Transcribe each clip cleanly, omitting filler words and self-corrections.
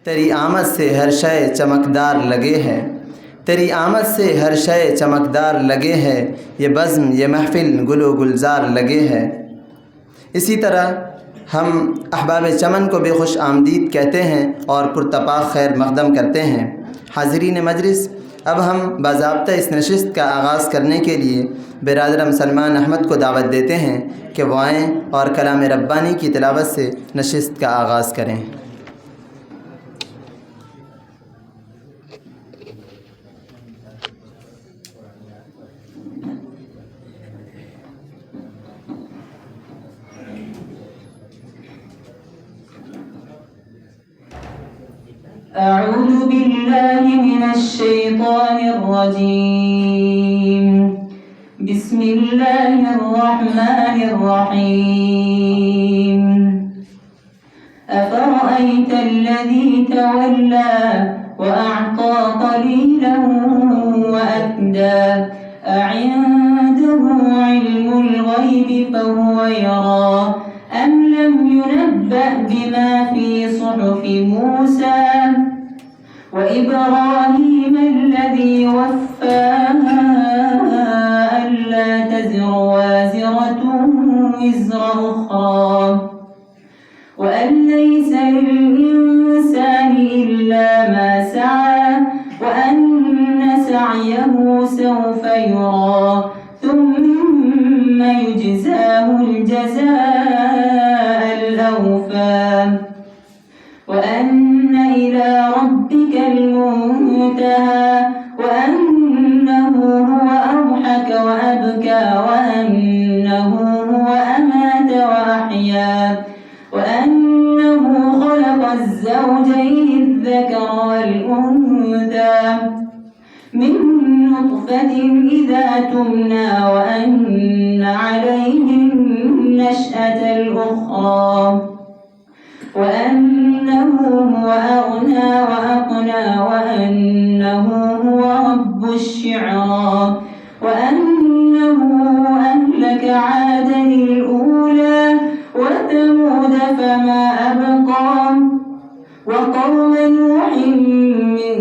تیری آمد سے ہر شے چمکدار لگے ہے، تیری آمد سے ہر شے چمکدار لگے ہے، یہ بزم یہ محفل گل و گلزار لگے ہے۔ اسی طرح ہم احباب چمن کو بھی خوش آمدید کہتے ہیں اور پرتپاک خیر مقدم کرتے ہیں۔ حاضرین مجلس، اب ہم باضابطہ اس نشست کا آغاز کرنے کے لیے برادر سلمان احمد کو دعوت دیتے ہیں کہ وہ آئیں اور کلام ربانی کی تلاوت سے نشست کا آغاز کریں۔ أعوذ بالله من الشيطان الرجيم. بسم الله الرحمن الرحيم. أفرأيت الذي تولى وأعطى قليلا وأكدى أعنده علم الغيب فهو يرى أم لم ينبأ بما في صحف موسى وإبراهيم الذي وفى ألا تزر وازرة وزر أخرى وأن ليس للإنسان إلا ما سعى وأن سعيه سوف يرى ثم يجزاه الجزاء الأوفى وأن إلى ربك المنتهى وأنه هو أضحك وأبكى وأنه هو أمات وأحيا وأنه خلق الزوجين الذكر والأنثى من نطفة إذا تمنى وأن عليه النشأة الأخرى وأنه هو أغنى وأقنى وأنه هو رب الشعرى وأنه أهلك عادا الأولى وثمود فما أبقى وقوم نوح من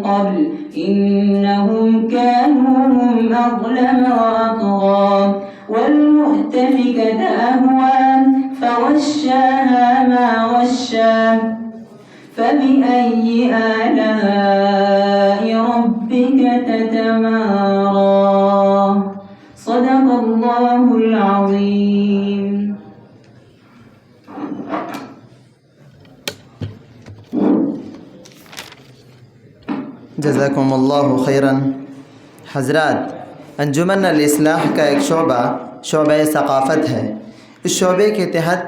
قبل إنهم كانوا هم أظلم وأطغى والمؤتفكة أهوى فغشاها ما غشى فبأي آلاء ربك تتمارى صدق الله العظيم. جزاکم اللہ خیراً۔ حضرات، انجمن الاصلاح کا ایک شعبہ ثقافت ہے۔ اس شعبے کے تحت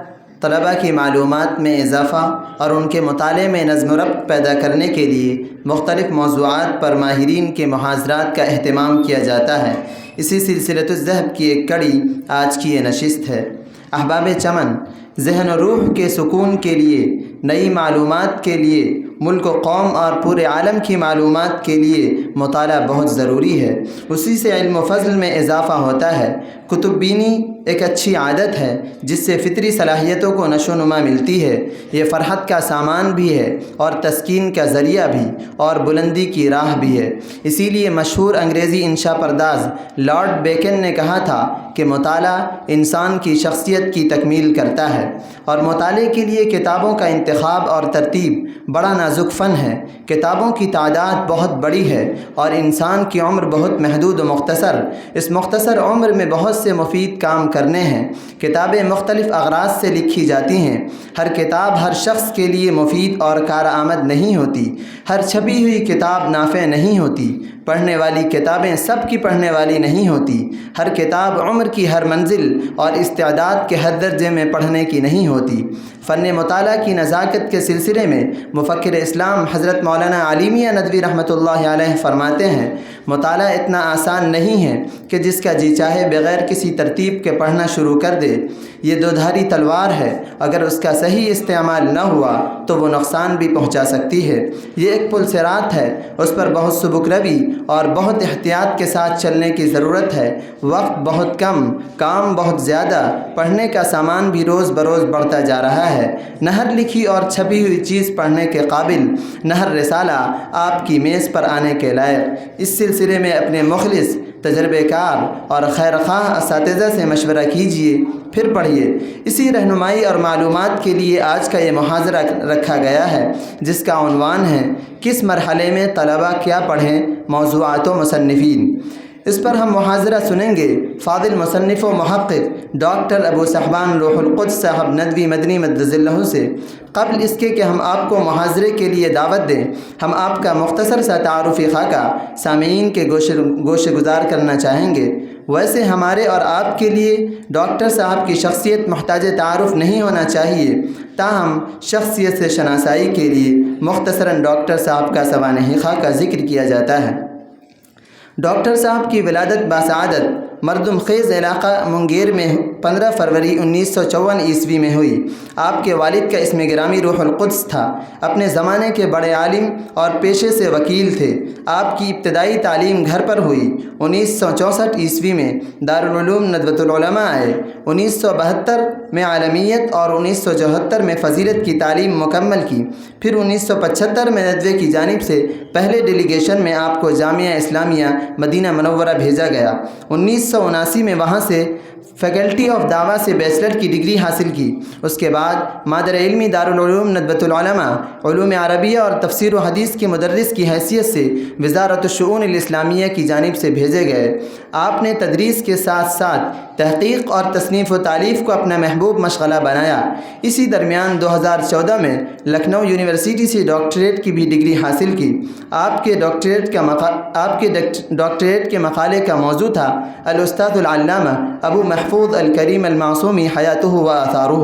طلباء کی معلومات میں اضافہ اور ان کے مطالعے میں نظم و ربط پیدا کرنے کے لیے مختلف موضوعات پر ماہرین کے محاضرات کا اہتمام کیا جاتا ہے۔ اسی سلسلۃ الذہب کی ایک کڑی آج کی یہ نشست ہے۔ احباب چمن، ذہن و روح کے سکون کے لیے، نئی معلومات کے لیے، ملک و قوم اور پورے عالم کی معلومات کے لیے مطالعہ بہت ضروری ہے۔ اسی سے علم و فضل میں اضافہ ہوتا ہے۔ کتب بینی ایک اچھی عادت ہے جس سے فطری صلاحیتوں کو نشو و نما ملتی ہے۔ یہ فرحت کا سامان بھی ہے اور تسکین کا ذریعہ بھی اور بلندی کی راہ بھی ہے۔ اسی لیے مشہور انگریزی انشا پرداز لارڈ بیکن نے کہا تھا کہ مطالعہ انسان کی شخصیت کی تکمیل کرتا ہے، اور مطالعے کے لیے کتابوں کا انتخاب اور ترتیب بڑا نازک فن ہے۔ کتابوں کی تعداد بہت بڑی ہے اور انسان کی عمر بہت محدود و مختصر۔ اس مختصر عمر میں بہت سے مفید کام کرنے ہیں۔ کتابیں مختلف اغراض سے لکھی جاتی ہیں۔ ہر کتاب ہر شخص کے لیے مفید اور کارآمد نہیں ہوتی۔ ہر چھپی ہوئی کتاب نافع نہیں ہوتی۔ پڑھنے والی کتابیں سب کی پڑھنے والی نہیں ہوتی۔ ہر کتاب عمر کی ہر منزل اور استعداد کے ہر درجے میں پڑھنے کی نہیں ہوتی۔ فن مطالعہ کی نزاکت کے سلسلے میں مفکر اسلام حضرت مولانا علی میاں ندوی رحمۃ اللہ علیہ فرماتے ہیں، مطالعہ اتنا آسان نہیں ہے کہ جس کا جی چاہے بغیر کسی ترتیب کے پڑھنا شروع کر دے۔ یہ دو دھاری تلوار ہے، اگر اس کا صحیح استعمال نہ ہوا تو وہ نقصان بھی پہنچا سکتی ہے۔ یہ ایک پل صراط ہے، اس پر بہت سبک روی اور بہت احتیاط کے ساتھ چلنے کی ضرورت ہے۔ وقت بہت کم، کام بہت زیادہ، پڑھنے کا سامان بھی روز بروز بڑھتا جا رہا ہے۔ نہر لکھی اور چھپی ہوئی چیز پڑھنے کے قابل نہر رسالہ آپ کی میز پر آنے کے لائق۔ اس سلسلے میں اپنے مخلص، تجربے کار اور خیرخواہ اساتذہ سے مشورہ کیجیے، پھر پڑھیے۔ اسی رہنمائی اور معلومات کے لیے آج کا یہ محاضرہ رکھا گیا ہے، جس کا عنوان ہے کس مرحلے میں طلباء کیا پڑھیں، موضوعات و مصنفین۔ اس پر ہم محاضرہ سنیں گے فاضل مصنف و محقق ڈاکٹر ابو صحبان روح القدس صاحب ندوی مدنی مدد اللہ سے۔ قبل اس کے کہ ہم آپ کو محاضرے کے لیے دعوت دیں، ہم آپ کا مختصر سا تعارفی خاکہ سامعین کے گوشے گزار کرنا چاہیں گے۔ ویسے ہمارے اور آپ کے لیے ڈاکٹر صاحب کی شخصیت محتاج تعارف نہیں ہونا چاہیے، تاہم شخصیت سے شناسائی کے لیے مختصراً ڈاکٹر صاحب کا سوانح خاکہ ذکر کیا جاتا ہے۔ ڈاکٹر صاحب کی ولادت باسعادت مردم خیز علاقہ منگیر میں 15 فروری 1954 عیسوی میں ہوئی۔ آپ کے والد کا اسم گرامی روح القدس تھا۔ اپنے زمانے کے بڑے عالم اور پیشے سے وکیل تھے۔ آپ کی ابتدائی تعلیم گھر پر ہوئی۔ 1964 عیسوی میں دارالعلوم ندوۃ العلماء آئے۔ 1972 میں عالمیت اور 1974 میں فضیلت کی تعلیم مکمل کی۔ پھر 1975 میں ندوے کی جانب سے پہلے ڈیلیگیشن میں آپ کو جامعہ اسلامیہ مدینہ منورہ بھیجا گیا۔ 1979 میں وہاں سے فیکلٹی آف دعویٰ سے بیچلر کی ڈگری حاصل کی۔ اس کے بعد مادر علمی دارالعلوم ندوۃ العلماء علوم عربیہ اور تفسیر و حدیث کے مدرس کی حیثیت سے وزارت الشؤون الاسلامیہ کی جانب سے بھیجے گئے۔ آپ نے تدریس کے ساتھ ساتھ تحقیق اور تصنیف و تالیف کو اپنا محبوب مشغلہ بنایا۔ اسی درمیان 2014 میں لکھنؤ یونیورسٹی سے ڈاکٹریٹ کی بھی ڈگری حاصل کی۔ آپ کے ڈاکٹریٹ کے مقالے کا موضوع تھا الاستاذ العلامہ ابو محفوظ الکریم المعصومی حیاتہ و آثارہ۔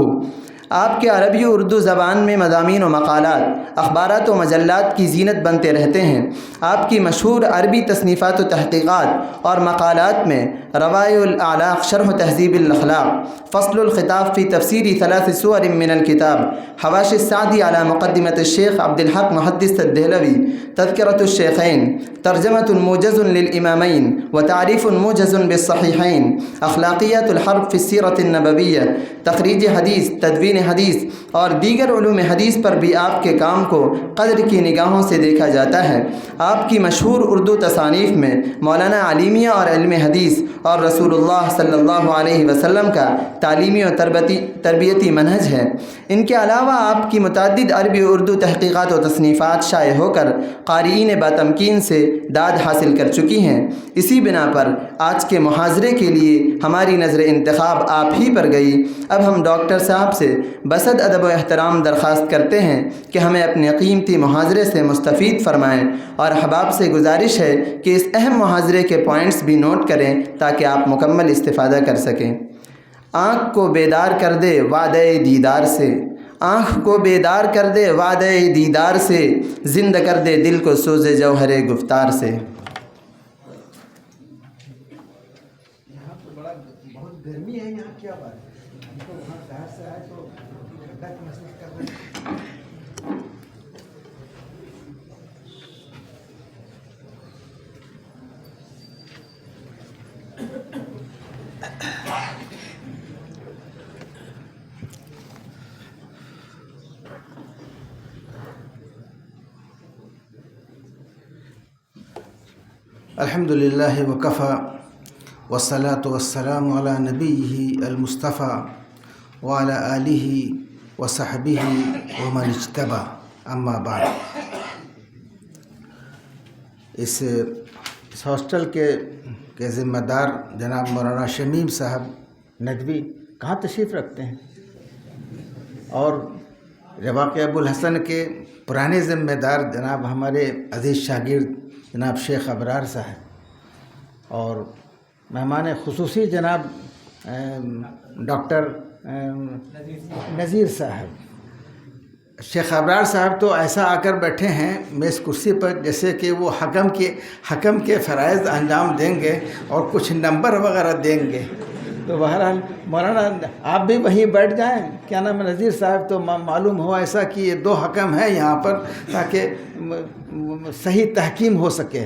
آپ کے عربی و اردو زبان میں مضامین و مقالات اخبارات و مجلات کی زینت بنتے رہتے ہیں۔ آپ کی مشہور عربی تصنیفات و تحقیقات اور مقالات میں روائع الاعلاق شرح تہذیب الاخلاق، فصل الخطاب فی تفسیر 3 سور من الکتاب، حواشی السعدی علی مقدمۃ الشیخ عبد الحق محدث الدہلوی، تذکرۃ الشیخین، ترجمۃ موجز للامامین وتعریف موجز بالصحیحین، اخلاقیات الحرب فی السیرۃ النبویہ، تخریج حدیث، تدوین حدیث اور دیگر علوم حدیث پر بھی آپ کے کام کو قدر کی نگاہوں سے دیکھا جاتا ہے۔ آپ کی مشہور اردو تصانیف میں مولانا علیمیہ اور علم حدیث اور رسول اللہ صلی اللہ علیہ وسلم کا تعلیمی و تربیتی منہج ہے۔ ان کے علاوہ آپ کی متعدد عربی و اردو تحقیقات و تصنیفات شائع ہو کر قارئین باتمکین سے داد حاصل کر چکی ہیں۔ اسی بنا پر آج کے محاضرے کے لیے ہماری نظر انتخاب آپ ہی پر گئی۔ اب ہم ڈاکٹر صاحب سے بصد ادب و احترام درخواست کرتے ہیں کہ ہمیں اپنے قیمتی محاضرے سے مستفید فرمائیں، اور احباب سے گزارش ہے کہ اس اہم محاضرے کے پوائنٹس بھی نوٹ کریں تاکہ آپ مکمل استفادہ کر سکیں۔ آنکھ کو بیدار کر دے وعدہ دیدار سے، آنکھ کو بیدار کر دے وعدہ دیدار سے، زندہ کر دے دل کو سوز جوہر گفتار سے۔ یہاں تو بہت گرمی ہے، یہاں کیا بات ہے؟ ہم تو وہاں شہر سے آئے تو ٹھنڈک محسوس کر رہے ہیں۔ الحمد للہ وکفیٰ والصلاة والسلام علی نبیہ المصطفیٰ وعلی آلہ وصحبہ ومن اجتبیٰ، اما بعد۔ اس ہاسٹل کے ذمہ دار جناب مولانا شمیم صاحب ندوی کہاں تشریف رکھتے ہیں، اور رواق ابو الحسن کے پرانے ذمہ دار جناب ہمارے عزیز شاگرد جناب شیخ ابرار صاحب، اور مہمان خصوصی جناب ڈاکٹر نذیر صاحب۔ شیخ ابرار صاحب تو ایسا آ کر بیٹھے ہیں میز کرسی پر جیسے کہ وہ حکم کے فرائض انجام دیں گے اور کچھ نمبر وغیرہ دیں گے۔ تو بہرحال مولانا آپ بھی وہیں بیٹھ جائیں، کیا نام ہے، نذیر صاحب تو معلوم ہو ایسا کہ یہ 2 حکم ہیں یہاں پر تاکہ صحیح تحکیم ہو سکے۔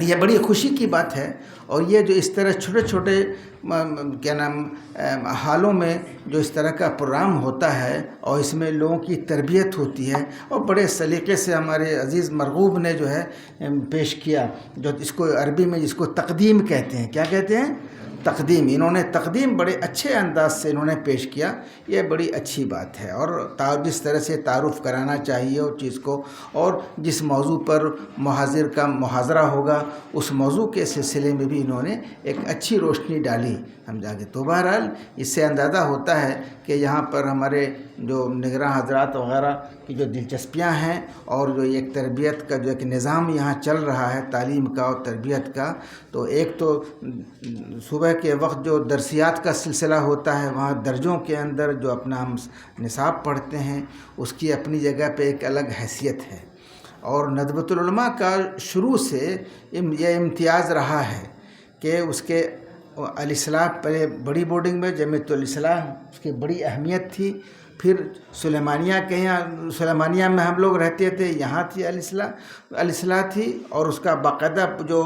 یہ بڑی خوشی کی بات ہے، اور یہ جو اس طرح چھوٹے چھوٹے کیا نام حالوں میں جو اس طرح کا پروگرام ہوتا ہے اور اس میں لوگوں کی تربیت ہوتی ہے، اور بڑے سلیقے سے ہمارے عزیز مرغوب نے جو ہے پیش کیا، جو اس کو عربی میں جس کو تقدیم کہتے ہیں، کیا کہتے ہیں؟ تقدیم. انہوں نے تقدیم بڑے اچھے انداز سے انہوں نے پیش کیا، یہ بڑی اچھی بات ہے. اور جس طرح سے تعارف کرانا چاہیے اس چیز کو، اور جس موضوع پر محاضر کا محاضرہ ہوگا اس موضوع کے سلسلے میں بھی انہوں نے ایک اچھی روشنی ڈالی سمجھا کے. تو بہرحال اس سے اندازہ ہوتا ہے کہ یہاں پر ہمارے جو نگراں حضرات وغیرہ کی جو دلچسپیاں ہیں، اور جو ایک تربیت کا جو ایک نظام یہاں چل رہا ہے تعلیم کا اور تربیت کا، تو ایک تو صبح کے وقت جو درسیات کا سلسلہ ہوتا ہے، وہاں درجوں کے اندر جو اپنا ہم نصاب پڑھتے ہیں اس کی اپنی جگہ پہ ایک الگ حیثیت ہے. اور ندوۃ العلماء کا شروع سے یہ امتیاز رہا ہے کہ اس کے الاصلاح پہلے بڑی بورڈنگ میں جامعۃ الاصلاح اس کی بڑی اہمیت تھی، پھر سلیمانیہ کے یہاں سلیمانیہ میں ہم لوگ رہتے تھے، یہاں تھی الاصلاح تھی، اور اس کا باقاعدہ جو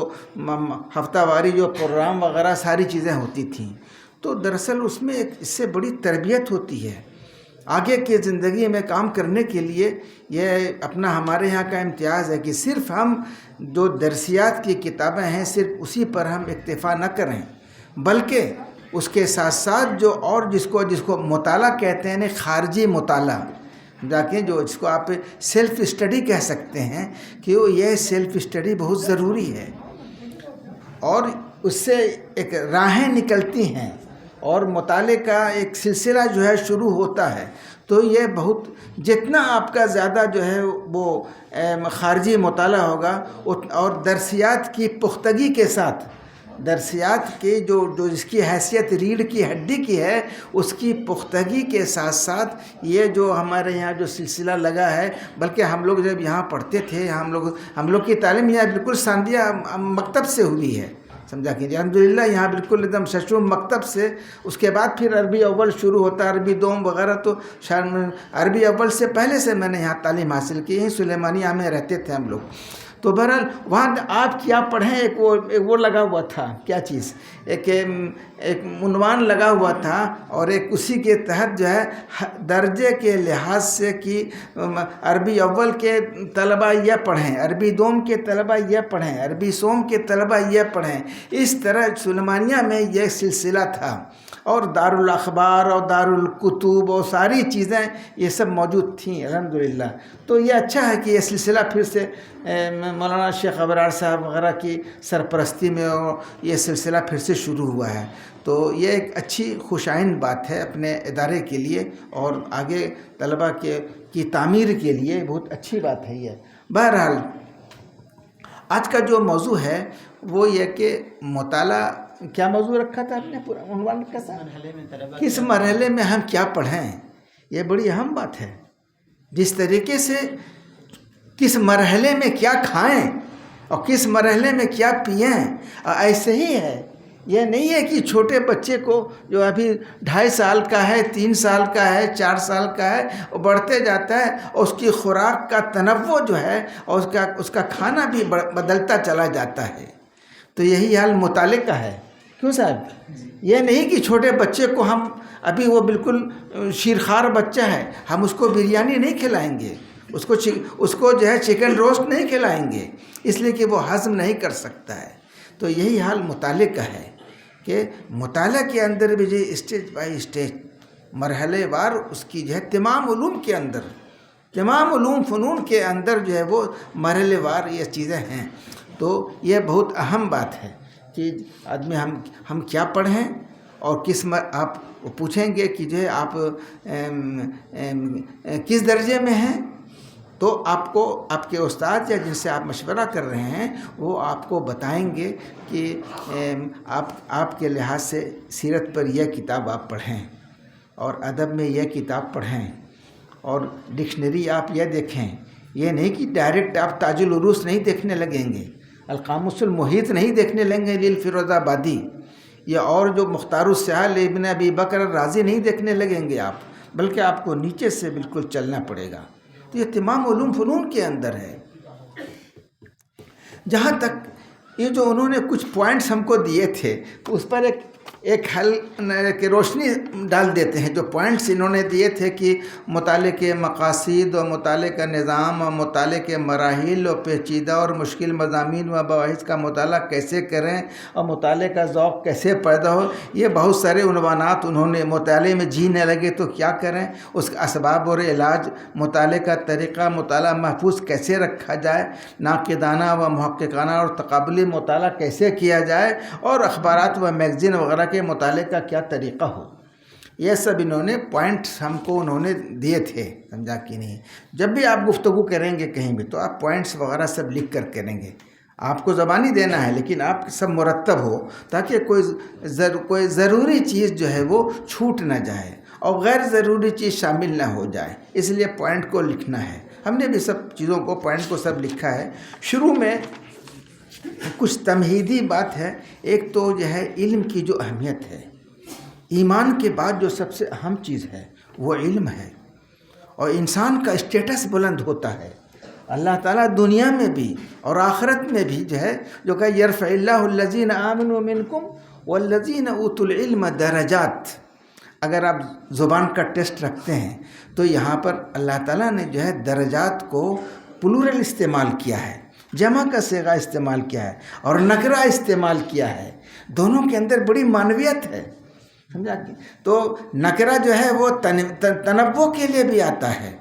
ہفتہ واری جو پروگرام وغیرہ ساری چیزیں ہوتی تھیں. تو دراصل اس میں ایک اس سے بڑی تربیت ہوتی ہے آگے کی زندگی میں کام کرنے کے لیے. یہ اپنا ہمارے یہاں کا امتیاز ہے کہ صرف ہم جو درسیات کی کتابیں ہیں صرف اسی پر ہم اکتفا نہ کریں، بلکہ اس کے ساتھ ساتھ جو اور جس کو مطالعہ کہتے ہیں، خارجی مطالعہ، جاکہ جو جس کو آپ سیلف اسٹڈی کہہ سکتے ہیں، کہ یہ سیلف اسٹڈی بہت ضروری ہے، اور اس سے ایک راہیں نکلتی ہیں اور مطالعے کا ایک سلسلہ جو ہے شروع ہوتا ہے. تو یہ بہت جتنا آپ کا زیادہ جو ہے وہ خارجی مطالعہ ہوگا، اور درسیات کی پختگی کے ساتھ، درسیات کی جو جس کی حیثیت ریڑھ کی ہڈی کی ہے، اس کی پختگی کے ساتھ ساتھ یہ جو ہمارے یہاں جو سلسلہ لگا ہے، بلکہ ہم لوگ جب یہاں پڑھتے تھے، ہم لوگ کی تعلیم یہاں بالکل ثانویہ مکتب سے ہوئی ہے سمجھا کہ الحمدللہ. یہاں بالکل ایک دم ششم مکتب سے، اس کے بعد پھر عربی اول شروع ہوتا ہے، عربی دوم وغیرہ. تو عربی اول سے پہلے سے میں نے یہاں تعلیم حاصل کی، یہیں سلیمانیہ میں رہتے تھے ہم لوگ. تو بہرحال وہاں آپ کیا پڑھیں، ایک وہ لگا ہوا تھا، کیا چیز، ایک عنوان لگا ہوا تھا، اور ایک اسی کے تحت جو ہے درجے کے لحاظ سے کہ عربی اول کے طلبہ یہ پڑھیں، عربی دوم کے طلبہ یہ پڑھیں، عربی سوم کے طلبہ یہ پڑھیں. اس طرح سلیمانیہ میں یہ سلسلہ تھا، اور دارالاخبار اور دارالکتب اور ساری چیزیں یہ سب موجود تھیں الحمدللہ. تو یہ اچھا ہے کہ یہ سلسلہ پھر سے مولانا شیخ ابرار صاحب وغیرہ کی سرپرستی میں یہ سلسلہ پھر سے شروع ہوا ہے. تو یہ ایک اچھی خوش آئند بات ہے اپنے ادارے کے لیے، اور آگے طلبہ کی تعمیر کے لیے بہت اچھی بات ہے یہ. بہرحال آج کا جو موضوع ہے وہ یہ کہ مطالعہ، کیا موضوع رکھا تھا آپ نے، پورا عنوان کا ساتھ، کس مرحلے میں ہم کیا پڑھیں. یہ بڑی اہم بات ہے. جس طریقے سے کس مرحلے میں کیا کھائیں اور کس مرحلے میں کیا پئیں، ایسے ہی ہے. یہ نہیں ہے کہ چھوٹے بچے کو جو ابھی 2.5 سال کا ہے، 3 سال کا ہے، 4 سال کا ہے، وہ بڑھتے جاتا ہے، اور اس کی خوراک کا تنوع جو ہے اور اس کا کھانا بھی بدلتا چلا جاتا ہے. تو یہی حال مطالعے کا ہے. کیوں صاحب؟ یہ نہیں کہ چھوٹے بچے کو ہم ابھی وہ بالکل شیرخوار بچہ ہے، ہم اس کو بریانی نہیں کھلائیں گے، اس کو جو ہے چکن روسٹ نہیں کھلائیں گے، اس لیے کہ وہ ہضم نہیں کر سکتا ہے. تو یہی حال مطالعے کا ہے کہ مطالعہ کے اندر بھی جو اسٹیج بائی اسٹیج مرحلے وار اس کی جو ہے تمام علوم کے اندر، تمام علوم فنون کے اندر جو ہے وہ مرحلے وار یہ چیزیں ہیں. تو یہ بہت اہم بات ہے کہ آدمی ہم کیا پڑھیں، اور آپ پوچھیں گے کہ جو ہے آپ کس درجے میں ہیں، تو آپ کو آپ کے استاد یا جن سے آپ مشورہ کر رہے ہیں وہ آپ کو بتائیں گے کہ آپ کے لحاظ سے سیرت پر یہ کتاب آپ پڑھیں، اور ادب میں یہ کتاب پڑھیں، اور ڈکشنری آپ یہ دیکھیں. یہ نہیں کہ ڈائریکٹ آپ تاج العروس نہیں دیکھنے لگیں گے، القاموس المحیط نہیں دیکھنے لیں گے للفیروز آبادی، یا اور جو مختار السحال ابن ابی بکر الرازی نہیں دیکھنے لگیں گے آپ، بلکہ آپ کو نیچے سے بالکل چلنا پڑے گا. تو یہ تمام علوم فنون کے اندر ہے. جہاں تک یہ جو انہوں نے کچھ پوائنٹس ہم کو دیے تھے تو اس پر ایک حل کی روشنی ڈال دیتے ہیں. جو پوائنٹس انہوں نے دیے تھے کہ مطالعے کے مقاصد اور مطالعے کا نظام اور مطالعے کے مراحل اور پیچیدہ اور مشکل مضامین و مباحث کا مطالعہ کیسے کریں اور مطالعے کا ذوق کیسے پیدا ہو، یہ بہت سارے عنوانات انہوں نے. مطالعے میں جینے لگے تو کیا کریں، اس کا اسباب اور علاج، مطالعے کا طریقہ، مطالعہ محفوظ کیسے رکھا جائے، ناقدانہ و محققانہ اور تقابلی مطالعہ کیسے کیا جائے، اور اخبارات و میگزین وغیرہ کے مطالعے کا کیا طریقہ ہو. یہ سب انہوں نے پوائنٹس ہم کو انہوں نے دیے تھے، سمجھا کہ نہیں. جب بھی آپ گفتگو کریں گے کہیں بھی تو آپ پوائنٹس وغیرہ سب لکھ کر کریں گے. آپ کو زبانی دینا ہے لیکن آپ سب مرتب ہو تاکہ کوئی ضروری چیز جو ہے وہ چھوٹ نہ جائے اور غیر ضروری چیز شامل نہ ہو جائے. اس لیے پوائنٹ کو لکھنا ہے. ہم نے بھی سب چیزوں کو پوائنٹ کو سب لکھا ہے. شروع میں کچھ تمہیدی بات ہے. ایک تو جو ہے علم کی جو اہمیت ہے، ایمان کے بعد جو سب سے اہم چیز ہے وہ علم ہے، اور انسان کا اسٹیٹس بلند ہوتا ہے. اللہ تعالیٰ دنیا میں بھی اور آخرت میں بھی جو ہے جو کہ یرفع اللہ الذین آمنوا منکم والذین اوتوا العلم درجات. اگر آپ زبان کا ٹیسٹ رکھتے ہیں تو یہاں پر اللہ تعالیٰ نے جو ہے درجات کو پلورل استعمال کیا ہے، جمع کا صیغہ استعمال کیا ہے اور نکرہ استعمال کیا ہے. دونوں کے اندر بڑی معنویت ہے، سمجھا. تو نکرہ جو ہے وہ تنوع کے لیے بھی آتا ہے،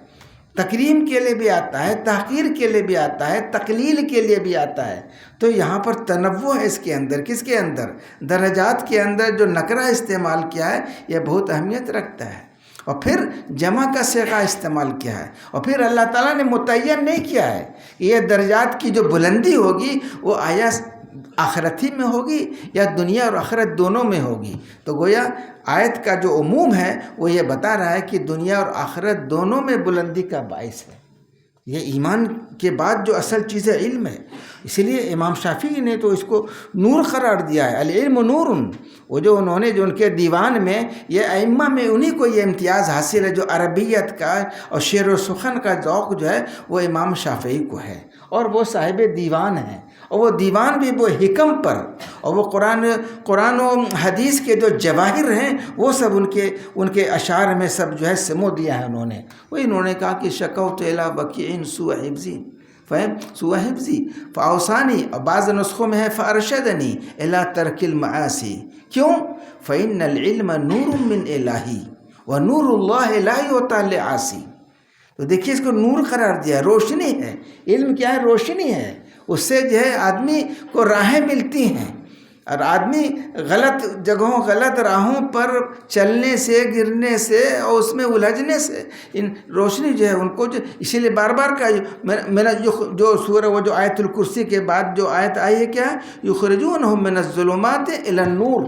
تکریم کے لیے بھی آتا ہے، تحقیر کے لیے بھی آتا ہے، تقلیل کے لیے بھی آتا ہے. تو یہاں پر تنوع ہے اس کے اندر. کس کے اندر؟ درجات کے اندر جو نکرہ استعمال کیا ہے یہ بہت اہمیت رکھتا ہے. اور پھر جمع کا صیغہ استعمال کیا ہے، اور پھر اللہ تعالیٰ نے متعین نہیں کیا ہے یہ درجات کی جو بلندی ہوگی وہ آیا آخرتی میں ہوگی یا دنیا اور آخرت دونوں میں ہوگی. تو گویا آیت کا جو عموم ہے وہ یہ بتا رہا ہے کہ دنیا اور آخرت دونوں میں بلندی کا باعث ہے. یہ ایمان کے بعد جو اصل چیز ہے علم ہے. اسی لیے امام شافعی نے تو اس کو نور قرار دیا ہے. العلم نور. وہ جو انہوں نے جو ان کے دیوان میں یہ ائمہ میں انہی کو یہ امتیاز حاصل ہے جو عربیت کا اور شعر و سخن کا ذوق جو ہے وہ امام شافعی کو ہے، اور وہ صاحب دیوان ہیں. اور وہ دیوان بھی وہ حکم پر، اور وہ قرآن و حدیث کے جو جواہر ہیں وہ سب ان کے اشعار میں سب جو ہے سمو دیا ہے انہوں نے. وہ انہوں نے کہا کہ شکوت الی وکیع سوء حفظی سوء حفظی فاوصانی، اور بعض نسخوں میں ہے فارشدنی الی ترک المعاصی. کیوں؟ فإن العلم نور من الہی ونور اللہ لا یعطی لعاصی. تو دیکھیے اس کو نور قرار دیا، روشنی ہے. علم کیا ہے؟ روشنی ہے. اس سے جو ہے آدمی کو راہیں ملتی ہیں، اور آدمی غلط جگہوں غلط راہوں پر چلنے سے، گرنے سے اور اس میں الجھنے سے ان روشنی جو ہے ان کو جو اسی لیے بار بار کا میرا جو سورہ وہ جو آیت الکرسی کے بعد جو آیت آئی ہے کیا ہے؟ یخرجونہم من الظلمات الی النور.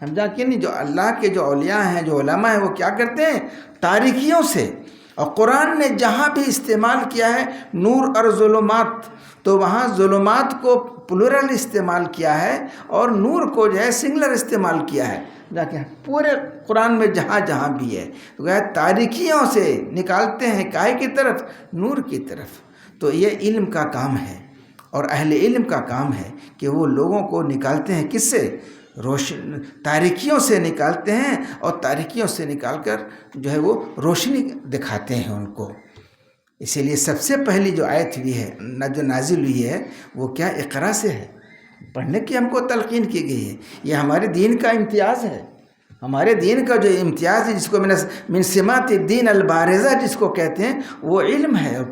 سمجھا کہ نہیں؟ جو اللہ کے جو اولیاء ہیں، جو علماء ہیں، وہ کیا کرتے ہیں؟ تاریکیوں سے. اور قرآن نے جہاں بھی استعمال کیا ہے نور اور ظلمات، تو وہاں ظلمات کو پلورل استعمال کیا ہے اور نور کو جو ہے سنگلر استعمال کیا ہے. لیکن پورے قرآن میں جہاں جہاں بھی ہے تو تاریکیوں سے نکالتے ہیں کائے کی طرف؟ نور کی طرف. تو یہ علم کا کام ہے اور اہل علم کا کام ہے کہ وہ لوگوں کو نکالتے ہیں کس سے؟ تاریکیوں سے نکالتے ہیں، اور تاریکیوں سے نکال کر جو ہے وہ روشنی دکھاتے ہیں ان کو. اسی لیے سب سے پہلی جو آیت ہوئی ہے جو نازل ہوئی ہے وہ کیا؟ اقرا سے ہے. پڑھنے کی ہم کو تلقین کی گئی ہے. یہ ہمارے دین کا امتیاز ہے. ہمارے دین کا جو امتیاز ہے جس کو من سمات الدین البارزہ جس کو کہتے ہیں وہ علم ہے. اور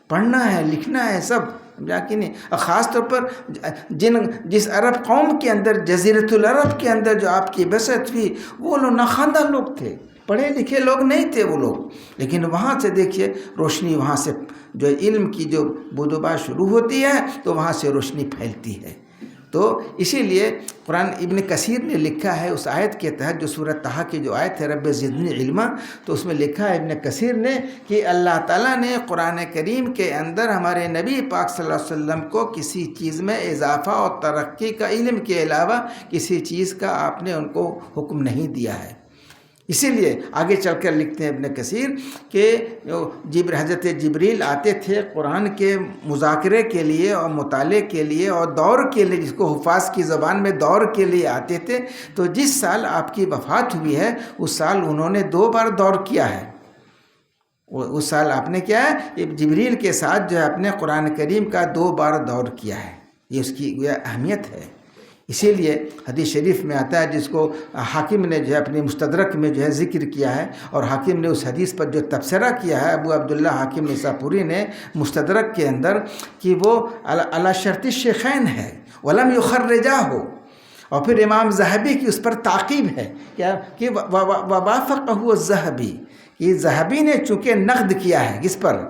پڑھنا ہے لکھنا ہے سب، جا کہ نہیں. اور خاص طور پر جس عرب قوم کے اندر جزیرۃ العرب کے اندر جو آپ کی بسط ہوئی وہ لوگ ناخواندہ لوگ تھے، پڑھے لکھے لوگ نہیں تھے وہ لوگ. لیکن وہاں سے دیکھیے روشنی، وہاں سے جو علم کی جو بدوبا شروع ہوتی ہے تو وہاں سے روشنی پھیلتی ہے. تو اسی لیے قرآن ابن کثیر نے لکھا ہے اس آیت کے تحت جو سورۃ طٰہٰ کی جو آیت ہے رب زدنی علما، تو اس میں لکھا ہے ابن کثیر نے کہ اللہ تعالیٰ نے قرآن کریم کے اندر ہمارے نبی پاک صلی اللہ علیہ وسلم کو کسی چیز میں اضافہ اور ترقی کا علم کے علاوہ کسی چیز کا آپ نے ان کو حکم نہیں دیا ہے. اسی لیے آگے چل کر لکھتے ہیں ابن کثیر کہ حضرت جبریل آتے تھے قرآن کے مذاکرے کے لیے اور مطالعے کے لیے اور دور کے لیے، جس کو حفاظ کی زبان میں دور کے لیے آتے تھے. تو جس سال آپ کی وفات ہوئی ہے اس سال انہوں نے 2 بار دور کیا ہے. اس سال آپ نے کیا ہے، جبریل کے ساتھ جو ہے اپنے قرآن کریم کا 2 بار دور کیا ہے. یہ اس کی اہمیت ہے. اسی لیے حدیث شریف میں آتا ہے، جس کو حاکم نے جو ہے اپنے مستدرک میں جو ہے ذکر کیا ہے، اور حاکم نے اس حدیث پر جو تبصرہ کیا ہے ابو عبداللہ حاکم نساپوری نے مستدرک کے اندر، کہ وہ علی شرط الشیخین ہے ولم یخرجہ، اور پھر امام ذہبی کی اس پر تعقیب ہے کیا کہ ووافقہ الذہبی، کہ ذہبی نے چونکہ نقد کیا ہے کس پر،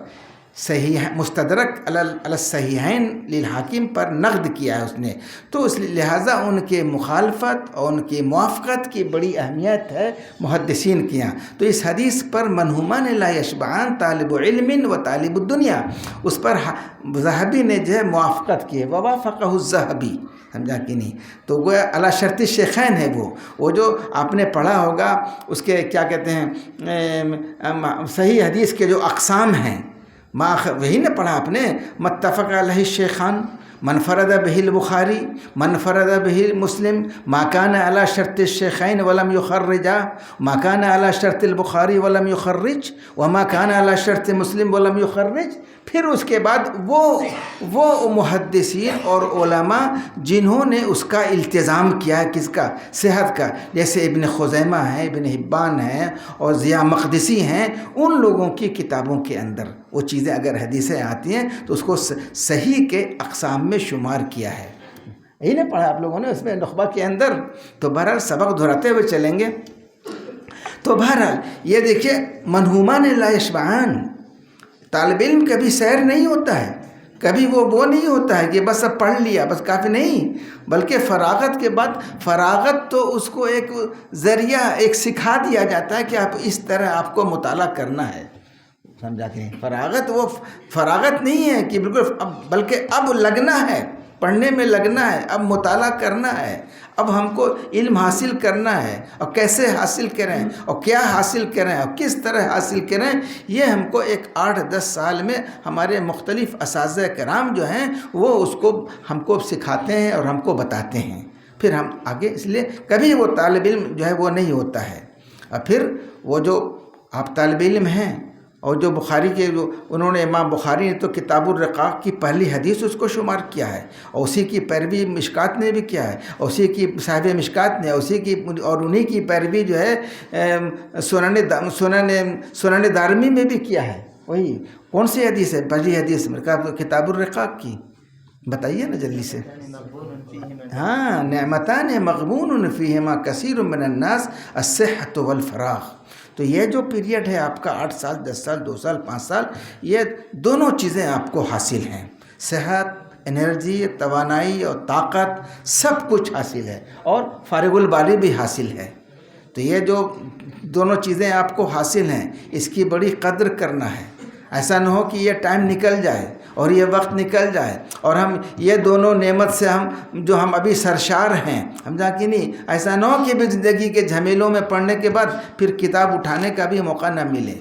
صحیح مستدرک علی الصحیحین للحاکم پر نقد کیا ہے اس نے، تو اس لہٰذا ان کے مخالفت اور ان کی موافقت کی بڑی اہمیت ہے محدثین کی یہاں. تو اس حدیث پر منہومان لا یشبعان طالب علم و طالب الدنیا، اس پر ذہبی نے جو ہے موافقت کی ہے، ووافقہ الذہبی، سمجھا کہ نہیں. تو وہ علی شرط الشیخین ہے. وہ جو آپ نے پڑھا ہوگا اس کے کیا کہتے ہیں، صحیح حدیث کے جو اقسام ہیں، وہی نہ پڑھا آپ نے، متفق علیہ الشیخان، منفرد بہ البخاری، منفرد بہ مسلم، ما کان علی شرط الشیخین ولم یخرجہ، ما کان علی شرط البخاری ولم یخرج، وما کان علی شرط مسلم ولم یخرج. پھر اس کے بعد وہ محدثین اور علماء جنہوں نے اس کا التزام کیا ہے، کس کا، صحت کا، جیسے ابن خزیمہ ہیں، ابن حبان ہیں اور ضیاء مقدسی ہیں، ان لوگوں کی کتابوں کے اندر وہ چیزیں اگر حدیثیں آتی ہیں تو اس کو صحیح کے اقسام میں شمار کیا ہے. یہی نہیں پڑھا آپ لوگوں نے اس میں نخبہ کے اندر. تو بہرحال سبق دہراتے ہوئے چلیں گے. تو بہرحال یہ دیکھیے، منہومان لا یشبعان، طالب علم کبھی سیر نہیں ہوتا ہے، کبھی وہ نہیں ہوتا ہے کہ بس اب پڑھ لیا بس کافی نہیں، بلکہ فراغت کے بعد، فراغت تو اس کو ایک ذریعہ، ایک سکھا دیا جاتا ہے کہ آپ اس طرح آپ کو مطالعہ کرنا ہے. سمجھا کہ فراغت وہ فراغت نہیں ہے کہ بالکل، بلکہ اب لگنا ہے، پڑھنے میں لگنا ہے، اب مطالعہ کرنا ہے، اب ہم کو علم حاصل کرنا ہے، اور کیسے حاصل کریں اور کیا حاصل کریں اور کس طرح حاصل کریں. یہ ہم کو ایک 8-10 سال میں ہمارے مختلف اساتذہ کرام جو ہیں وہ اس کو ہم کو سکھاتے ہیں اور ہم کو بتاتے ہیں. پھر ہم آگے، اس لیے کبھی وہ طالب علم جو ہے وہ نہیں ہوتا ہے. اور پھر وہ جو آپ طالب علم ہیں، اور جو بخاری کے جو انہوں نے، امام بخاری نے تو کتاب الرقاق کی پہلی حدیث اس کو شمار کیا ہے، اور اسی کی پیروی مشکات نے بھی کیا ہے، اور اسی کی صاحب مشکات نے، اسی کی اور انہی کی پیروی جو ہے سنن دارمی میں بھی کیا ہے. وہی کون سی حدیث ہے، پہلی حدیث میں کتاب الرقاق کی، بتائیے نا جلدی سے. ہاں، نعمتان مغبون فیہما کثیر من الناس الصحۃ والفراغ. تو یہ جو پیریڈ ہے آپ کا 8 سال، 10 سال، 2 سال، 5 سال، یہ دونوں چیزیں آپ کو حاصل ہیں، صحت، انرجی، توانائی اور طاقت، سب کچھ حاصل ہے، اور فارغ البالی بھی حاصل ہے. تو یہ جو دونوں چیزیں آپ کو حاصل ہیں، اس کی بڑی قدر کرنا ہے. ایسا نہ ہو کہ یہ ٹائم نکل جائے اور یہ وقت نکل جائے اور ہم یہ دونوں نعمت سے ہم ابھی سرشار ہیں، سمجھا کہ نہیں. ایسا نہ ہو کہ بھی زندگی کے جھمیلوں میں پڑھنے کے بعد پھر کتاب اٹھانے کا بھی موقع نہ ملے.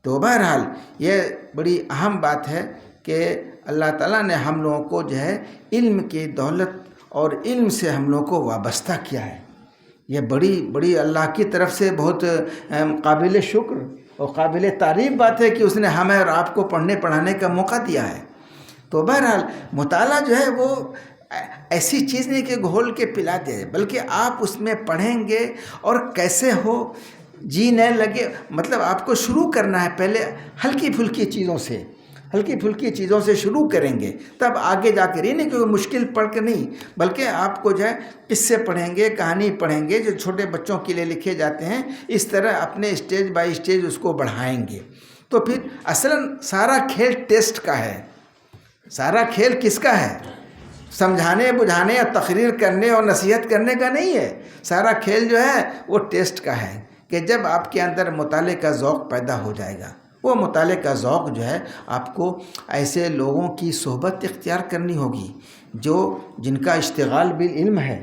تو بہرحال یہ بڑی اہم بات ہے کہ اللہ تعالیٰ نے ہم لوگوں کو جو ہے علم کی دولت اور علم سے ہم لوگوں کو وابستہ کیا ہے. یہ بڑی اللہ کی طرف سے بہت قابل شکر اور قابل تعریف بات ہے کہ اس نے ہمیں اور آپ کو پڑھنے پڑھانے کا موقع دیا ہے. تو بہرحال مطالعہ جو ہے وہ ایسی چیز نہیں کہ گھول کے پلا دے، بلکہ آپ اس میں پڑھیں گے اور کیسے ہو جی نہ لگے. مطلب آپ کو شروع کرنا ہے پہلے ہلکی پھلکی چیزوں سے شروع کریں گے، تب آگے جا کر یہ نہیں کہ مشکل پڑھ کے نہیں، بلکہ آپ کو جو ہے قصے پڑھیں گے، کہانی پڑھیں گے جو چھوٹے بچوں کے لیے لکھے جاتے ہیں، اس طرح اپنے اسٹیج بائی اسٹیج اس کو بڑھائیں گے. تو پھر اصلاً سارا کھیل ٹیسٹ کا ہے. سارا کھیل کس کا ہے؟ سمجھانے، بجھانے اور تقریر کرنے اور نصیحت کرنے کا نہیں ہے. سارا کھیل جو ہے وہ ٹیسٹ کا ہے کہ جب آپ کے اندر مطالعے کا ذوق پیدا ہو جائے گا، وہ مطالعے کا ذوق جو ہے آپ کو ایسے لوگوں کی صحبت اختیار کرنی ہوگی جن کا اشتغال بالعلم ہے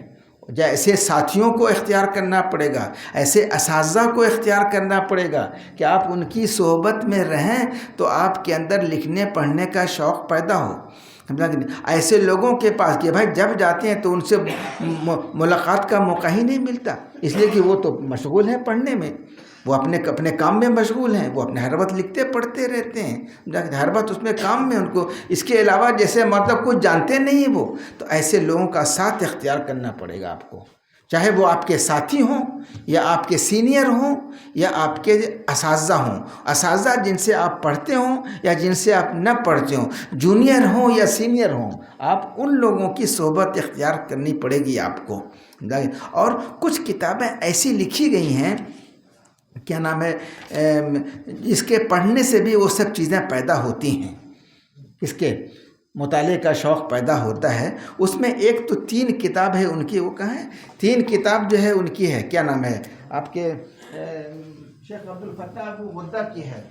ایسے ساتھیوں کو اختیار کرنا پڑے گا، ایسے اساتذہ کو اختیار کرنا پڑے گا کہ آپ ان کی صحبت میں رہیں تو آپ کے اندر لکھنے پڑھنے کا شوق پیدا ہو. سمجھا کہ نہیں؟ ایسے لوگوں کے پاس کہ بھائی جب جاتے ہیں تو ان سے ملاقات کا موقع ہی نہیں ملتا، اس لیے کہ وہ تو مشغول ہیں پڑھنے میں، وہ اپنے کام میں مشغول ہیں، وہ اپنے ہر وقت لکھتے پڑھتے رہتے ہیں، ہر وقت اس میں کام میں ان کو اس کے علاوہ جیسے مطلب کچھ جانتے نہیں وہ. تو ایسے لوگوں کا ساتھ اختیار کرنا پڑے گا آپ کو، چاہے وہ آپ کے ساتھی ہوں یا آپ کے سینئر ہوں یا آپ کے اساتذہ ہوں. اساتذہ جن سے آپ پڑھتے ہوں یا جن سے آپ نہ پڑھتے ہوں، جونیئر ہوں یا سینئر ہوں، آپ ان لوگوں کی صحبت اختیار کرنی پڑے گی آپ کو. اور کچھ کتابیں ایسی لکھی گئی ہیں، کیا نام ہے، اس کے پڑھنے سے بھی وہ سب چیزیں پیدا ہوتی ہیں، اس کے مطالعے کا شوق پیدا ہوتا ہے. اس میں ایک تو 3 کتاب ہے ان کی، وہ کہیں 3 کتاب جو ہے ان کی ہے، کیا نام ہے آپ کے شیخ عبدالفتاح ابو غدہ کی ہے.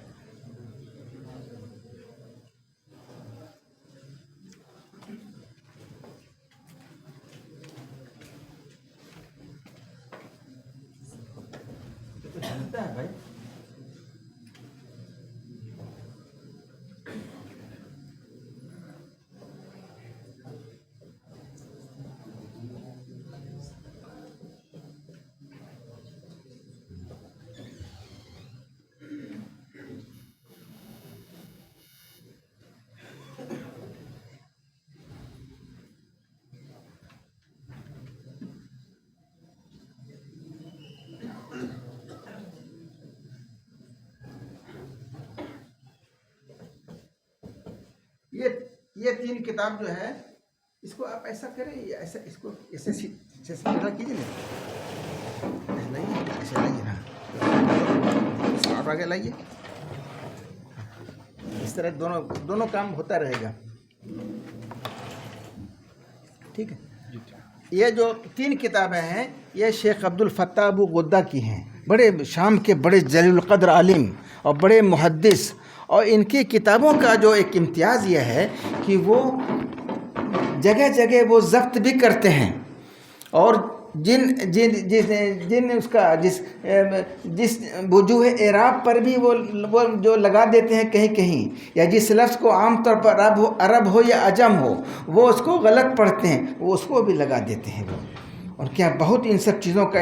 جانتا ہے بھائی، یہ 3 کتاب جو ہے، اس کو آپ ایسا کریں، ایسا اس کو ایسے کیجیے نا، ایسے لائیے نا، آپ آگے لائیے، اس طرح دونوں کام ہوتا رہے گا. ٹھیک ہے. یہ جو 3 کتابیں ہیں یہ شیخ عبدالفتاح ابو غدہ کی ہیں، بڑے شام کے بڑے جلیل القدر عالم اور بڑے محدث. اور ان کی کتابوں کا جو ایک امتیاز یہ ہے کہ وہ جگہ جگہ وہ ضبط بھی کرتے ہیں، اور جس وجوہ اعراب پر بھی وہ جو لگا دیتے ہیں کہیں کہیں، یا جس لفظ کو عام طور پر عرب ہو یا عجم ہو وہ اس کو غلط پڑھتے ہیں، وہ اس کو بھی لگا دیتے ہیں وہ. اور کیا بہت ان سب چیزوں کا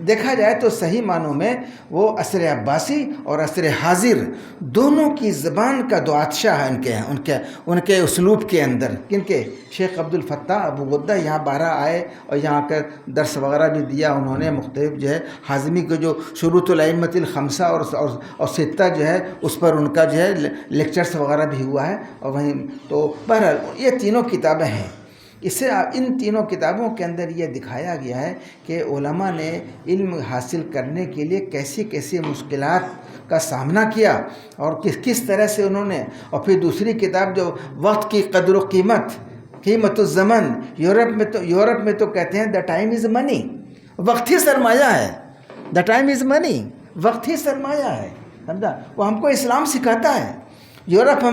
دیکھا جائے تو صحیح معنوں میں وہ عصر عباسی اور عصر حاضر دونوں کی زبان کا دعاتشاہ ہے ان کے اسلوب کے اندر. کیونکہ شیخ عبدالفتاح ابو غدہ یہاں 12 آئے اور یہاں کر درس وغیرہ بھی دیا انہوں نے. مختلف جو ہے حازمی کے جو شروط الائمۃ الخمسہ اور 6 جو ہے اس پر ان کا جو ہے لیکچرز وغیرہ بھی ہوا ہے. اور وہیں تو بہرحال یہ 3 کتابیں ہیں. اس سے ان 3 کتابوں کے اندر یہ دکھایا گیا ہے کہ علماء نے علم حاصل کرنے کے لیے کیسی کیسی مشکلات کا سامنا کیا اور کس طرح سے انہوں نے. اور پھر دوسری کتاب جو وقت کی قدر و قیمت الزمن، یورپ میں تو کہتے ہیں دا ٹائم از منی، وقت ہی سرمایہ ہے. دا ٹائم از منی، وقت ہی سرمایہ ہے. سمجھا؟ وہ ہم کو اسلام سکھاتا ہے. یورپ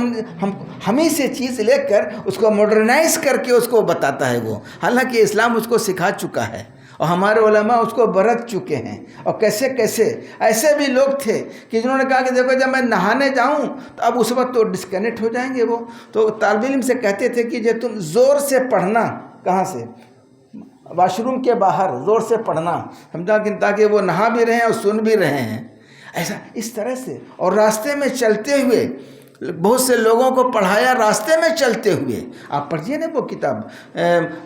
ہم ہی سے چیز لے کر اس کو ماڈرنائز کر کے اس کو بتاتا ہے وہ، حالانکہ اسلام اس کو سکھا چکا ہے اور ہمارے علماء اس کو برت چکے ہیں. اور کیسے ایسے بھی لوگ تھے کہ جنہوں نے کہا کہ دیکھو جب میں نہانے جاؤں تو اب اس وقت تو ڈسکنیکٹ ہو جائیں گے وہ. تو طالب علم سے کہتے تھے کہ جو تم زور سے پڑھنا، کہاں سے؟ واش روم کے باہر زور سے پڑھنا، سمجھا کہ تاکہ وہ نہا بھی رہے ہیں اور سن بھی رہے ہیں. ایسا اس طرح سے. اور راستے میں چلتے ہوئے بہت سے لوگوں کو پڑھایا، راستے میں چلتے ہوئے. آپ پڑھیے نا وہ کتاب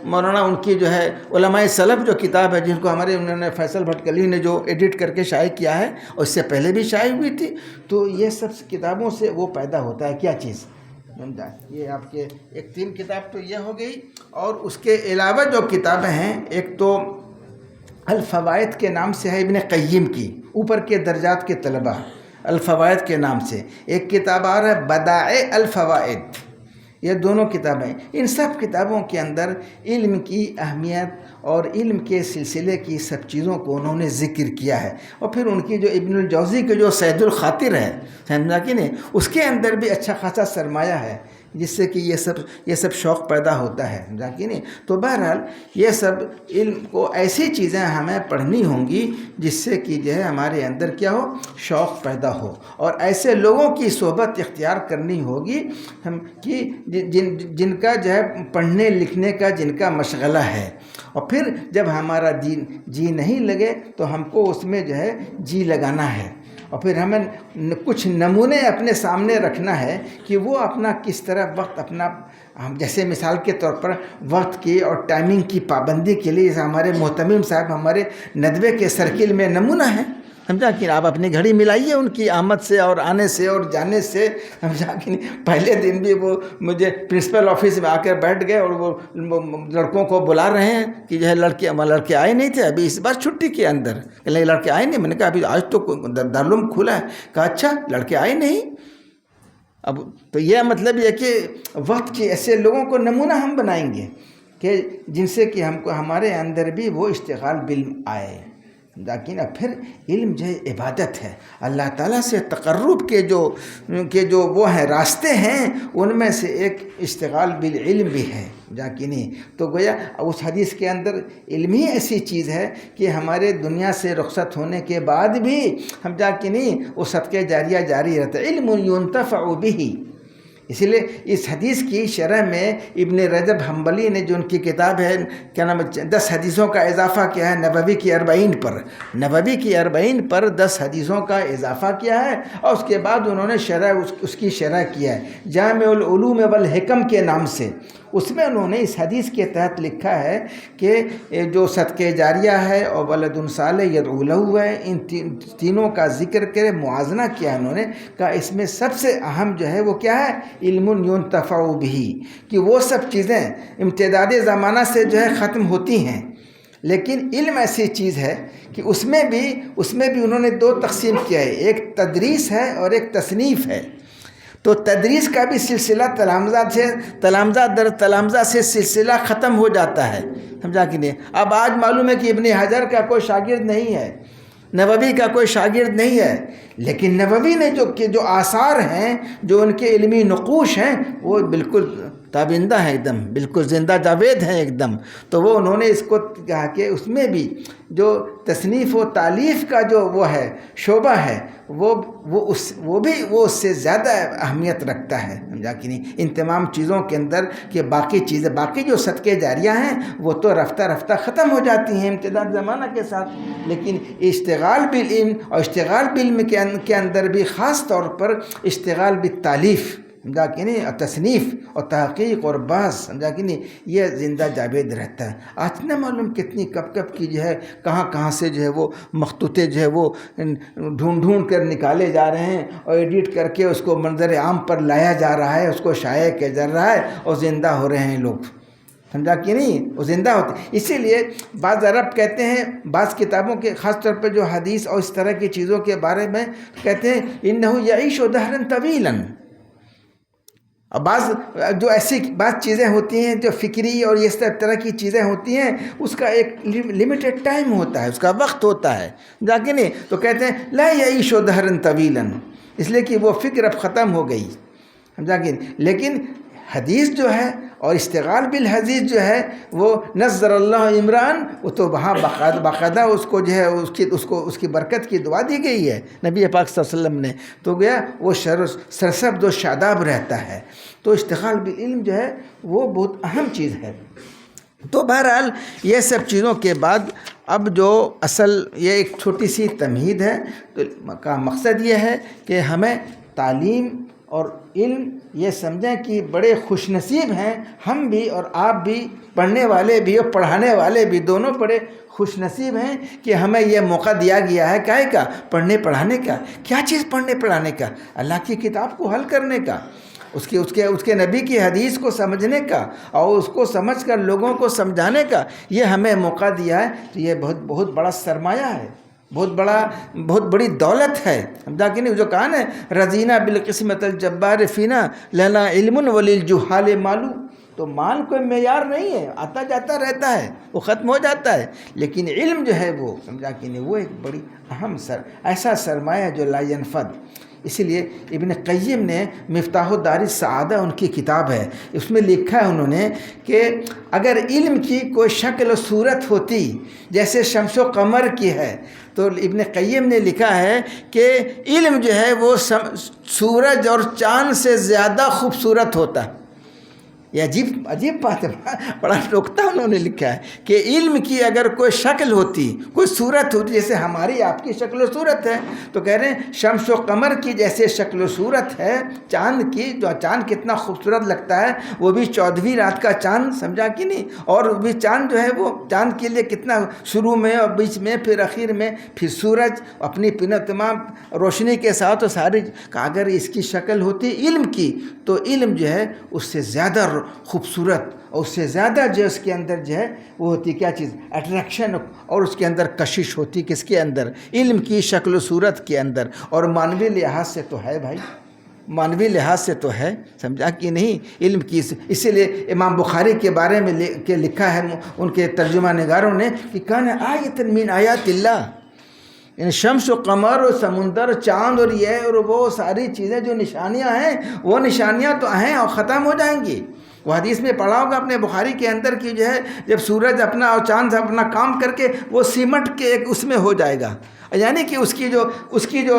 مولانا ان کی جو ہے علماء سلف جو کتاب ہے، جن کو انہوں نے فیصل بھٹکلی نے جو ایڈٹ کر کے شائع کیا ہے اور اس سے پہلے بھی شائع ہوئی تھی. تو یہ سب کتابوں سے وہ پیدا ہوتا ہے کیا چیز. یہ آپ کے ایک 3 کتاب تو یہ ہو گئی. اور اس کے علاوہ جو کتابیں ہیں، ایک تو الفوائد کے نام سے ہے ابن قیم کی، اوپر کے درجات کے طلبہ، الفوائد کے نام سے. ایک کتاب آ رہا ہے بدائع الفوائد. یہ دونوں کتابیں، ان سب کتابوں کے اندر علم کی اہمیت اور علم کے سلسلے کی سب چیزوں کو انہوں نے ذکر کیا ہے. اور پھر ان کی جو ابن الجوزی کے جو صید الخاطر ہے، سمجھا کہ نہیں، اس کے اندر بھی اچھا خاصا سرمایہ ہے. جس سے کہ یہ سب شوق پیدا ہوتا ہے، سمجھا کہ نہیں؟ تو بہرحال یہ سب علم کو ایسی چیزیں ہمیں پڑھنی ہوں گی جس سے کہ جو ہے ہمارے اندر کیا ہو، شوق پیدا ہو، اور ایسے لوگوں کی صحبت اختیار کرنی ہوگی ہم کہ جن کا جو ہے پڑھنے لکھنے کا جن کا مشغلہ ہے، اور پھر جب ہمارا جی نہیں لگے تو ہم کو اس میں جو ہے جی لگانا ہے، اور پھر ہمیں کچھ نمونے اپنے سامنے رکھنا ہے کہ وہ اپنا کس طرح وقت اپنا، جیسے مثال کے طور پر وقت کی اور ٹائمنگ کی پابندی کے لیے ہمارے محتمم صاحب ہمارے ندوے کے سرکل میں نمونہ ہیں، سمجھا کہ آپ اپنی گھڑی ملائیے ان کی آمد سے اور آنے سے اور جانے سے، سمجھا کہ نہیں؟ پہلے دن بھی وہ مجھے پرنسپل آفس میں آ کر بیٹھ گئے اور وہ لڑکوں کو بلا رہے ہیں کہ جو ہے لڑکے آئے نہیں تھے ابھی اس بار چھٹی کے اندر، کہ لڑکے آئے نہیں، میں نے کہا ابھی آج تو دارالعلوم کھلا ہے، کہا اچھا لڑکے آئے نہیں۔ اب تو یہ مطلب یہ کہ وقت کے ایسے لوگوں کو نمونہ ہم بنائیں گے کہ جن سے کہ ہم کو ہمارے اندر بھی وہ اشتغال بالعلم آئے، لیکن اب پھر علم جو ہے عبادت ہے، اللہ تعالیٰ سے تقرب کے جو وہ ہیں راستے ہیں، ان میں سے ایک اشتغال بالعلم بھی ہے، جا کہ نہیں؟ تو گویا اس حدیث کے اندر علم ہی ایسی چیز ہے کہ ہمارے دنیا سے رخصت ہونے کے بعد بھی ہم جا کہ نہیں وہ صدقہ جاریہ جاری رہتا ہے، علم ينتفع به۔ اسی لیے اس حدیث کی شرح میں ابن رجب حنبلی نے جو ان کی کتاب ہے کیا نام ہے 10 حدیثوں کا اضافہ کیا ہے نبوی کی 40 پر، نبوی کی 40 پر 10 حدیثوں کا اضافہ کیا ہے، اور اس کے بعد انہوں نے شرح اس کی شرح کیا ہے جامع العلوم والحکم کے نام سے۔ اس میں انہوں نے اس حدیث کے تحت لکھا ہے کہ جو صدقہ جاریہ ہے اور ولد صالح یدعو لہ ہے، ان تینوں کا ذکر کرے موازنہ کیا انہوں نے، کہا اس میں سب سے اہم جو ہے وہ کیا ہے، علم ينتفع به، کہ وہ سب چیزیں امتداد زمانہ سے جو ہے ختم ہوتی ہیں، لیکن علم ایسی چیز ہے کہ اس میں بھی انہوں نے 2 تقسیم کیا ہے، ایک تدریس ہے اور ایک تصنیف ہے۔ تو تدریس کا بھی سلسلہ تلامذہ در تلامذہ سے سلسلہ ختم ہو جاتا ہے، سمجھا کہ نہیں؟ اب آج معلوم ہے کہ ابن حجر کا کوئی شاگرد نہیں ہے، نووی کا کوئی شاگرد نہیں ہے، لیکن نووی نے جو آثار ہیں، جو ان کے علمی نقوش ہیں، وہ بالکل تابندہ ہیں، ایک دم بالکل زندہ جاوید ہیں ایک دم۔ تو وہ انہوں نے اس کو کہا کہ اس میں بھی جو تصنیف و تالیف کا جو وہ ہے شعبہ ہے وہ اس سے زیادہ اہمیت رکھتا ہے، سمجھا کہ نہیں؟ ان تمام چیزوں کے اندر کہ باقی جو صدقے جاریہ ہیں وہ تو رفتہ رفتہ ختم ہو جاتی ہیں امتداد زمانہ کے ساتھ، لیکن اشتغال بالعلم اور اشتغال بالعلم کے اندر بھی خاص طور پر اشتغال بالتالیف، سمجھا کہ نہیں، اور تصنیف اور تحقیق اور بحث، سمجھا کہ نہیں، یہ زندہ جاوید رہتا ہے۔ آج نہ معلوم کتنی کب کی جو ہے کہاں سے جو ہے وہ مخطوطے جو ہے وہ ڈھونڈ کر نکالے جا رہے ہیں اور ایڈٹ کر کے اس کو منظر عام پر لایا جا رہا ہے، اس کو شائع کیا جا رہا ہے اور زندہ ہو رہے ہیں لوگ، سمجھا کہ نہیں، وہ زندہ ہوتے۔ اسی لیے بعض عرب کہتے ہیں بعض کتابوں کے خاص طور پر جو حدیث اور اس طرح کی چیزوں کے بارے میں کہتے ہیں انہ یعیش دہرا طویلا، اور بعض چیزیں ہوتی ہیں جو فکری اور یہ طرح کی چیزیں ہوتی ہیں، اس کا ایک لمیٹڈ ٹائم ہوتا ہے، اس کا وقت ہوتا ہے، جا کے نہیں، تو کہتے ہیں لا یعیش دہرا طویلا، اس لیے کہ وہ فکر اب ختم ہو گئی، سمجھا کہ نہیں۔ لیکن حدیث جو ہے اور اشتغال بالحدیث جو ہے وہ نظر اللہ عمران، وہ تو وہاں باقاعدہ اس کو جو ہے اس کی برکت کی دعا دی گئی ہے نبی پاک صلی اللہ علیہ وسلم نے، تو گیا وہ سرسبز و شاداب رہتا ہے۔ تو اشتغال بالعلم جو ہے وہ بہت اہم چیز ہے۔ تو بہرحال یہ سب چیزوں کے بعد اب جو اصل یہ ایک چھوٹی سی تمہید ہے، تو کا مقصد یہ ہے کہ ہمیں تعلیم اور علم یہ سمجھیں کہ بڑے خوش نصیب ہیں ہم بھی اور آپ بھی، پڑھنے والے بھی اور پڑھانے والے بھی، دونوں بڑے خوش نصیب ہیں کہ ہمیں یہ موقع دیا گیا ہے کائے کا، پڑھنے پڑھانے کا۔ کیا چیز پڑھنے پڑھانے کا؟ اللہ کی کتاب کو حل کرنے کا، اس کے نبی کی حدیث کو سمجھنے کا اور اس کو سمجھ کر لوگوں کو سمجھانے کا، یہ ہمیں موقع دیا ہے۔ تو یہ بہت بڑا سرمایہ ہے، بہت بڑی دولت ہے، سمجھا کہ نہیں؟ جو کہا نا رضینا بالقسمت الجبار فینا لنا علم وللجہال مالو، تو مال کوئی معیار نہیں ہے، آتا جاتا رہتا ہے، وہ ختم ہو جاتا ہے، لیکن علم جو ہے وہ، سمجھا کہ نہیں، وہ ایک بڑی اہم ایسا سرمایہ جو لا ینفد، اسی لیے ابن قیم نے مفتاح الدار السعادہ ان کی کتاب ہے، اس میں لکھا ہے انہوں نے کہ اگر علم کی کوئی شکل و صورت ہوتی جیسے شمس و قمر کی ہے، تو ابن قیم نے لکھا ہے کہ علم جو ہے وہ سورج اور چاند سے زیادہ خوبصورت ہوتا ہے۔ یہ عجیب بات ہے، بڑا نکتہ انہوں نے لکھا ہے کہ علم کی اگر کوئی شکل ہوتی، کوئی صورت ہوتی، جیسے ہماری آپ کی شکل و صورت ہے، تو کہہ رہے ہیں شمس و قمر کی جیسے شکل و صورت ہے، چاند کی، جو چاند کتنا خوبصورت لگتا ہے، وہ بھی 14ویں رات کا چاند، سمجھا کہ نہیں؟ اور بھی چاند جو ہے وہ چاند کے لیے کتنا شروع میں اور بیچ میں پھر اخیر میں پھر سورج اپنی تمام روشنی کے ساتھ، اور ساری اگر اس کی شکل ہوتی علم کی، تو علم جو ہے اس سے زیادہ خوبصورت اور اس سے زیادہ جو اس کے اندر جو ہے وہ ہوتی کیا چیز، اٹریکشن، اور اس کے اندر کشش ہوتی کس کے اندر، علم کی شکل و صورت کے اندر۔ اور مانوی لحاظ سے تو ہے بھائی، مانوی لحاظ سے تو ہے، سمجھا کہ نہیں؟ علم کی، اسی لیے امام بخاری کے بارے میں لکھا ہے ان کے ترجمہ نگاروں نے کہ کان آیۃ من آیات اللہ، یعنی شمس و قمر اور سمندر، چاند اور یہ اور وہ ساری چیزیں جو نشانیاں ہیں، وہ نشانیاں تو ہیں اور ختم ہو جائیں گی۔ وہ حدیث میں پڑھا ہوگا اپنے بخاری کے اندر کی جو ہے جب سورج اپنا اور چاند اپنا کام کر کے وہ سیمٹ کے ایک اس میں ہو جائے گا، یعنی کہ اس کی جو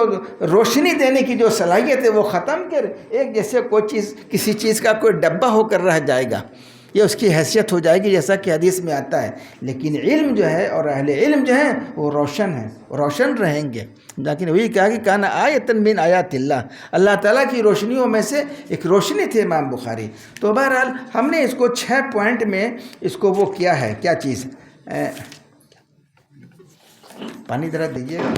روشنی دینے کی جو صلاحیت ہے وہ ختم کر ایک جیسے کوئی چیز، کسی چیز کا کوئی ڈبہ ہو کر رہ جائے گا، یہ اس کی حیثیت ہو جائے گی جیسا کہ حدیث میں آتا ہے۔ لیکن علم جو ہے اور اہل علم جو ہیں وہ روشن ہیں، روشن رہیں گے۔ لیکن وہی کہا کہ کان آیۃ من آیات اللہ، اللہ تعالیٰ کی روشنیوں میں سے ایک روشنی تھے امام بخاری۔ تو بہرحال ہم نے اس کو 6 پوائنٹ میں اس کو وہ کیا ہے، کیا چیز، پانی ذرا دیجیے گا۔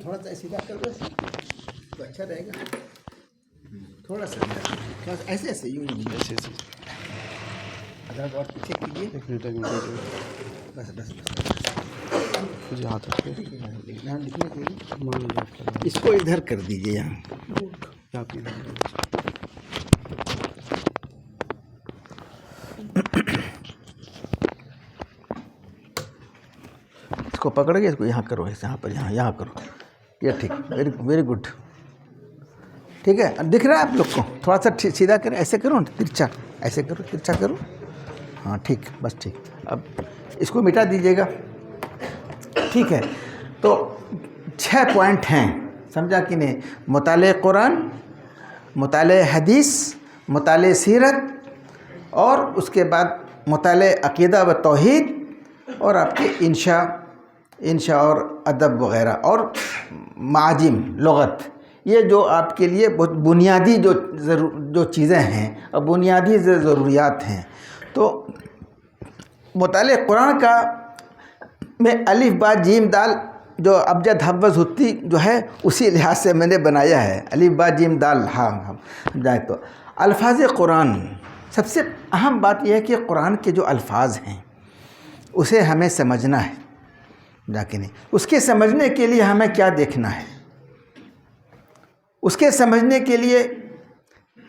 تھوڑا سا سیدھا کر دو تو اچھا رہے گا، تھوڑا سا ایسے ایسے یوں ایسے ایسے ادھر اور پیچھے کیجیے، بس بس بس یہاں تک لکھنے کے لیے اس کو ادھر کر دیجیے یہاں۔ اس کو پکڑ کے اس کو یہاں کرو، یہاں پر یہاں کرو، یہ ٹھیک، ویری گڈ، ٹھیک ہے، دکھ رہا ہے آپ لوگ کو؟ تھوڑا سا سیدھا کریں، ایسے کرو ترچھا، ایسے کرو ترچھا کرو، ہاں ٹھیک، بس ٹھیک۔ اب اس کو مٹا دیجیے گا، ٹھیک ہے۔ تو 6 پوائنٹ ہیں، سمجھا کہ نہیں؟ مطالعہ قرآن، مطالعہ حدیث، مطالعہ سیرت، اور اس کے بعد مطالعہ عقیدہ و توحید، اور آپ کے انشاء اور ادب وغیرہ، اور معاجم، لغت، یہ جو آپ کے لیے بہت بنیادی جو چیزیں ہیں اور بنیادی ضروریات ہیں۔ تو مطالعہ قرآن کا میں الف با جیم دال جو ابجد حفظ ہوتی جو ہے اسی لحاظ سے میں نے بنایا ہے، الف با جیم دال، ہاں جائے تو الفاظ قرآن، سب سے اہم بات یہ ہے کہ قرآن کے جو الفاظ ہیں اسے ہمیں سمجھنا ہے، جاکہ نہیں، اس کے سمجھنے کے لیے ہمیں کیا دیکھنا ہے؟ اس کے سمجھنے کے لیے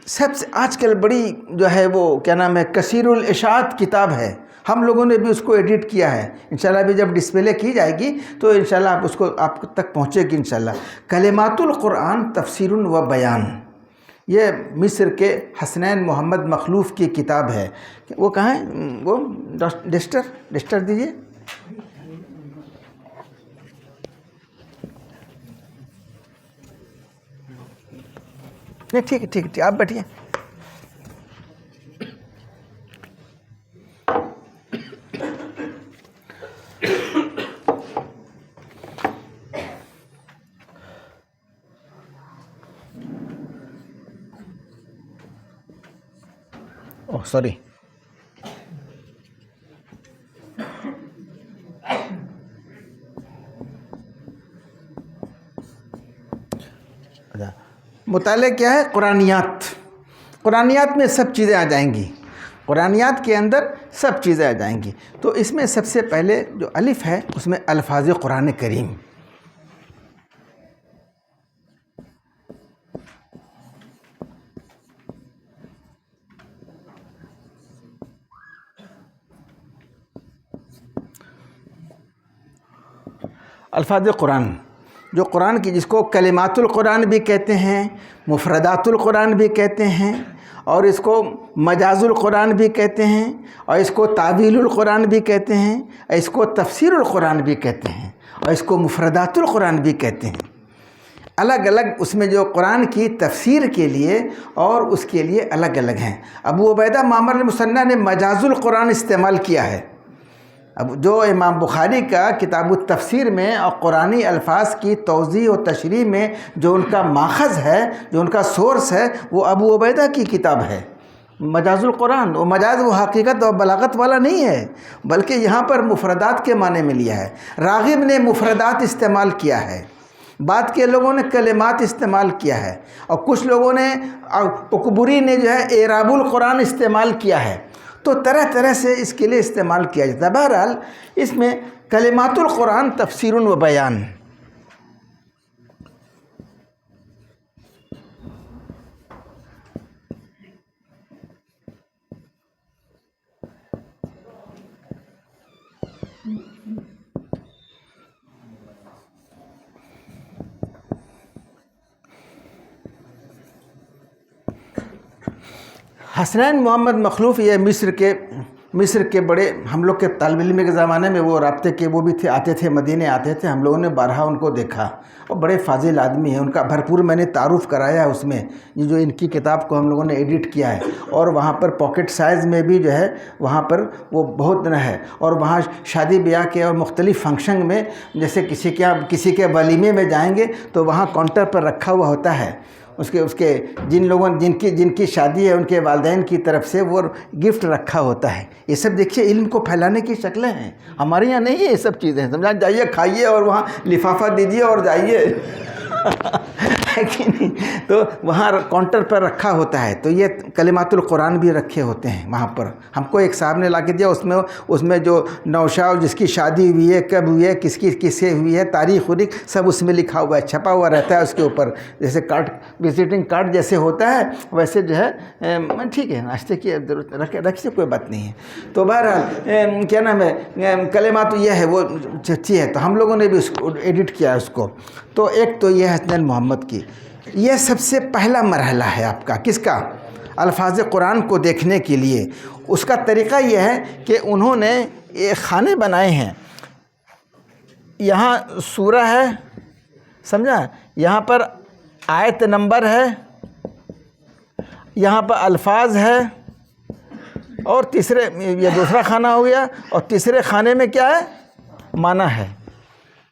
سب سے آج کل بڑی جو ہے وہ کیا نام ہے، کثیر الاشاعت کتاب ہے، ہم لوگوں نے بھی اس کو ایڈٹ کیا ہے، انشاءاللہ بھی جب ڈسپلے کی جائے گی تو انشاءاللہ آپ اس کو آپ تک پہنچے گی انشاءاللہ۔ کلمات القرآن تفسیر و بیان، یہ مصر کے حسنین محمد مخلوف کی کتاب ہے، وہ کہاں ہے؟ وہ ڈسٹر دیجیے، نہیں ٹھیک ہے ٹھیک ہے، آپ بیٹھیے۔ اوہ سوری، مطالعہ کیا ہے؟ قرآنیات، قرآنیات میں سب چیزیں آ جائیں گی، قرآنیات کے اندر سب چیزیں آ جائیں گی۔ تو اس میں سب سے پہلے جو الف ہے اس میں الفاظ قرآن کریم، الفاظ قرآن، جو قرآن کی، جس کو کلمات القرآن بھی کہتے ہیں، مفردات القرآن بھی کہتے ہیں، اور اس کو مجاز القرآن بھی کہتے ہیں، اور اس کو تعویل القرآن بھی کہتے ہیں، اور اس کو تفسیر القرآن بھی کہتے ہیں، اور اس کو مفردات القرآن بھی کہتے ہیں۔ الگ الگ اس میں جو قرآن کی تفسیر کے لیے اور اس کے لیے الگ الگ ہیں۔ ابو عبیدہ معمر المثنیٰ نے مجاز القرآن استعمال کیا ہے۔ اب جو امام بخاری کا کتاب التفسیر میں اور قرآنی الفاظ کی توضیح و تشریح میں جو ان کا ماخذ ہے، جو ان کا سورس ہے، وہ ابو عبیدہ کی کتاب ہے مجاز القرآن۔ وہ مجاز وہ حقیقت اور بلاغت والا نہیں ہے، بلکہ یہاں پر مفردات کے معنی میں لیا ہے۔ راغب نے مفردات استعمال کیا ہے، بعد کے لوگوں نے کلمات استعمال کیا ہے، اور کچھ لوگوں نے، اکبری نے جو ہے اعراب القرآن استعمال کیا ہے۔ تو طرح طرح سے اس کے لیے استعمال کیا جاتا ہے۔ بہرحال اس میں کلمات القرآن تفسیر و بیان۔ حسنین محمد مخلوف یہ مصر کے بڑے، ہم لوگ کے طالب علم کے زمانے میں وہ رابطے کے وہ بھی تھے، آتے تھے، مدینے آتے تھے، ہم لوگوں نے بارہا ان کو دیکھا، اور بڑے فاضل آدمی ہیں۔ ان کا بھرپور میں نے تعارف کرایا ہے اس میں، یہ جو ان کی کتاب کو ہم لوگوں نے ایڈٹ کیا ہے، اور وہاں پر پاکٹ سائز میں بھی جو ہے وہاں پر وہ بہت ہے، اور وہاں شادی بیاہ کے اور مختلف فنکشن میں، جیسے کسی کے ولیمے میں جائیں گے تو وہاں کاؤنٹر پر رکھا ہوا ہوتا ہے، اس کے جن کی شادی ہے ان کے والدین کی طرف سے وہ گفٹ رکھا ہوتا ہے۔ یہ سب دیکھیے علم کو پھیلانے کی شکلیں ہیں، ہمارے یہاں نہیں ہے یہ سب چیزیں، سمجھا، جائیے کھائیے اور وہاں لفافہ دیجیے اور جائیے ہے کہ نہیں؟ تو وہاں کاؤنٹر پر رکھا ہوتا ہے، تو یہ کلمات القرآن بھی رکھے ہوتے ہیں وہاں پر۔ ہم کو ایک صاحب نے لا کے دیا، اس میں جو نوشا جس کی شادی ہوئی ہے، کب ہوئی ہے، کس سے ہوئی ہے، تاریخ وریخ سب اس میں لکھا ہوا ہے، چھپا ہوا رہتا ہے اس کے اوپر، جیسے کارڈ، وزٹنگ کارڈ جیسے ہوتا ہے ویسے جو ہے۔ ٹھیک ہے، ناشتے کی ضرورت رکھیے، کوئی بات نہیں ہے۔ تو بہرحال کیا نام ہے، کلمات یہ ہے وہ چچی ہے، تو ہم لوگوں نے بھی اس کو ایڈٹ کیا ہے اس کو۔ تو ایک تو یہ حسنین محمد کی، یہ سب سے پہلا مرحلہ ہے آپ کا، کس کا؟ الفاظ قرآن کو دیکھنے کے لیے۔ اس کا طریقہ یہ ہے کہ انہوں نے یہ خانے بنائے ہیں، یہاں سورہ ہے، سمجھا، یہاں پر آیت نمبر ہے، یہاں پر الفاظ ہے، اور یہ دوسرا خانہ ہو گیا، اور تیسرے خانے میں کیا ہے؟ معنی ہے۔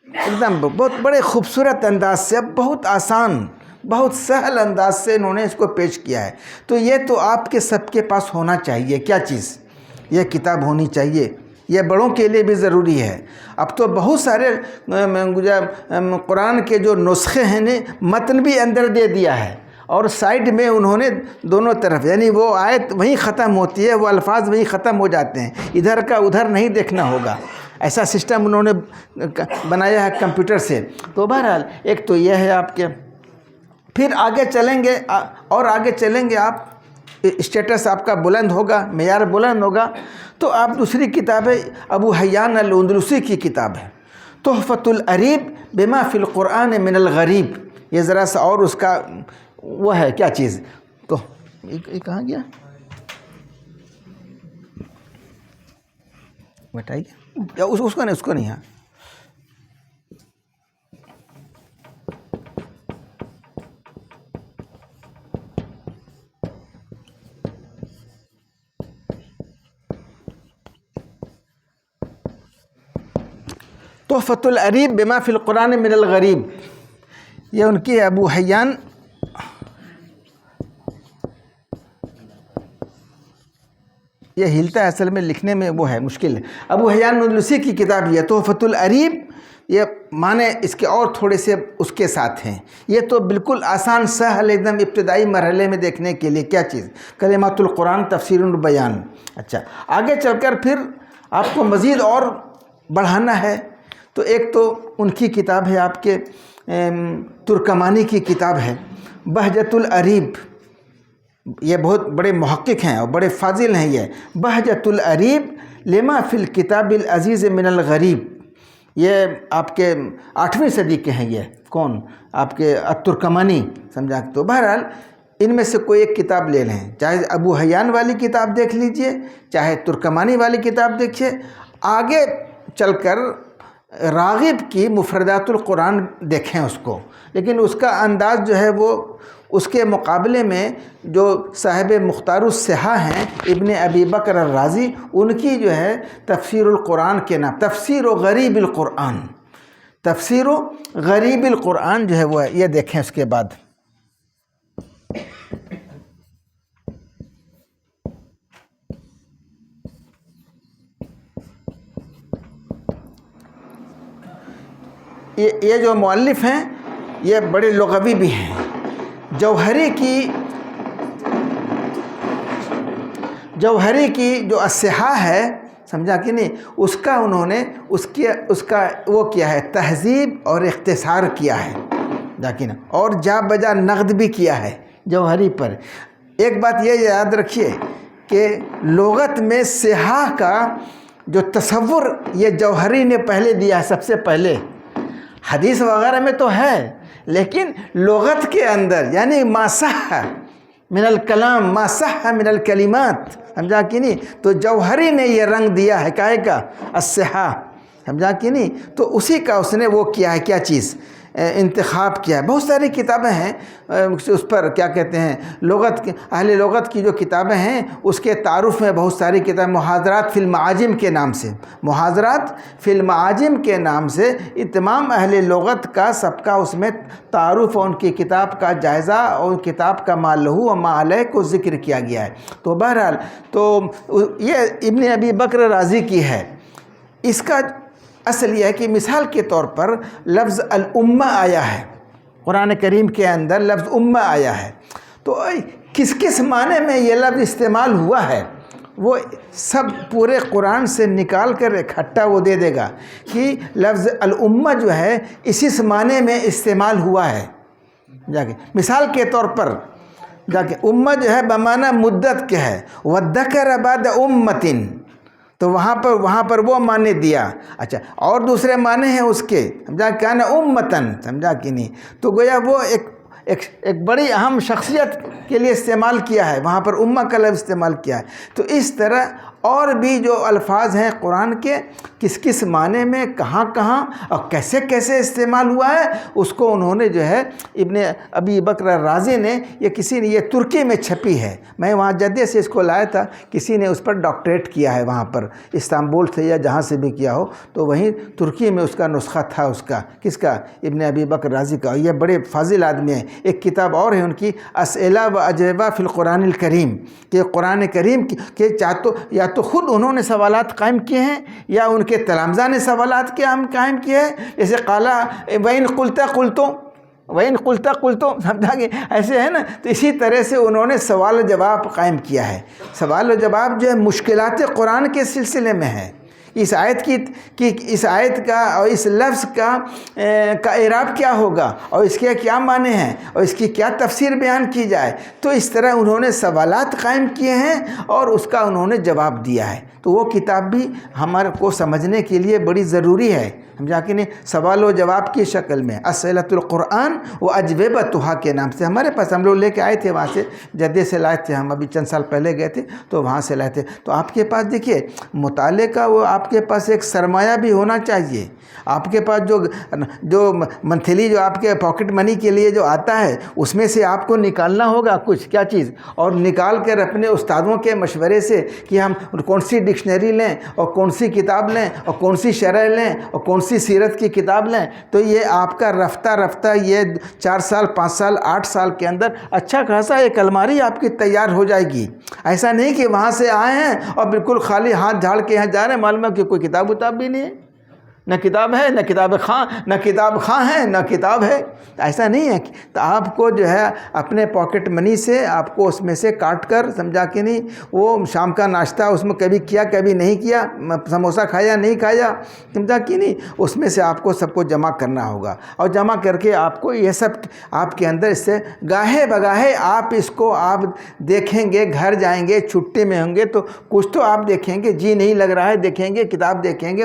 ایک دم بہت بڑے خوبصورت انداز سے، بہت آسان، بہت سہل انداز سے انہوں نے اس کو پیش کیا ہے۔ تو یہ تو آپ کے سب کے پاس ہونا چاہیے، کیا چیز؟ یہ کتاب ہونی چاہیے، یہ بڑوں کے لیے بھی ضروری ہے۔ اب تو بہت سارے قرآن کے جو نسخے ہیں نے متن بھی اندر دے دیا ہے، اور سائڈ میں انہوں نے دونوں طرف، یعنی وہ آیت وہیں ختم ہوتی ہے، وہ الفاظ وہیں ختم ہو جاتے ہیں، ادھر کا ادھر نہیں دیکھنا ہوگا، ایسا سسٹم انہوں نے بنایا ہے کمپیوٹر سے۔ تو بہرحال ایک تو یہ ہے آپ کے، پھر آگے چلیں گے اور آگے چلیں گے آپ، اسٹیٹس آپ کا بلند ہوگا، معیار بلند ہوگا، تو آپ دوسری کتاب ہے ابو حیان الاندلسی کی کتاب ہے تحفۃ العریب بما فی القرآن من الغریب۔ یہ ذرا سا اور اس کا وہ ہے کیا چیز، تو یہ کہاں گیا بتائیے، یا اس کو نہیں، ہاں تحفۃ العریب بما فی القرآن من الغریب، یہ ان کی ابو حیان، یہ ہلتا ہے اصل میں، لکھنے میں وہ ہے مشکل ہے۔ ابو حیان الاندلسی کی کتاب یہ تحفۃ العریب، یہ معنی اس کے اور تھوڑے سے اس کے ساتھ ہیں۔ یہ تو بالکل آسان سہل ایک دم ابتدائی مرحلے میں دیکھنے کے لیے کیا چیز، کلمات القرآن تفسیر البیان۔ اچھا، آگے چل کر پھر آپ کو مزید اور بڑھانا ہے، تو ایک تو ان کی کتاب ہے آپ کے ترکمانی کی کتاب ہے بہجت العریب، یہ بہت بڑے محقق ہیں اور بڑے فاضل ہیں۔ یہ بہجت العریب لما فی الکتاب العزیز من الغریب، یہ آپ کے 8ویں صدی کے ہیں، یہ کون آپ کے الترکمانی، سمجھا؟ تو بہرحال ان میں سے کوئی ایک کتاب لے لیں، چاہے ابو حیان والی کتاب دیکھ لیجئے، چاہے ترکمانی والی کتاب دیکھیے، آگے چل کر راغب کی مفردات القرآن دیکھیں اس کو، لیکن اس کا انداز جو ہے وہ اس کے مقابلے میں جو صاحب مختار الصحاح ہیں ابن ابی بکر الرازی، ان کی جو ہے تفسیر القرآن کے نام، تفسیر و غریب القرآن، تفسیر و غریب القرآن جو ہے وہ ہے، یہ دیکھیں۔ اس کے بعد یہ جو مؤلف ہیں یہ بڑے لغوی بھی ہیں۔ جوہری کی جو الصحاح ہے، سمجھا کہ نہیں، اس کا انہوں نے اس کا وہ کیا ہے، تہذیب اور اختصار کیا ہے، لیکن اور جا بجا نقد بھی کیا ہے جوہری پر۔ ایک بات یہ یاد رکھیے کہ لغت میں صحاح کا جو تصور یہ جوہری نے پہلے دیا ہے، سب سے پہلے۔ حدیث وغیرہ میں تو ہے، لیکن لغت کے اندر یعنی ما صح من الکلام، ما صح من الکلمات، سمجھا کہ نہیں، تو جوہری نے یہ رنگ دیا ہے کائے کا، الصحاح، سمجھا کہ نہیں، تو اسی کا اس نے وہ کیا ہے، کیا چیز انتخاب کیا ہے۔ بہت ساری کتابیں ہیں اس پر، کیا کہتے ہیں، اہل لغت کی جو کتابیں ہیں اس کے تعارف میں بہت ساری کتابیں، محاضرات فی المعاجم کے نام سے، محاضرات فی المعاجم کے نام سے تمام اہل لغت کا سب کا اس میں تعارف اور ان کی کتاب کا جائزہ اور کتاب کا ما لہو و ما علیہ کو ذکر کیا گیا ہے۔ تو بہرحال تو یہ ابن ابی بکر رازی کی ہے۔ اس کا اصل یہ ہے کہ مثال کے طور پر لفظ الامہ آیا ہے قرآن کریم کے اندر، لفظ امہ آیا ہے، تو کس کس معنی میں یہ لفظ استعمال ہوا ہے وہ سب پورے قرآن سے نکال کر اکٹھا وہ دے دے گا کہ لفظ الامہ جو ہے اسی معنی میں استعمال ہوا ہے۔ جا کے مثال کے طور پر جا کے امہ جو ہے بمعنی مدت کے ہے، وَذَّكَرَ بَعْدَ أُمَّةٍ، تو وہاں پر وہ معنی دیا۔ اچھا، اور دوسرے معنی ہیں اس کے، سمجھا، کان امتن، سمجھا کہ نہیں، تو گویا وہ ایک بڑی اہم شخصیت کے لیے استعمال کیا ہے، وہاں پر امہ کا لفظ استعمال کیا ہے۔ تو اس طرح اور بھی جو الفاظ ہیں قرآن کے کس کس معنی میں کہاں کہاں اور کیسے کیسے استعمال ہوا ہے، اس کو انہوں نے جو ہے ابن ابی بکر رازی نے، یہ ترکی میں چھپی ہے، میں وہاں جدہ سے اس کو لایا تھا، کسی نے اس پر ڈاکٹریٹ کیا ہے وہاں پر استنبول سے یا جہاں سے بھی کیا ہو، تو وہیں ترکی میں اس کا نسخہ تھا، اس کا کس کا، ابن ابی بکر رازی کا۔ یہ بڑے فاضل آدمی ہیں۔ ایک کتاب اور ہے ان کی، اسئلہ و اجوبہ فی القرآن الکریم، کہ قرآن کریم کے یا تو خود انہوں نے سوالات قائم کیے ہیں یا ان کے تلامذہ نے سوالات قائم کیے ہیں، جیسے قالا وَإِن قُلْتَ قُلْتُ، سمجھا کہ ایسے ہے نا، تو اسی طرح سے انہوں نے سوال و جواب قائم کیا ہے۔ سوال و جواب جو ہے مشکلات قرآن کے سلسلے میں ہے، اس آیت کا اور اس لفظ کا اعراب کیا ہوگا اور اس کے کیا معنی ہیں اور اس کی کیا تفسیر بیان کی جائے، تو اس طرح انہوں نے سوالات قائم کیے ہیں اور اس کا انہوں نے جواب دیا ہے۔ تو وہ کتاب بھی ہمارے کو سمجھنے کے لیے بڑی ضروری ہے، سمجھا کہ نہیں، سوال و جواب کی شکل میں، اسئلۃ القرآن و اجوبتھا کے نام سے ہمارے پاس، ہم لوگ لے کے آئے تھے وہاں سے، جدہ سے لائے تھے، ہم ابھی چند سال پہلے گئے تھے تو وہاں سے لائے تھے۔ تو آپ کے پاس دیکھیے مطالعے کا وہ آپ کے پاس ایک سرمایہ بھی ہونا چاہیے، آپ کے پاس جو منتھلی جو آپ کے پاکٹ منی کے لیے جو آتا ہے اس میں سے آپ کو نکالنا ہوگا کچھ کیا چیز، اور نکال کر اپنے استادوں کے مشورے سے کہ ہم کون سی ڈکشنری لیں اور کون سی کتاب لیں اور کون سی شرح لیں اور کون سی سیرت کی کتاب لیں، تو یہ آپ کا رفتہ یہ 4 سال 5 سال 8 سال کے اندر اچھا خاصا ایک الماری آپ کی تیار ہو جائے گی۔ ایسا نہیں کہ وہاں سے آئے ہیں اور بالکل خالی ہاتھ جھاڑ کے یہاں جا رہے ہیں، معلوم ہے کہ کوئی کتاب بھی نہیں ہے، نہ کتاب ہے، نہ کتاب خواں ہے، نہ کتاب ہے، ایسا نہیں ہے۔ تو آپ کو جو ہے اپنے پاکٹ منی سے آپ کو اس میں سے کاٹ کر، سمجھا کہ نہیں، وہ شام کا ناشتہ اس میں کبھی کیا کبھی نہیں کیا، سموسہ کھایا نہیں کھایا، سمجھا کہ نہیں، اس میں سے آپ کو سب کو جمع کرنا ہوگا، اور جمع کر کے آپ کو یہ سب آپ کے اندر اس سے گاہے بگاہے آپ اس کو آپ دیکھیں گے، گھر جائیں گے، چھٹی میں ہوں گے تو کچھ تو آپ دیکھیں گے، جی نہیں لگ رہا ہے، دیکھیں گے، کتاب دیکھیں گے،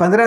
15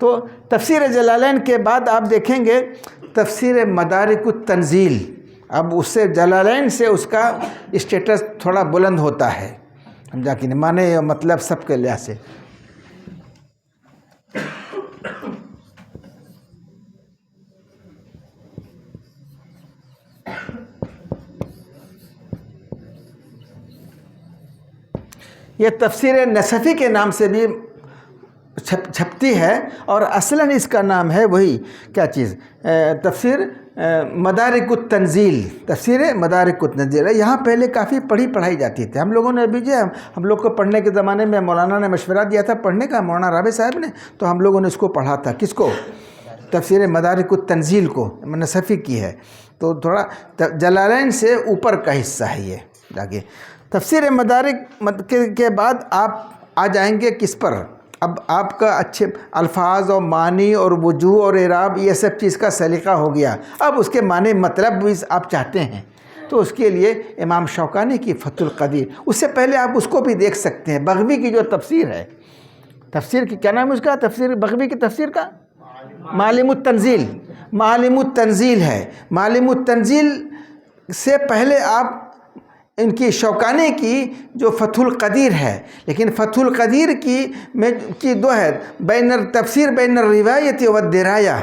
تو تفسیر جلالین کے بعد آپ دیکھیں گے تفسیر مدارک التنزیل، اب اس سے جلالین سے اس کا اسٹیٹس تھوڑا بلند ہوتا ہے، سمجھا کہ نہیں، معنی اور مطلب سب کے لحاظ سے۔ یہ تفسیر نصفی کے نام سے بھی چھپتی ہے، اور اصلاً اس کا نام ہے وہی کیا چیز، تفسیر مدارک التنزیل، تفسیر مدارک التنزیل۔ یہاں پہلے کافی پڑھائی جاتی تھی، ہم لوگوں نے ابھی جو ہم لوگ کو پڑھنے کے زمانے میں مولانا نے مشورہ دیا تھا پڑھنے کا، مولانا رابع صاحب نے، تو ہم لوگوں نے اس کو پڑھا تھا۔ کس کو؟ تفسیر مدارک التنزیل کو، نصفی کی ہے، تو تھوڑا جلالین سے اوپر کا حصہ ہے یہ جا کے۔ تفسیر مدارک کے بعد آپ آ جائیں گے کس پر؟ اب آپ کا اچھے الفاظ اور معنی اور وجوہ اور اعراب یہ سب چیز کا سلیقہ ہو گیا، اب اس کے معنی مطلب بھی آپ چاہتے ہیں، تو اس کے لیے امام شوکانی کی فتح القدیر، اس سے پہلے آپ اس کو بھی دیکھ سکتے ہیں، بغوی کی جو تفسیر ہے، تفسیر کی کیا نام ہے اس کا، تفسیر بغوی کی تفسیر کا معالم التنزیل، معالم التنزیل ہے۔ معالم التنزیل سے پہلے آپ ان کی شوکانی کی جو فتح القدیر ہے، لیکن فتح القدیر کی دو ہے، تفسیر بین الروایت و الدرایا،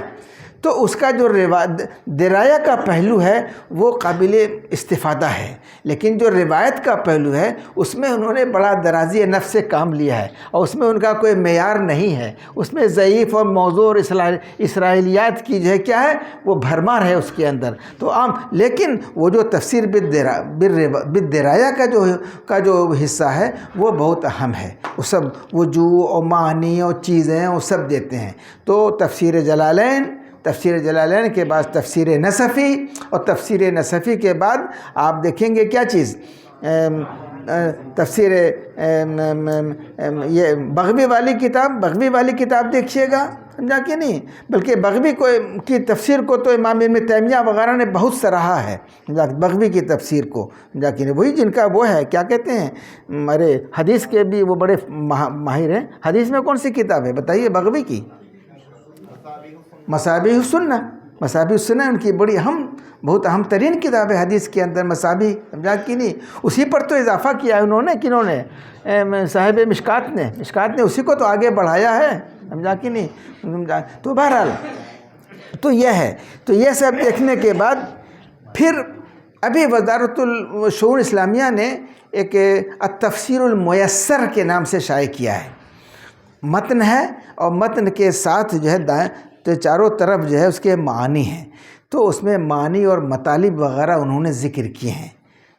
تو اس کا جو درایا کا پہلو ہے وہ قابل استفادہ ہے، لیکن جو روایت کا پہلو ہے اس میں انہوں نے بڑا درازی نفس سے کام لیا ہے، اور اس میں ان کا کوئی معیار نہیں ہے، اس میں ضعیف اور موضوع اور اسرائیلیات کی جو ہے کیا ہے وہ بھرمار ہے اس کے اندر، تو عام، لیکن وہ جو تفسیر بالدرایا کا جو حصہ ہے وہ بہت اہم ہے، وہ سب وجوہ اور معنی اور چیزیں وہ سب دیتے ہیں۔ تو تفسیر جلالین کے بعد تفسیر نصفی، اور تفسیر نصفی کے بعد آپ دیکھیں گے کیا چیز، تفسیر یہ بغوی والی کتاب دیکھیے گا، سمجھا کہ نہیں، بلکہ بغوی کی تفسیر کو تو امام ابن تیمیہ وغیرہ نے بہت سراہا ہے، بغوی کی تفسیر کو، سمجھا کہ نہیں، وہی جن کا وہ ہے کیا کہتے ہیں، حدیث کے بھی وہ بڑے ماہر ہیں۔ حدیث میں کون سی کتاب ہے بتائیے بغوی کی؟ مصابیح السنہ ان کی بڑی بہت اہم ترین کتاب ہے حدیث کے اندر، مصابیح، سمجھا کہ نہیں، اسی پر تو اضافہ کیا ہے انہوں نے، کنہوں نے؟ صاحب مشکات نے اسی کو تو آگے بڑھایا ہے، سمجھا کہ نہیں۔ تو بہرحال تو یہ ہے، تو یہ سب دیکھنے کے بعد پھر ابھی وزارت الشؤون اسلامیہ نے ایک التفسیر المیسر کے نام سے شائع کیا ہے، متن ہے، اور متن کے ساتھ جو ہے تو چاروں طرف جو ہے اس کے معنی ہیں، تو اس میں معنی اور مطالب وغیرہ انہوں نے ذکر کیے ہیں،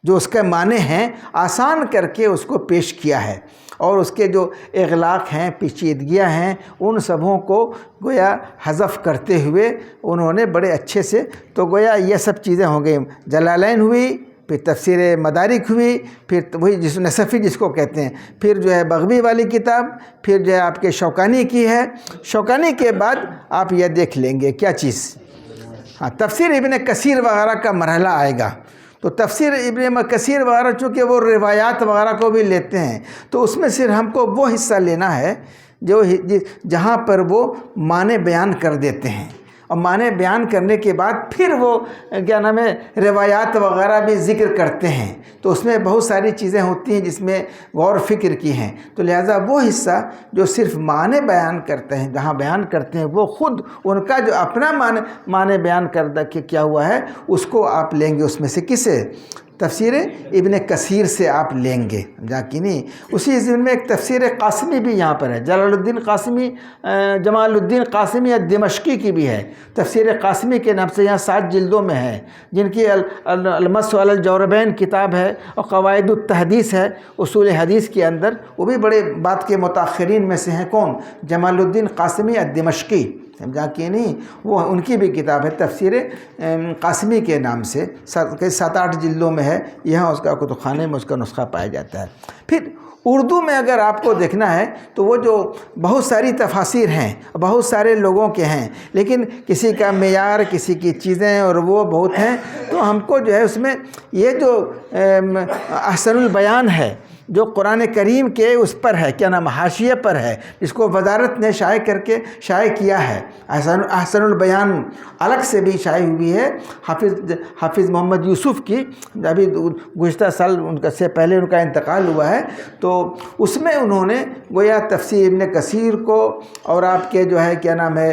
جو اس کے معنی ہیں آسان کر کے اس کو پیش کیا ہے، اور اس کے جو اغلاق ہیں، پیچیدگیاں ہیں، ان سبوں کو گویا حذف کرتے ہوئے انہوں نے بڑے اچھے سے، تو گویا یہ سب چیزیں ہو گئی، جلالین ہوئی، پھر تفسیر مدارک ہوئی، پھر وہی نصفی جس کو کہتے ہیں، پھر جو ہے بغوی والی کتاب، پھر جو ہے آپ کے شوکانی کی ہے، شوکانی کے بعد آپ یہ دیکھ لیں گے کیا چیز، ہاں تفسیر ابن کثیر وغیرہ کا مرحلہ آئے گا، تو تفسیر ابن کثیر وغیرہ چونکہ وہ روایات وغیرہ کو بھی لیتے ہیں، تو اس میں صرف ہم کو وہ حصہ لینا ہے جہاں پر وہ معنی بیان کر دیتے ہیں، اور معنی بیان کرنے کے بعد پھر وہ کیا نام ہے روایات وغیرہ بھی ذکر کرتے ہیں، تو اس میں بہت ساری چیزیں ہوتی ہیں جس میں غور فکر کی ہیں، تو لہٰذا وہ حصہ جو صرف معنی بیان کرتے ہیں، جہاں بیان کرتے ہیں وہ خود ان کا جو اپنا معنی بیان کردہ کیا ہوا ہے اس کو آپ لیں گے، اس میں سے کسے؟ تفسیر ابن کثیر سے آپ لیں گے، جا کہ نہیں۔ اسی ضمن میں ایک تفسیر قاسمی بھی یہاں پر ہے، جمال الدین قاسمی دمشقی کی بھی ہے، تفسیر قاسمی کے نام سے یہاں 7 جلدوں میں ہے، جن کی المس علی الجوربین کتاب ہے، اور قواعد التحدیث ہے اصول حدیث کے اندر، وہ بھی بڑے بعد کے متاخرین میں سے ہیں، کون؟ جمال الدین قاسمی دمشقی، سمجھا کہ نہیں، وہ ان کی بھی کتاب ہے تفسیر قاسمی کے نام سے، 7-8 جلدوں میں ہے، یہاں اس کا کتب خانے میں اس کا نسخہ پایا جاتا ہے۔ پھر اردو میں اگر آپ کو دیکھنا ہے تو وہ جو بہت ساری تفاسیر ہیں، بہت سارے لوگوں کے ہیں، لیکن کسی کا معیار، کسی کی چیزیں اور وہ بہت ہیں، تو ہم کو جو ہے اس میں یہ جو احسن البیان ہے، جو قرآن کریم کے اس پر ہے، کیا نام، حاشیے پر ہے، جس کو وزارت نے شائع کیا ہے، احسن البیان الگ سے بھی شائع ہوئی ہے حافظ محمد یوسف کی، ابھی گزشتہ سال سے پہلے ان کا انتقال ہوا ہے، تو اس میں انہوں نے گویا تفسیر ابن کثیر کو اور آپ کے جو ہے کیا نام ہے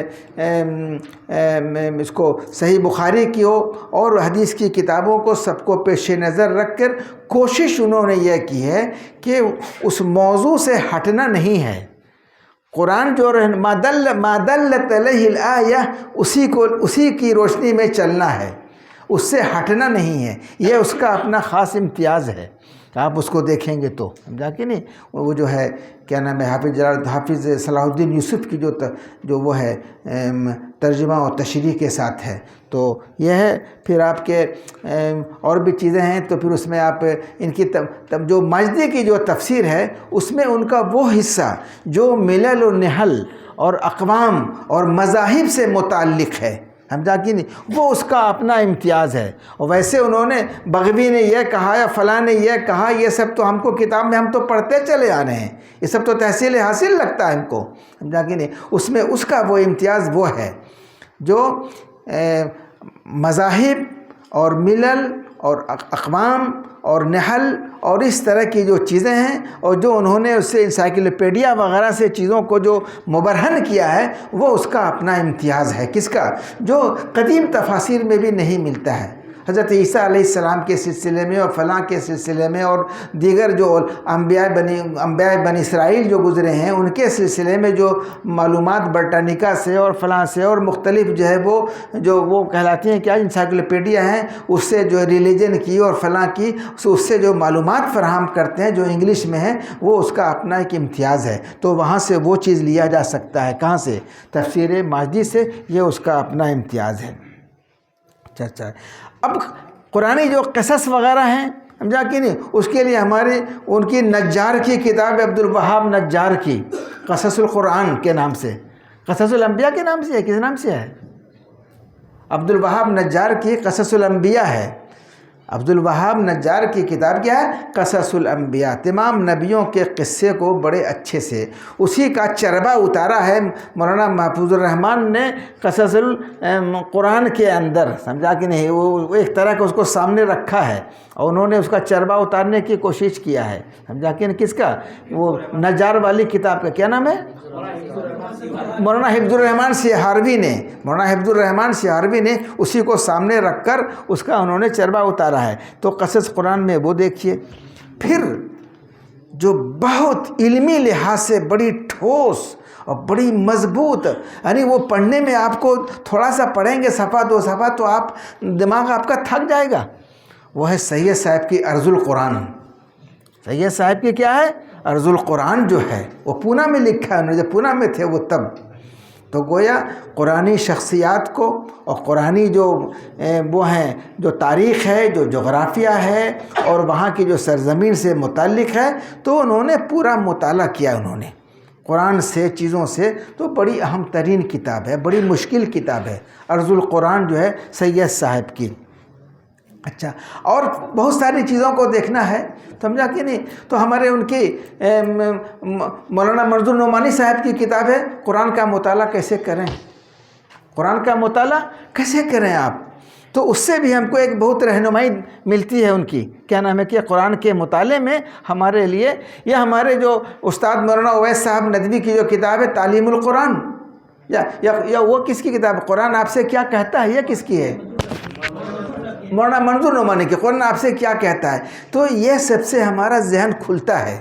اس کو صحیح بخاری کی ہو اور حدیث کی کتابوں کو سب کو پیش نظر رکھ کر کوشش انہوں نے یہ کی ہے کہ اس موضوع سے ہٹنا نہیں ہے۔ قرآن جو ما دلت علیہ الآیہ اسی کی روشنی میں چلنا ہے، اس سے ہٹنا نہیں ہے، یہ اس کا اپنا خاص امتیاز ہے۔ آپ اس کو دیکھیں گے تو سمجھا کہ نہیں، وہ جو ہے کیا نام ہے حافظ صلاح الدین یوسف کی جو وہ ہے ترجمہ اور تشریح کے ساتھ ہے، تو یہ ہے۔ پھر آپ کے اور بھی چیزیں ہیں، تو پھر اس میں آپ ان کی جو ماجدی کی جو تفسیر ہے اس میں ان کا وہ حصہ جو ملل و نحل اور اقوام اور مذاہب سے متعلق ہے، سمجھا کہ نہیں، وہ اس کا اپنا امتیاز ہے۔ اور ویسے انہوں نے بغوی نے یہ کہا یا فلاں نے یہ کہا، یہ سب تو ہم کو کتاب میں ہم تو پڑھتے چلے آ رہے ہیں، یہ سب تو تحصیل حاصل لگتا ہے ہم کو، سمجھا کہ نہیں، اس میں اس کا وہ امتیاز وہ ہے جو مذاہب اور ملل اور اقوام اور نحل اور اس طرح کی جو چیزیں ہیں، اور جو انہوں نے اس سے انسائکلوپیڈیا وغیرہ سے چیزوں کو جو مبرہن کیا ہے، وہ اس کا اپنا امتیاز ہے، کس کا، جو قدیم تفاسیر میں بھی نہیں ملتا ہے۔ حضرت عیسیٰ علیہ السلام کے سلسلے میں اور فلاں کے سلسلے میں اور دیگر جو انبیاء بنی اسرائیل جو گزرے ہیں ان کے سلسلے میں جو معلومات برٹانیکا سے اور فلاں سے اور مختلف جو ہے وہ کہلاتی ہیں کیا انسائکلوپیڈیا ہیں، اس سے جو ریلیجن کی اور فلاں کی اس سے جو معلومات فراہم کرتے ہیں جو انگلش میں ہیں، وہ اس کا اپنا ایک امتیاز ہے، تو وہاں سے وہ چیز لیا جا سکتا ہے، کہاں سے، تفسیر ماجدی سے، یہ اس کا اپنا امتیاز ہے۔ اچھا، اب قرآنی جو قصص وغیرہ ہیں، سمجھا کہ نہیں، اس کے لیے ہماری ان کی نجار کی کتاب عبد الوہاب نجار کی قصص القرآن کے نام سے، قصص الانبیاء کے نام سے ہے، کس نام سے ہے؟ عبد الوہاب نجار کی قصص الانبیاء ہے۔ عبد الوہاب نجار کی کتاب کیا ہے؟ قصص الانبیاء، تمام نبیوں کے قصے کو بڑے اچھے سے اسی کا چربہ اتارا ہے مولانا محفوظ الرحمان نے قصص القرآن کے اندر، سمجھا کہ نہیں، وہ ایک طرح کا اس کو سامنے رکھا ہے اور انہوں نے اس کا چربہ اتارنے کی کوشش کیا ہے، سمجھا کہ نہیں، کس کا، وہ نجار والی کتاب کا کیا نام ہے؟ مولانا حفظ الرحمان سیہاروی نے، مولانا حفظ الرحمان سیہاروی نے اسی کو سامنے رکھ کر اس کا انہوں نے چربہ اتارا ہے، تو قصص قرآن میں وہ دیکھیے۔ پھر جو بہت علمی لحاظ سے بڑی ٹھوس اور بڑی مضبوط، یعنی وہ پڑھنے میں آپ کو تھوڑا سا پڑھیں گے صفحہ دو صفحہ تو آپ دماغ آپ کا تھک جائے گا، وہ ہے سید صاحب کی ارض القرآن۔ سید صاحب کی کیا ہے؟ ارض القرآن جو ہے، وہ پونا میں لکھا ہے، انہوں نے جب پونا میں تھے وہ تب، تو گویا قرآنی شخصیات کو اور قرآنی جو وہ ہیں جو تاریخ ہے، جو جغرافیہ ہے اور وہاں کی جو سرزمین سے متعلق ہے، تو انہوں نے پورا مطالعہ کیا انہوں نے قرآن سے چیزوں سے، تو بڑی اہم ترین کتاب ہے، بڑی مشکل کتاب ہے ارض القرآن جو ہے سید صاحب کی۔ اچھا، اور بہت ساری چیزوں کو دیکھنا ہے، سمجھا کہ نہیں، تو ہمارے ان کی مولانا منظور نعمانی صاحب کی کتاب ہے قرآن کا مطالعہ کیسے کریں، قرآن کا مطالعہ کیسے کریں آپ، تو اس سے بھی ہم کو ایک بہت رہنمائی ملتی ہے ان کی، کیا نام ہے کہ قرآن کے مطالعے میں ہمارے لیے، یہ ہمارے جو استاد مولانا اویس صاحب ندوی کی جو کتاب ہے تعلیم القرآن، یا وہ کس کی کتاب ہے؟ قرآن آپ سے کیا کہتا ہے، یہ کس کی ہے؟ مولانا منظور نعمانی کہ قرآن آپ سے کیا کہتا ہے، تو یہ سب سے ہمارا ذہن کھلتا ہے،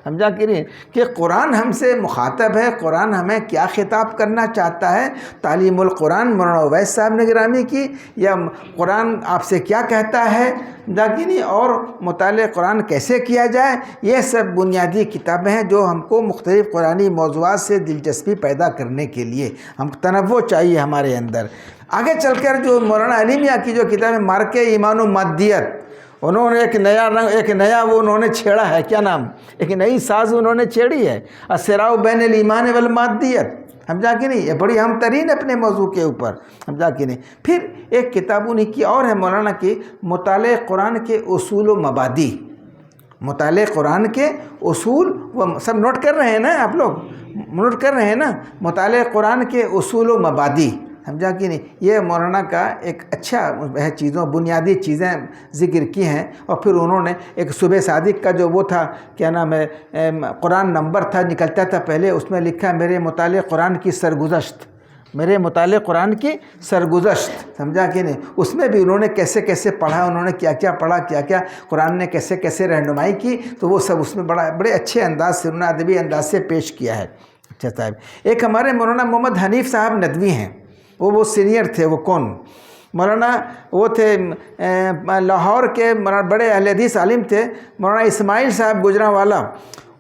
سمجھا کہ نہیں، کہ قرآن ہم سے مخاطب ہے، قرآن ہمیں کیا خطاب کرنا چاہتا ہے، تعلیم القرآن مولانا اویس صاحب نے گرامی کی، یا قرآن آپ سے کیا کہتا ہے، سمجھا کہ نہیں، اور مطالعہ قرآن کیسے کیا جائے، یہ سب بنیادی کتابیں ہیں جو ہم کو مختلف قرآنی موضوعات سے دلچسپی پیدا کرنے کے لیے ہم تنوع چاہیے ہمارے اندر۔ آگے چل کر جو مولانا علی میاں کی جو کتاب ہے مارک ایمان و مادیت، انہوں نے ایک نیا رنگ، ایک نیا وہ انہوں نے چھیڑا ہے، کیا نام، ایک نئی ساز انہوں نے چھیڑی ہے، الصراع بین الایمان والمادیت، سمجھا کہ نہیں، یہ بڑی اہم ترین اپنے موضوع کے اوپر، سمجھا کہ نہیں۔ پھر ایک کتاب انہیں کی اور ہے مولانا کی مطالعہ قرآن کے اصول و مبادی، مطالعہ قرآن کے اصول وہ سب نوٹ کر رہے ہیں نا آپ لوگ، نوٹ کر رہے ہیں نا، مطالعہ قرآن کے اصول و مبادی، سمجھا کہ نہیں؟ یہ مولانا کا ایک اچھا چیزوں بنیادی چیزیں ذکر کی ہیں. اور پھر انہوں نے ایک صبح صادق کا جو وہ تھا کیا نام ہے قرآن نمبر تھا نکلتا تھا پہلے، اس میں لکھا میرے مطالعہ قرآن کی سرگزشت، میرے مطالعہ قرآن کی سرگزشت، سمجھا کہ نہیں؟ اس میں بھی انہوں نے کیسے کیسے پڑھا، انہوں نے کیا کیا پڑھا، کیا کیا قرآن نے کیسے کیسے رہنمائی کی، تو وہ سب اس میں بڑے اچھے انداز سے انہوں نے ادبی انداز سے پیش کیا ہے. اچھا صاحب، ایک ہمارے مولانا محمد حنیف صاحب ندوی ہیں، وہ سینئر تھے. وہ کون مولانا؟ وہ تھے لاہور کے بڑے اہل حدیث عالم تھے، مولانا اسماعیل صاحب گجرانوالا.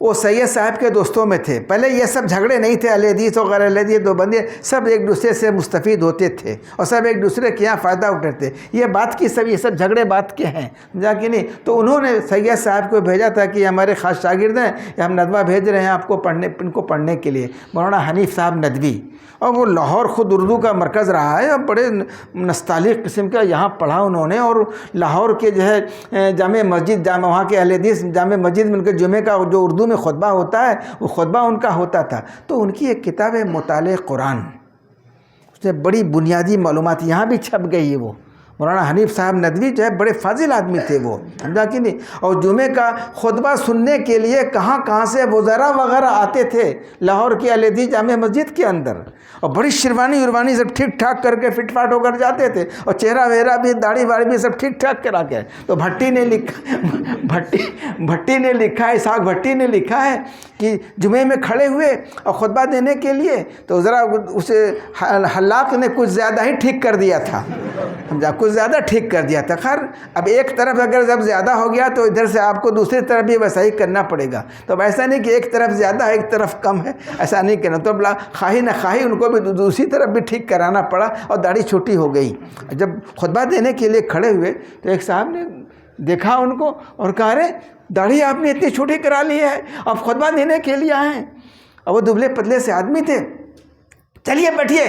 وہ سید صاحب کے دوستوں میں تھے. پہلے یہ سب جھگڑے نہیں تھے، اہل حدیث اور غیر اہل حدیث دو بندے سب ایک دوسرے سے مستفید ہوتے تھے اور سب ایک دوسرے کے یہاں فائدہ اٹھاتے. یہ بات کی سب، یہ سب جھگڑے بات کے ہیں، سمجھا کہ نہیں؟ تو انہوں نے سید صاحب کو بھیجا تھا کہ ہمارے خاص شاگرد ہیں، ہم ندوہ بھیج رہے ہیں آپ کو پڑھنے، ان کو پڑھنے کے لیے، مولانا حنیف صاحب ندوی. اور وہ لاہور خود اردو کا مرکز رہا ہے اور بڑے نستعلیق قسم کا یہاں پڑھا انہوں نے. اور لاہور کے جو ہے جامع مسجد، وہاں کے اہل حدیث جامع مسجد میں ان کے جمعے کا جو اردو میں خطبہ ہوتا ہے وہ خطبہ ان کا ہوتا تھا. تو ان کی ایک کتاب ہے مطالعہ قرآن، اس میں بڑی بنیادی معلومات یہاں بھی چھپ گئی ہے. وہ مولانا حنیف صاحب ندوی جو ہے بڑے فاضل آدمی تھے وہ، سمجھا کہ نہیں؟ اور جمعے کا خطبہ سننے کے لیے کہاں کہاں سے وزراء وغیرہ آتے تھے لاہور کی اہل حدیث جامع مسجد کے اندر، اور بڑی شیروانی وروانی سب ٹھیک ٹھاک کر کے فٹ فاٹ ہو کر جاتے تھے، اور چہرہ وہرہ بھی داڑھی واڑی بھی سب ٹھیک ٹھاک کرا کے. تو بھٹی نے لکھا اسحاق بھٹی نے لکھا ہے کہ جمعے میں کھڑے ہوئے اور خطبہ دینے کے لیے تو ذرا اسے حلاق نے کچھ زیادہ ہی ٹھیک کر دیا تھا، سمجھا، کچھ زیادہ ٹھیک کر دیا تھا. خیر اب ایک طرف اگر جب زیادہ ہو گیا تو ادھر سے آپ کو دوسری طرف بھی ویسا ہی کرنا پڑے گا. تو اب ایسا نہیں کہ ایک طرف زیادہ ہے ایک طرف کم ہے، ایسا نہیں کرنا. تو خواہی نہ خواہی ان کو بھی دوسری طرف بھی ٹھیک کرانا پڑا اور داڑھی چھوٹی ہو گئی. جب خطبہ دینے کے لیے کھڑے ہوئے تو ایک صاحب نے دیکھا ان کو اور کہا رے داڑھی آپ نے اتنی چھوٹی کرا لی ہے، اب خطبہ دینے کے لیے آئے ہیں. اور وہ دبلے پتلے سے آدمی تھے. چلیے بیٹھیے.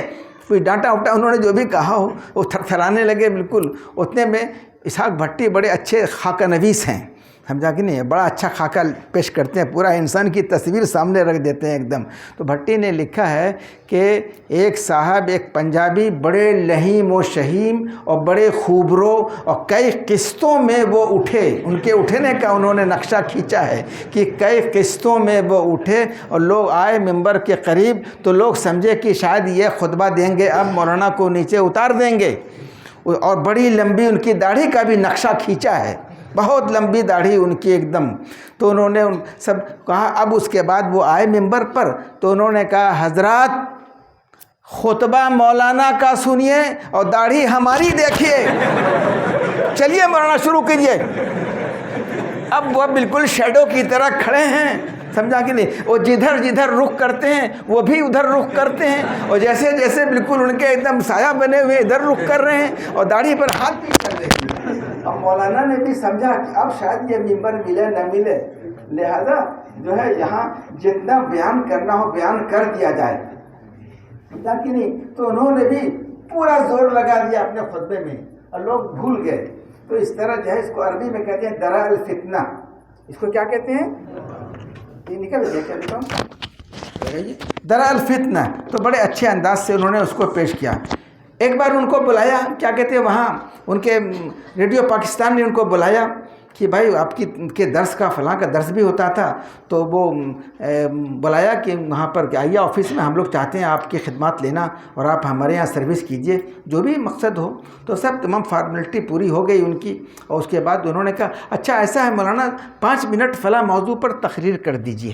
کوئی ڈانٹا وٹا انہوں نے جو بھی کہا ہو وہ تھرتھرانے لگے بالکل. اتنے میں اسحاق بھٹی بڑے اچھے خاکہ نویس ہیں، سمجھا کہ نہیں؟ بڑا اچھا خاکہ پیش کرتے ہیں، پورا انسان کی تصویر سامنے رکھ دیتے ہیں ایک دم. تو بھٹی نے لکھا ہے کہ ایک صاحب ایک پنجابی بڑے لہیم و شہیم اور بڑے خوبرو اور کئی قسطوں میں وہ اٹھے. ان کے اٹھنے کا انہوں نے نقشہ کھینچا ہے کہ کئی قسطوں میں وہ اٹھے اور لوگ آئے ممبر کے قریب تو لوگ سمجھے کہ شاید یہ خطبہ دیں گے، اب مولانا کو نیچے اتار دیں گے. اور بڑی لمبی ان کی داڑھی کا بھی نقشہ کھینچا ہے، بہت لمبی داڑھی ان کی ایک دم. تو انہوں نے سب کہا. اب اس کے بعد وہ آئے ممبر پر تو انہوں نے کہا حضرات خطبہ مولانا کا سنیے اور داڑھی ہماری دیکھیے. چلیے مولانا شروع کیجیے. اب وہ بالکل شیڈو کی طرح کھڑے ہیں، سمجھا کہ نہیں؟ وہ جدھر رخ کرتے ہیں وہ بھی ادھر رخ کرتے ہیں، اور جیسے جیسے بالکل ان کے ایک دم سایہ بنے ہوئے ادھر رخ کر رہے ہیں اور داڑھی پر ہاتھ بھی کر رہے ہیں. اب مولانا نے بھی سمجھا کہ اب شاید یہ ممبر ملے نہ ملے، لہذا جو ہے یہاں جتنا بیان کرنا ہو بیان کر دیا جائے، سمجھا کہ نہیں؟ تو انہوں نے بھی پورا زور لگا دیا اپنے خطبے میں اور لوگ بھول گئے. تو اس طرح جو ہے اس کو عربی میں کہتے ہیں درا الفتنہ. اس کو کیا کہتے ہیں؟ یہ نکل درا الفتنہ. تو بڑے اچھے انداز سے انہوں نے اس کو پیش کیا. ایک بار ان کو بلایا، کیا کہتے ہیں وہاں ان کے ریڈیو پاکستان نے ان کو بلایا کہ بھائی آپ کے درس کا فلاں کا درس بھی ہوتا تھا، تو وہ بلایا کہ وہاں پر آئیے آفس میں، ہم لوگ چاہتے ہیں آپ کی خدمات لینا اور آپ ہمارے یہاں سروس کیجئے، جو بھی مقصد ہو. تو سب تمام فارمیلٹی پوری ہو گئی ان کی. اور اس کے بعد انہوں نے کہا اچھا ایسا ہے مولانا 5 منٹ فلاں موضوع پر تقریر کر دیجئے.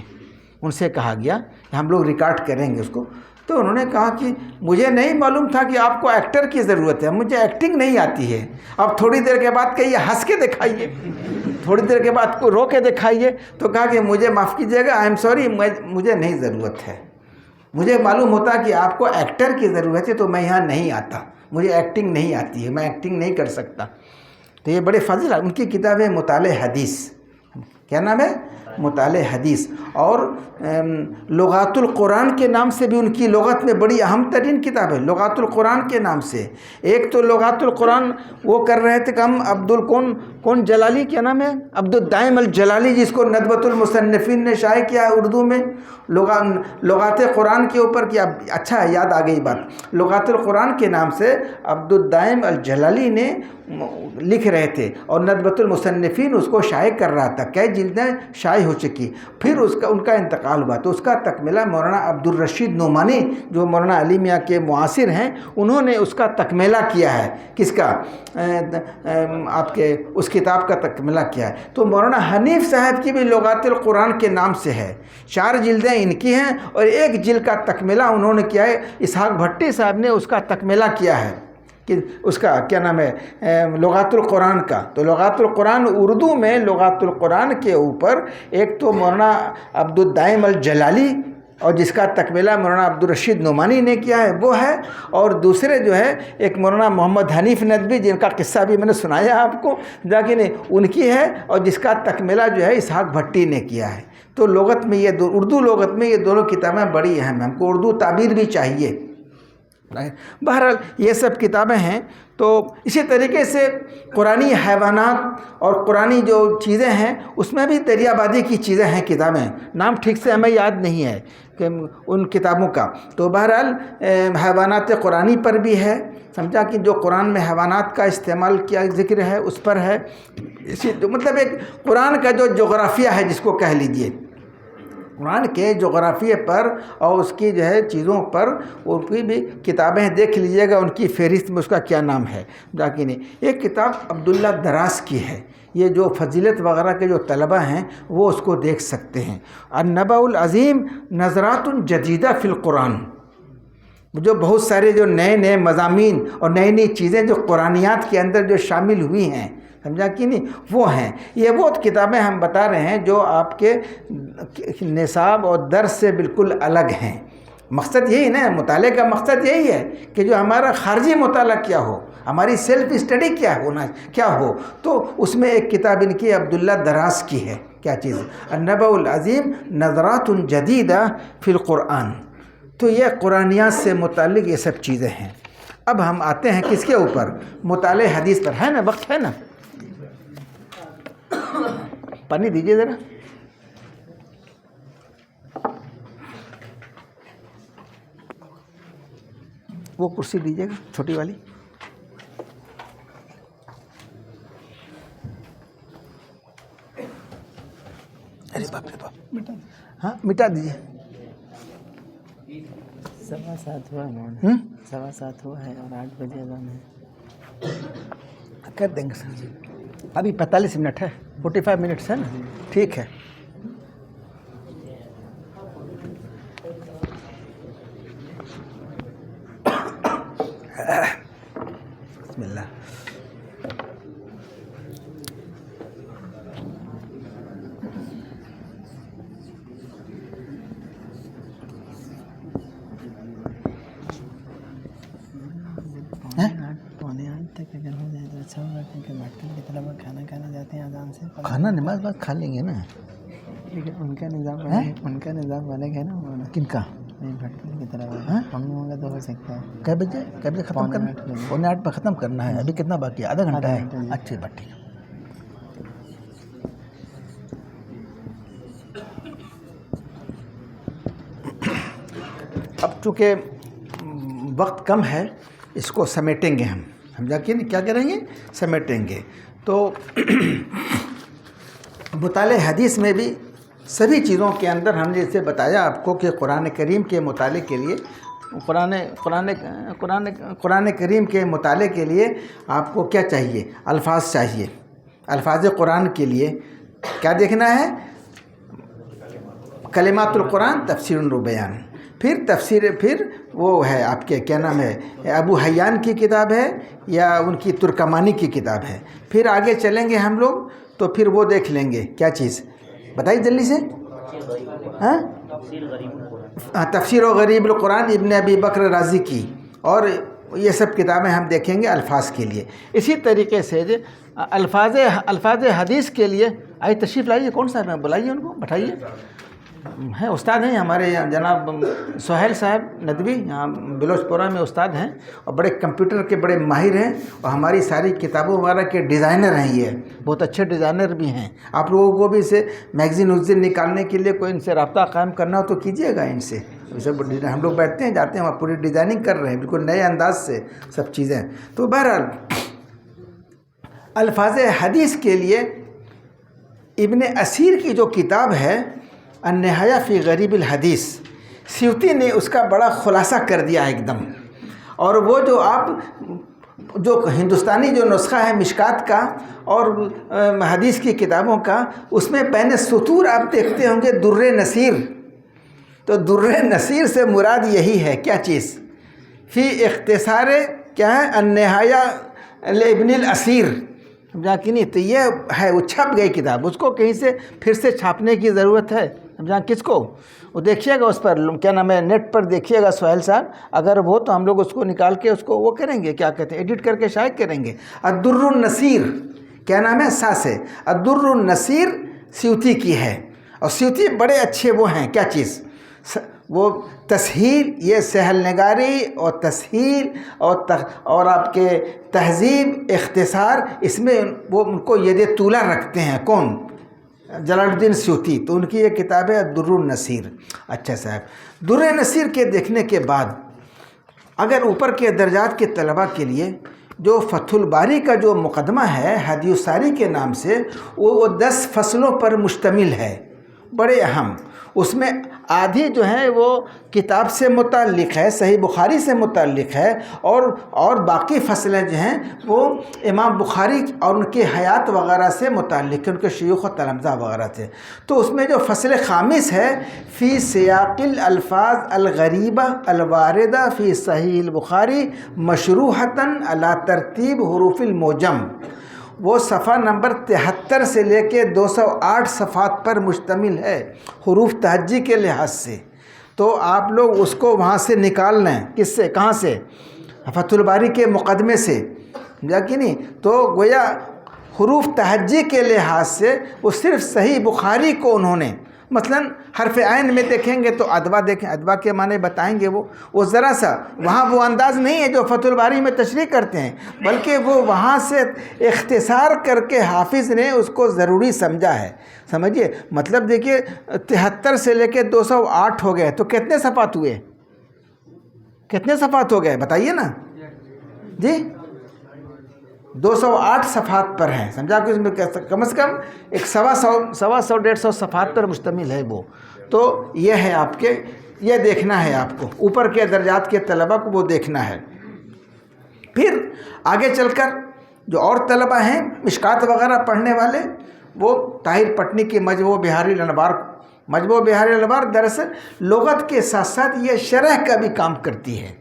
ان سے کہا گیا کہ ہم لوگ ریکارڈ کریں گے اس کو. تو انہوں نے کہا کہ مجھے نہیں معلوم تھا کہ آپ کو ایکٹر کی ضرورت ہے، مجھے ایکٹنگ نہیں آتی ہے. اب تھوڑی دیر کے بعد کہیے ہنس کے دکھائیے، تھوڑی دیر کے بعد کو رو کے دکھائیے. تو کہا کہ مجھے معاف کیجیے گا، آئی ایم سوری، مجھے نہیں ضرورت ہے. مجھے معلوم ہوتا کہ آپ کو ایکٹر کی ضرورت ہے تو میں یہاں نہیں آتا، مجھے ایکٹنگ نہیں آتی ہے، میں ایکٹنگ نہیں کر سکتا. تو یہ بڑے فضل ان کی کتاب ہے مطالعہ حدیث. کیا نام ہے؟ مطالعہ حدیث، اور لغات القرآن کے نام سے بھی ان کی لغت میں بڑی اہم ترین کتاب ہے، لغات القرآن کے نام سے۔ ایک تو لغات القرآن وہ کر رہے تھے کہ ہم کون جلالی، کیا نام ہے، عبد الدائم الجلالی، جس کو ندوۃ المصنفین نے شائع کیا ہے اردو میں، لغات قرآن کے اوپر کیا، اچھا ہے یاد آ گئی بات، لغات القرآن کے نام سے عبد الدائم الجلالی نے لکھ رہے تھے، اور ندوۃ المصنفین اس کو شائع کر رہا تھا، کئی جلدیں شائع ہو چکی، پھر ان کا انتقال ہوا تو اس کا تکملہ مولانا عبد الرشید نعمانی جو مولانا علی میاں کے معاصر ہیں، انہوں نے اس کا تکملہ کیا ہے، کس کا، آپ کے اس کتاب کا تکملہ کیا ہے۔ تو مولانا حنیف صاحب کی بھی لغات القرآن کے نام سے ہے، 4 جلدیں ان کی ہیں، اور 1 جلد کا تکملہ انہوں نے کیا ہے، اسحاق بھٹی صاحب نے اس کا تکملہ کیا ہے، کہ اس کا کیا نام ہے، لغات القرآن کا۔ تو لغات القرآن اردو میں لغات القرآن کے اوپر ایک تو مولانا عبد الدائم الجلالی، اور جس کا تکملہ مولانا عبد الرشید نعمانی نے کیا ہے وہ ہے، اور دوسرے جو ہے ایک مولانا محمد حنیف ندوی، جن کا قصہ بھی میں نے سنایا آپ کو، لیکن ان کی ہے، اور جس کا تکملہ جو ہے اسحاق بھٹی نے کیا ہے۔ تو لغت میں یہ اردو لغت میں یہ دونوں کتابیں بڑی اہم ہیں، ہم کو اردو تعبیر بھی چاہیے۔ بہرحال یہ سب کتابیں ہیں۔ تو اسی طریقے سے قرآنی حیوانات اور قرآنی جو چیزیں ہیں اس میں بھی دریا بادی کی چیزیں ہیں کتابیں، نام ٹھیک سے ہمیں یاد نہیں ہے کہ ان کتابوں کا۔ تو بہرحال حیوانات قرآنی پر بھی ہے، سمجھا کہ جو قرآن میں حیوانات کا استعمال کیا ذکر ہے اس پر ہے، اسی مطلب ایک قرآن کا جو جغرافیہ ہے جس کو کہہ لیجئے، قرآن کے جغرافیے پر اور اس کی جو ہے چیزوں پر ان کی بھی کتابیں دیکھ لیجئے گا، ان کی فہرست میں اس کا کیا نام ہے جاکہ نہیں۔ ایک کتاب عبداللہ دراز کی ہے، یہ جو فضیلت وغیرہ کے جو طلبہ ہیں وہ اس کو دیکھ سکتے ہیں، النبأ العظیم نظرات جدیدہ فی القرآن، جو بہت سارے جو نئے مضامین اور نئی چیزیں جو قرآنیات کے اندر جو شامل ہوئی ہیں، سمجھا کہ نہیں، وہ ہیں۔ یہ وہ کتابیں ہم بتا رہے ہیں جو آپ کے نصاب اور درس سے بالکل الگ ہیں۔ مقصد یہی نا، مطالعے کا مقصد یہی ہے کہ جو ہمارا خارجی مطالعہ کیا ہو، ہماری سیلف اسٹڈی کیا ہو، تو اس میں ایک کتاب ان کی عبداللہ دراز کی ہے، کیا چیز، النبأ العظیم نظرات جدیدہ فی القرآن۔ تو یہ قرآنیات سے متعلق یہ سب چیزیں ہیں۔ اب ہم آتے ہیں کس کے اوپر، مطالعہ حدیث پر، ہے نا، وقت ہے نا، پانی دیجیے ذرا۔ وہ کرسی دیجیے گا چھوٹی والی۔ ارے باپ رے باپ، ہاں مٹا دیجیے۔ 7:15 ہوا ہے، 7:15 ہوا ہے اور 8 بجے اذان ہے۔ کر دیں گے سر جی، ابھی 45 منٹ ہے، 45 منٹس ہے نا، ٹھیک ہے۔ بسم اللہ۔ پونے 8 تک اگر ہو جائے تو اچھا ہوگا، کیونکہ بھٹکل کی طلبہ کھانا کھانا جاتے ہیں اذان سے۔ کھانا نماز بعد کھا لیں گے نا، لیکن ان کا نظام الگ ہے نا۔ کن کا؟ بھٹکل کی طلبہ ہم لوگوں کا تو ہو سکتا ہے۔ کئے بجے ختم کرنا ہے؟ 7:45 پہ ختم کرنا ہے، ابھی کتنا باقی ہے؟ آدھا گھنٹہ ہے، اچھی بات، ٹھیک ہے۔ اب چونکہ وقت کم ہے اس کو سمیٹیں گے ہم جا کے کیا کریں گے، سمیٹیں گے۔ تو مطالعہ حدیث میں بھی سبھی چیزوں کے اندر ہم نے جیسے بتایا آپ کو کہ قرآن کریم کے مطالعے کے لیے قرآن کریم کے مطالعے کے لیے آپ کو کیا چاہیے، الفاظ چاہیے۔ الفاظ قرآن کے لیے کیا دیکھنا ہے، کلمات القرآن تفسیر و بیان، پھر وہ ہے آپ کے کیا نام ہے، ابو حیان کی کتاب ہے یا ان کی ترکمانی کی کتاب ہے۔ پھر آگے چلیں گے ہم لوگ تو پھر وہ دیکھ لیں گے کیا چیز، بتائیے جلدی سے، ہاں، تفسیر و غریب القرآن ابن ابی بکر رازی کی، اور یہ سب کتابیں ہم دیکھیں گے الفاظ کے لیے۔ اسی طریقے سے الفاظ حدیث کے لیے آئیے تشریف لائیے. کون صاحب ہیں؟ بلائیے ان کو، بٹھائیے. ہیں استاد ہیں ہمارے یہاں جناب سہیل صاحب ندوی، یہاں بلوچ پورہ میں استاد ہیں اور بڑے کمپیوٹر کے بڑے ماہر ہیں اور ہماری ساری کتابوں وغیرہ کے ڈیزائنر ہیں. یہ بہت اچھے ڈیزائنر بھی ہیں. آپ لوگوں کو بھی اسے میگزین وگزین نکالنے کے لیے کوئی ان سے رابطہ قائم کرنا ہو تو کیجیے گا ان سے. ہم لوگ بیٹھتے ہیں، جاتے ہیں وہاں، پوری ڈیزائننگ کر رہے ہیں بالکل نئے انداز سے سب چیزیں. تو بہرحال الفاظ حدیث کے لیے ابن اسیر کی جو کتاب ہے النہایہ فی غریب الحدیث، سیوطی نے اس کا بڑا خلاصہ کر دیا ایک دم. اور وہ جو آپ جو ہندوستانی جو نسخہ ہے مشکات کا اور حدیث کی کتابوں کا، اس میں بین سطور آپ دیکھتے ہوں گے در نصیر. تو در نصیر سے مراد یہی ہے کیا چیز؟ فی اختصار کیا ہے؟ النہایہ لابن الاسیر. سمجھا کہ نہیں؟ تو یہ ہے، وہ چھپ گئی کتاب، اس کو کہیں سے پھر سے چھاپنے کی ضرورت ہے. سمجھا کس کو؟ وہ دیکھیے گا اس پر کیا نام ہے، نیٹ پر دیکھیے گا سہیل صاحب، اگر وہ تو ہم لوگ اس کو نکال کے اس کو وہ کریں گے، کیا کہتے ہیں، ایڈٹ کر کے شائع کریں گے. الدر النصیر کیا نام ہے؟ سا سے الدر النصیر سیوطی کی ہے. اور سیوطی بڑے اچھے وہ ہیں کیا چیز، وہ تسہیل، یہ سہل نگاری اور تسہیل اور آپ کے تہذیب اختصار، اس میں وہ ان کو ید طولہ رکھتے ہیں. کون؟ جلال الدین سیوطی. تو ان کی یہ کتاب ہے در النصیر. اچھا صاحب، در نصیر کے دیکھنے کے بعد اگر اوپر کے درجات کے طلباء کے لیے جو فتح الباری کا جو مقدمہ ہے ہدی الساری کے نام سے، وہ 10 فصلوں پر مشتمل ہے، بڑے اہم. اس میں آدھی جو ہے وہ کتاب سے متعلق ہے، صحیح بخاری سے متعلق ہے، اور باقی فصلیں جو ہیں وہ امام بخاری اور ان کے حیات وغیرہ سے متعلق ہے، ان کے شیوخ و تلامذہ وغیرہ تھے. تو اس میں جو فصل خامس ہے فی سیاق الالفاظ الغریبہ الواردہ فی صحیح البخاری مشروحتاً علی ترتیب حروف المعجم، وہ صفحہ نمبر 73 سے لے کے 208 صفحات پر مشتمل ہے حروف تہجی کے لحاظ سے. تو آپ لوگ اس کو وہاں سے نکال لیں. کس سے؟ کہاں سے؟ فتح الباری کے مقدمے سے. سمجھا کہ نہیں؟ تو گویا حروف تہجی کے لحاظ سے وہ صرف صحیح بخاری کو انہوں نے، مثلا حرف عین میں دیکھیں گے تو ادوا دیکھیں، ادوا کے معنی بتائیں گے. وہ ذرا سا وہاں وہ انداز نہیں ہے جو فتح الباری میں تشریح کرتے ہیں، بلکہ وہ وہاں سے اختصار کر کے حافظ نے اس کو ضروری سمجھا ہے. سمجھیے مطلب، دیکھیے 73 سے لے کے 208 ہو گئے، تو کتنے صفحات ہوئے؟ کتنے صفحات ہو گئے بتائیے نا جی؟ 208 صفحات پر ہیں. سمجھا کہ اس میں کم از کم ایک 125 صفحات پر مشتمل ہے وہ. تو یہ ہے آپ کے، یہ دیکھنا ہے آپ کو، اوپر کے درجات کے طلباء کو وہ دیکھنا ہے. پھر آگے چل کر جو اور طلباء ہیں مشکات وغیرہ پڑھنے والے، وہ طاہر پٹنی کی مجموع بحار الانوار دراصل لغت کے ساتھ ساتھ یہ شرح کا بھی کام کرتی ہے.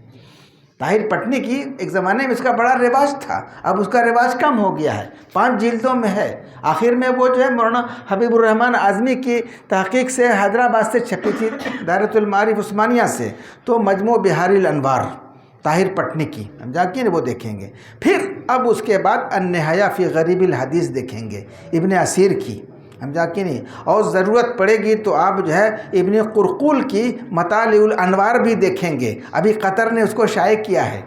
طاہر پٹنی کی ایک زمانے میں اس کا بڑا رواج تھا، اب اس کا رواج کم ہو گیا ہے. 5 جلدوں میں ہے. آخر میں وہ جو ہے مولانا حبیب الرحمن اعظمی کی تحقیق سے حیدرآباد سے چھپی تھی، دائرۃ المعارف عثمانیہ سے. تو مجموع بحار الانوار طاہر پٹنی کی، سمجھا کہ وہ دیکھیں گے. پھر اب اس کے بعد النہایہ فی غریب الحدیث دیکھیں گے ابن اسیر کی، سمجھا کہ نہیں. اور ضرورت پڑے گی تو آپ جو ہے ابن قرقول کی مطالع الانوار بھی دیکھیں گے. ابھی قطر نے اس کو شائع کیا ہے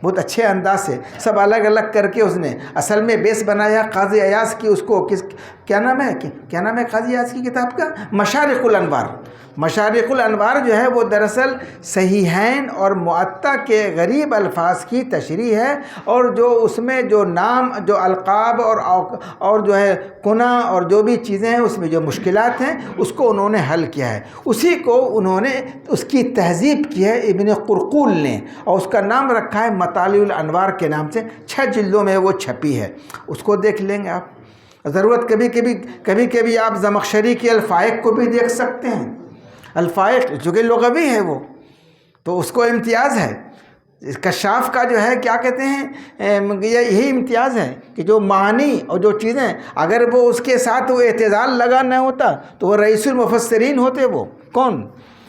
بہت اچھے انداز سے، سب الگ الگ کر کے اس نے اصل میں بیس بنایا قاضی ایاز کی. اس کو کیا نام ہے قاضی ایاز کی کتاب کا؟ مشارق الانوار. مشارق الانوار جو ہے وہ دراصل صحیحین اور معطا کے غریب الفاظ کی تشریح ہے، اور جو اس میں جو نام، جو القاب اور جو ہے کنہ اور جو بھی چیزیں ہیں اس میں جو مشکلات ہیں اس کو انہوں نے حل کیا ہے. اسی کو انہوں نے اس کی تہذیب کی ہے ابن قرقول نے، اور اس کا نام رکھا ہے مطالع الانوار کے نام سے. 6 جلدوں میں وہ چھپی ہے، اس کو دیکھ لیں گے آپ. ضرورت کبھی آپ زمخشری کے الفائق کو بھی دیکھ سکتے ہیں. الفائق جو کہ لغوی ہے وہ تو اس کو امتیاز ہے. کشاف کا جو ہے کیا کہتے ہیں، یہی امتیاز ہے کہ جو معنی اور جو چیزیں اگر وہ اس کے ساتھ وہ اعتزال لگا نہ ہوتا تو وہ رئیس المفسرین ہوتے. وہ کون؟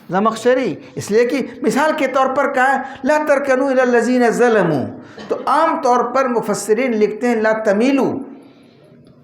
زمخشری. اس لیے کہ مثال کے طور پر کہا ہے لا ترکنوا الی الذین ظلموا، تو عام طور پر مفسرین لکھتے ہیں لا تمیلوا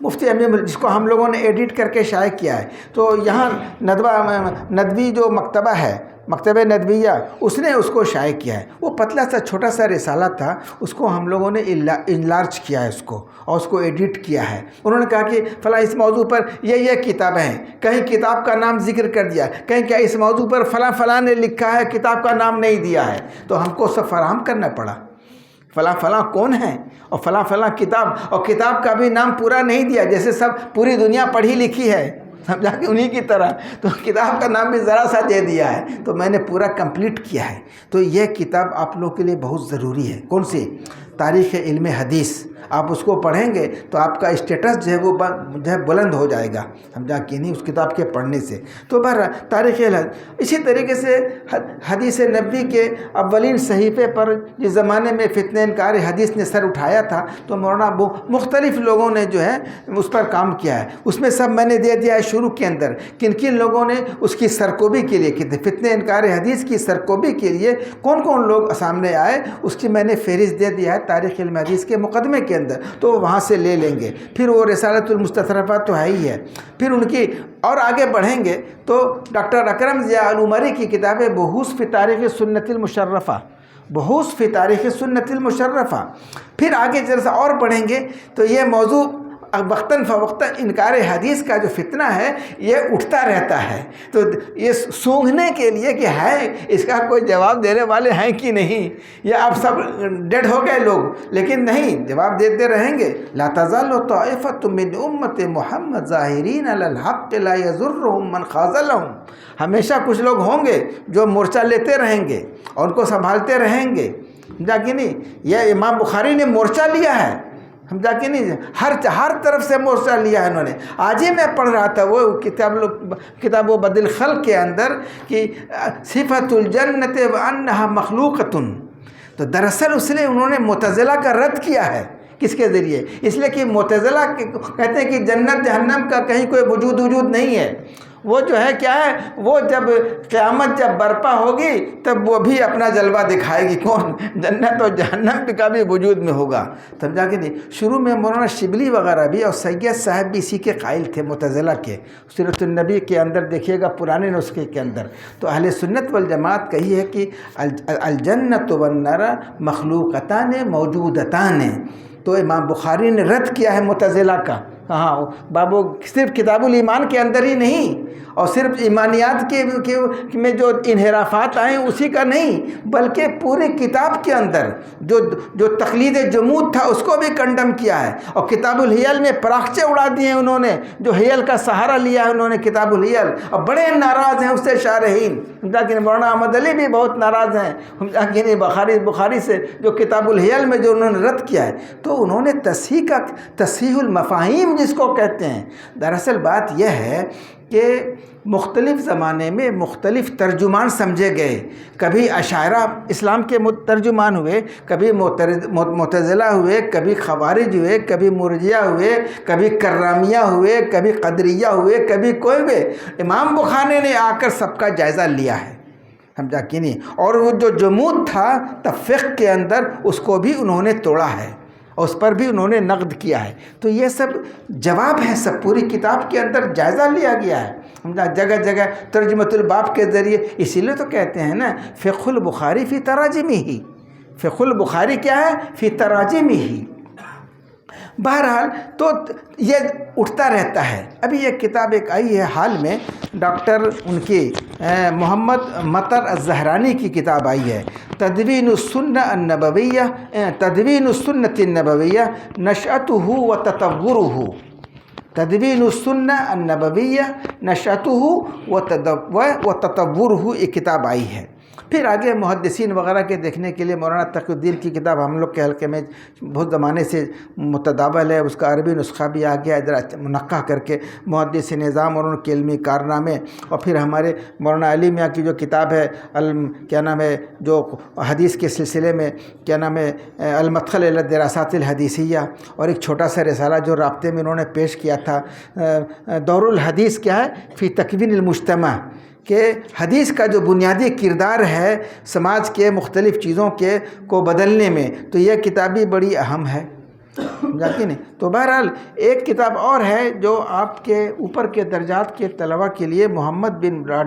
مفتی امین جس کو ہم لوگوں نے ایڈٹ کر کے شائع کیا ہے، تو یہاں ندوی جو مکتبہ ہے، مکتبہ ندویہ، اس نے اس کو شائع کیا ہے۔ وہ پتلا سا چھوٹا سا رسالہ تھا، اس کو ہم لوگوں نے انلارج کیا ہے اس کو، اور اس کو ایڈٹ کیا ہے۔ انہوں نے کہا کہ فلاں اس موضوع پر یہ کتابیں ہیں، کہیں کتاب کا نام ذکر کر دیا، کہیں کہ اس موضوع پر فلاں نے لکھا ہے، کتاب کا نام نہیں دیا ہے، تو ہم کو سب فراہم کرنا پڑا۔ فلاں کون ہیں اور فلاں کتاب، اور کتاب کا بھی نام پورا نہیں دیا، جیسے سب پوری دنیا پڑھی لکھی ہے، سمجھا کہ انہی کی طرح، تو کتاب کا نام بھی ذرا سا دے دیا ہے، تو میں نے پورا کمپلیٹ کیا ہے۔ تو یہ کتاب آپ لوگوں کے لیے بہت ضروری ہے۔ کون سی؟ تاریخ علم حدیث۔ آپ اس کو پڑھیں گے تو آپ کا اسٹیٹس جو ہے وہ بلند ہو جائے گا، سمجھا کہ نہیں، اس کتاب کے پڑھنے سے۔ تو بہرحال تاریخ اسی طریقے سے حدیث نبوی کے اولین صحیفے پر جس زمانے میں فتنہ انکار حدیث نے سر اٹھایا تھا، تو مولانا مختلف لوگوں نے جو ہے اس پر کام کیا ہے۔ اس میں سب میں نے دے دیا ہے شروع کے اندر، کن لوگوں نے اس کی سرکوبی کے لیے، فتنہ انکار حدیث کی سرکوبی کے لیے کون لوگ سامنے آئے، اس کی میں نے فہرست دے دیا ہے تاریخ علم حدیث کے مقدمے کے اندر، تو وہاں سے لے لیں گے۔ پھر وہ رسالۃ المستطرفات تو ہے ہی ہے، پھر ان کی اور آگے بڑھیں گے تو ڈاکٹر اکرم ضیاء العمری کی کتاب ہے بحوث فی تاریخ سنت المشرفہ، بحوث فی تاریخ سنت المشرفہ۔ پھر آگے جیسا اور پڑھیں گے تو یہ موضوع وقتاً فوقتاً انکار حدیث کا جو فتنہ ہے یہ اٹھتا رہتا ہے، تو یہ سونگھنے کے لیے کہ ہے اس کا کوئی جواب دینے والے ہیں کہ نہیں، یہ آپ سب ڈیڈ ہو گئے لوگ، لیکن نہیں، جواب دیتے رہیں گے۔ لا تزال طائفۃ من امت محمد ظاہرین علی الحق لا یضرهم من خاذلهم، ہمیشہ کچھ لوگ ہوں گے جو مورچہ لیتے رہیں گے اور ان کو سنبھالتے رہیں گے، سمجھا کہ نہیں۔ یہ امام بخاری نے مورچہ لیا ہے، سمجھا کہ نہیں، ہر طرف سے مورچہ لیا ہے انہوں نے۔ آج ہی میں پڑھ رہا تھا وہ کتاب و بدل خلق کے اندر کہ صفت الجنت وانہا مخلوقۃ، تو دراصل اس نے انہوں نے معتزلہ کا رد کیا ہے۔ کس کے ذریعے؟ اس لیے کہ معتزلہ کہتے ہیں کہ جنت جہنم کا کہیں کوئی وجود نہیں ہے، وہ جو ہے کیا ہے، وہ جب قیامت جب برپا ہوگی تب وہ بھی اپنا جلوہ دکھائے گی، کون؟ جنت اور جہنم کا بھی وجود میں ہوگا، سمجھا کہ نہیں۔ شروع میں مولانا شبلی وغیرہ بھی اور سید صاحب بھی اسی کے قائل تھے، معتزلہ کے۔ سیرت النبی کے اندر دیکھیے گا، پرانے نسخے کے اندر تو اہل سنت والجماعت کہی ہے کہ الجنت والنار مخلوقتان موجودتان، تو امام بخاری نے رد کیا ہے معتزلہ کا۔ کہاں؟ بابو صرف کتاب الایمان کے اندر ہی نہیں، اور صرف ایمانیات کے میں جو انحرافات آئیں اسی کا نہیں، بلکہ پوری کتاب کے اندر جو تقلید جمود تھا اس کو بھی کنڈم کیا ہے، اور کتاب الحیل میں پراخچے اڑا دیے ہیں انہوں نے، جو حیل کا سہارا لیا ہے انہوں نے کتاب الحیل، اور بڑے ناراض ہیں اس سے شارحین، لیکن مولانا احمد علی بھی بہت ناراض ہیں بخاری سے، جو کتاب الحیل میں جو انہوں نے رد کیا ہے۔ تو انہوں نے تصحیح المفاہیم جس کو کہتے ہیں، دراصل بات یہ ہے کہ مختلف زمانے میں مختلف ترجمان سمجھے گئے، کبھی اشاعرہ اسلام کے ترجمان ہوئے، کبھی معتزلہ ہوئے، کبھی خوارج ہوئے، کبھی مرجیہ ہوئے، کبھی کرامیہ ہوئے، کبھی قدریہ ہوئے، کبھی کوئی ہوئے۔ امام بخاری نے آ کر سب کا جائزہ لیا ہے، سمجھا کہ نہیں، اور وہ جو جمود تھا فقہ کے اندر اس کو بھی انہوں نے توڑا ہے، اور اس پر بھی انہوں نے نقد کیا ہے۔ تو یہ سب جواب ہے، سب پوری کتاب کے اندر جائزہ لیا گیا ہے، جگہ جگہ ترجمۃ الباب کے ذریعے۔ اسی لیے تو کہتے ہیں نا فقہ البخاری فی تراجمہ، فقہ البخاری کیا ہے؟ فی تراجمہ۔ بہرحال تو یہ اٹھتا رہتا ہے۔ ابھی یہ کتاب ایک آئی ہے حال میں، ڈاکٹر ان کی محمد مطر الزہرانی کی کتاب آئی ہے، تدوین السنہ النبویہ، تدوین السنۃ النبویہ نشأتہ و تطورہ، تدوین السنہ النبویہ نشأتہ و تطورہ، یہ کتاب آئی ہے۔ پھر آگے محدثین وغیرہ کے دیکھنے کے لیے مولانا تقی الدین کی کتاب ہم لوگ کے حلقے میں بہت زمانے سے متداول ہے، اس کا عربی نسخہ بھی آ گیا ادھر منقح کر کے، محدث نظام اور ان کے علمی کارنامے۔ اور پھر ہمارے مولانا علی میاں کی جو کتاب ہے کیا نام ہے، جو حدیث کے سلسلے میں کیا نام ہے، المدخل الی الدراسات الحدیثیہ، اور ایک چھوٹا سا رسالہ جو رابطے میں انہوں نے پیش کیا تھا، دور الحدیث کیا ہے فی تکوین المجتمع، کہ حدیث کا جو بنیادی کردار ہے سماج کے مختلف چیزوں کو بدلنے میں، تو یہ کتاب بھی بڑی اہم ہے۔ سمجھا کہ نہیں. تو بہرحال ایک کتاب اور ہے جو آپ کے اوپر کے درجات کے طلباء کے لیے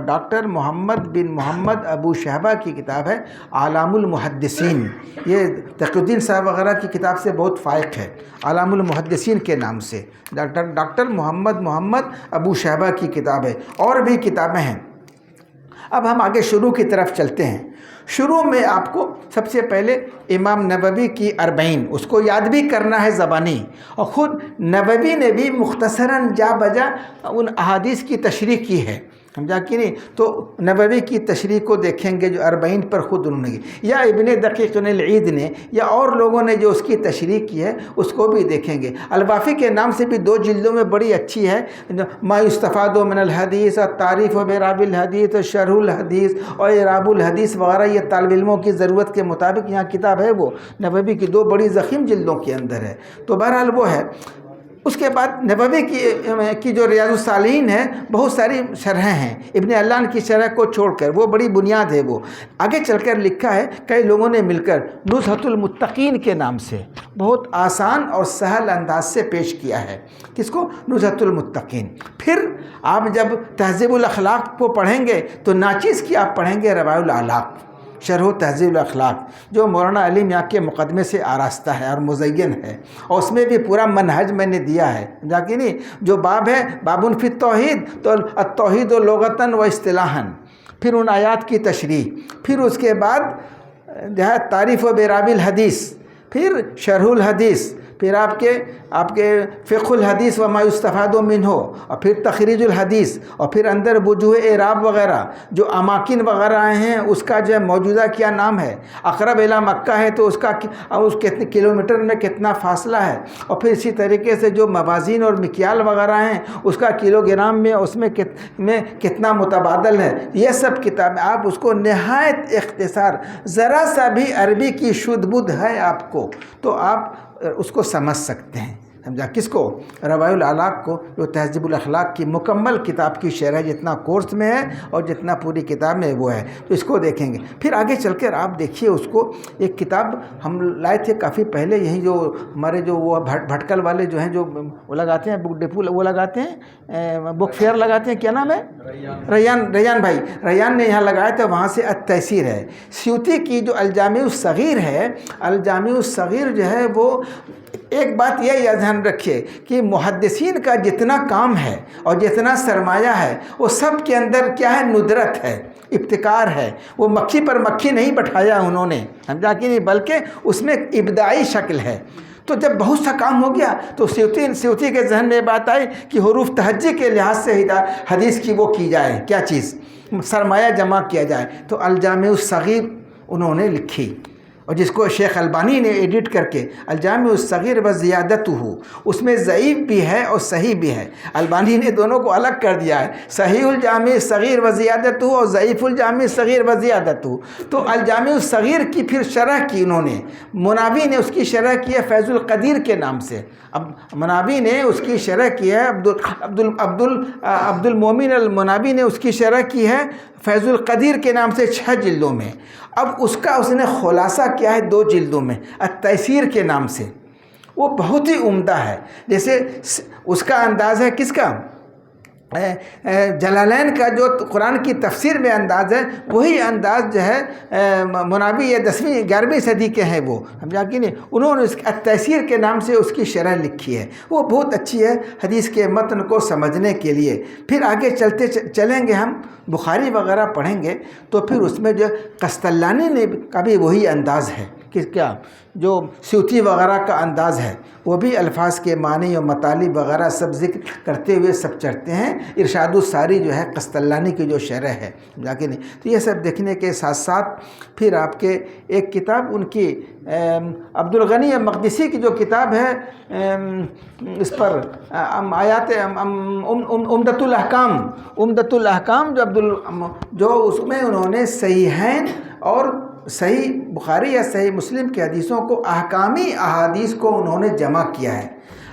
ڈاکٹر محمد بن محمد ابو شہبہ کی کتاب ہے اعلام المحدثین. یہ تقی الدین صاحب وغیرہ کی کتاب سے بہت فائق ہے، اعلام المحدثین کے نام سے ڈاکٹر محمد ابو شہبہ کی کتاب ہے. اور بھی کتابیں ہیں. اب ہم آگے شروع کی طرف چلتے ہیں. شروع میں آپ کو سب سے پہلے امام نووی کی 40 اس کو یاد بھی کرنا ہے زبانی، اور خود نووی نے بھی مختصراً جا بجا ان احادیث کی تشریح کی ہے، سمجھا کہ نہیں. تو نووی کی تشریح کو دیکھیں گے جو 40 پر خود انہوں نے کی، یا ابن دقیق العید نے یا اور لوگوں نے جو اس کی تشریح کی ہے اس کو بھی دیکھیں گے. الوافی کے نام سے بھی 2 جلدوں میں بڑی اچھی ہے، ما یستفاد من الحدیث اور تعریف و بیراب الحدیث اور شرح الحدیث اور اعراب الحدیث وغیرہ. یہ طالب علموں کی ضرورت کے مطابق یہاں کتاب ہے، وہ نووی کی 2 بڑی ضخیم جلدوں کے اندر ہے. تو بہرحال وہ ہے. اس کے بعد نووی کی جو ریاض الصالحین ہے بہت ساری شرحیں ہیں، ابن علان کی شرح کو چھوڑ کر، وہ بڑی بنیاد ہے. وہ آگے چل کر لکھا ہے کئی لوگوں نے مل کر نزہۃ المتقین کے نام سے بہت آسان اور سہل انداز سے پیش کیا ہے. کس کو؟ نزہۃ المتقین. پھر آپ جب تہذیب الاخلاق کو پڑھیں گے تو ناچیز کی آپ پڑھیں گے روایع الاعلاق، شرح و تہذیب الاخلاق، جو مولانا علی میاں کے مقدمے سے آراستہ ہے اور مزین ہے، اور اس میں بھی پورا منہج میں نے دیا ہے، جا کہ نہیں. جو باب ہے باب فی التوحید، تو التوحید و لغتاً و اصطلاحاً، پھر ان آیات کی تشریح، پھر اس کے بعد جو ہے تعریف و بیراب الحدیث، پھر شرح الحدیث، پھر آپ کے فقہ الحدیث و ما یستفاد منہ، اور پھر تخریج الحدیث، اور پھر اندر وجوہ اعراب وغیرہ، جو اماکن وغیرہ آئے ہیں اس کا جو ہے موجودہ کیا نام ہے. اقرب الی مکہ ہے تو اس کتنے کلومیٹر میں کتنا فاصلہ ہے، اور پھر اسی طریقے سے جو موازین اور مکیال وغیرہ ہیں اس کا کلو گرام میں اس میں کتنا متبادل ہے. یہ سب کتابیں آپ اس کو نہایت اختصار، ذرا سا بھی عربی کی شدھ بدھ ہے آپ کو تو آپ اس کو سمجھ سکتے ہیں. سمجھا؟ کس کو؟ روایع الاعلاق کو، جو تہذیب الاخلاق کی مکمل کتاب کی شرح جتنا کورس میں ہے اور جتنا پوری کتاب میں وہ ہے، تو اس کو دیکھیں گے. پھر آگے چل کر آپ دیکھیے اس کو، ایک کتاب ہم لائے تھے کافی پہلے، یہی جو ہمارے جو وہ بھٹکل والے جو ہیں، جو وہ لگاتے ہیں بک ڈپو، وہ لگاتے ہیں بک فیئر لگاتے ہیں، کیا نام ہے؟ ریان بھائی، ریان نے یہاں لگایا تھا، وہاں سے التیسیر ہے. سیوطی کی جو الجامع الصغیر ہے، الجامع الصغیر جو ہے وہ، ایک بات یہ ذہن رکھیے کہ محدثین کا جتنا کام ہے اور جتنا سرمایہ ہے وہ سب کے اندر کیا ہے؟ ندرت ہے، ابتکار ہے. وہ مکھی پر مکھی نہیں بٹھایا انہوں نے، سمجھا کہ نہیں، بلکہ اس میں ابداعی شکل ہے. تو جب بہت سا کام ہو گیا تو سیوطی کے ذہن میں بات آئی کہ حروف تہجی کے لحاظ سے حدیث کی وہ کی جائے، کیا چیز؟ سرمایہ جمع کیا جائے. تو الجامع الصغیر انہوں نے لکھی، اور جس کو شیخ البانی نے ایڈٹ کر کے الجامع الصغیر و زیادتہ، اس میں ضعیف بھی ہے اور صحیح بھی ہے. البانی نے دونوں کو الگ کر دیا ہے، صحیح الجامع الصغیر و زیادتہ اور ضعیف الجامع الصغیر و زیادتہ. تو الجامع الصغیر کی پھر شرح کی انہوں نے، مناوی نے اس کی شرح کی ہے فیض القدیر کے نام سے. اب مناوی نے اس کی شرح کی ہے، عبد المومن المناوی نے اس کی شرح کی ہے فیض القدیر کے نام سے 6 جلدوں میں. اب اس نے خلاصہ کیا ہے 2 جلدوں میں التیسیر کے نام سے. وہ بہت ہی عمدہ ہے. جیسے اس کا انداز ہے کس کا؟ جلالین کا جو قرآن کی تفسیر میں انداز ہے، وہی انداز جو ہے مناوی یا 10ویں 11ویں صدی کے ہیں وہ، سمجھا کہ نہیں. انہوں نے اس التیسیر کے نام سے اس کی شرح لکھی ہے، وہ بہت اچھی ہے حدیث کے متن کو سمجھنے کے لیے. پھر آگے چلیں گے ہم، بخاری وغیرہ پڑھیں گے تو پھر اس میں جو قسطلانی نے کا بھی وہی انداز ہے کہ کیا جو سیوطی وغیرہ کا انداز ہے، وہ بھی الفاظ کے معنی اور مطالب وغیرہ سب ذکر کرتے ہوئے سب چڑھتے ہیں. ارشاد الساری جو ہے قسطلانی کی جو شرح ہے، جا کے نہیں. تو یہ سب دیکھنے کے ساتھ ساتھ پھر آپ کے ایک کتاب ان کی عبد الغنی مقدسی کی جو کتاب ہے اس پر آیات عمدۃ الاحکام جو اس میں انہوں نے صحیحین اور صحیح بخاری یا صحیح مسلم کی حدیثوں کو احکامی احادیث کو انہوں نے جمع کیا ہے.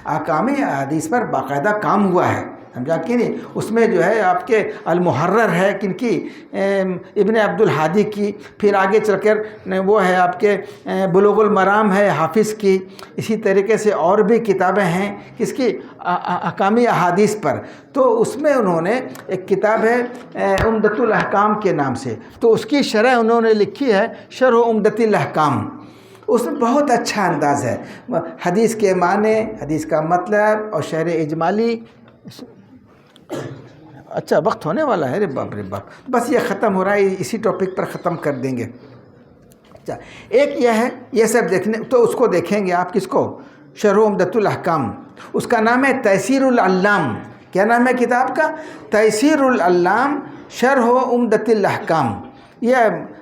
احکامی احادیث پر باقاعدہ کام ہوا ہے، سمجھا کہ نہیں. اس میں جو ہے آپ کے المحرر ہے کن کی، ابن عبد الحادی کی. پھر آگے چل کر وہ ہے آپ کے بلوغ المرام ہے حافظ کی. اسی طریقے سے اور بھی کتابیں ہیں کس کی، احکامی احادیث پر. تو اس میں انہوں نے ایک کتاب ہے عمدۃ الاحکام کے نام سے، تو اس کی شرح انہوں نے لکھی ہے شرح عمدۃ الاحکام. اس میں بہت اچھا انداز ہے، حدیث کے معنی، حدیث کا مطلب اور شرح اجمالی. اچھا وقت ہونے والا ہے، رے باپ رے باپ، بس یہ ختم ہو رہا ہے، اسی ٹاپک پر ختم کر دیں گے. اچھا ایک یہ ہے، یہ سب دیکھنے تو اس کو دیکھیں گے آپ، کس کو، شرح عمدۃ الاحکام. اس کا نام ہے تیسیر العلام. کیا نام ہے کتاب کا؟ تیسیر العلام شرح عمدۃ الاحکام. یہ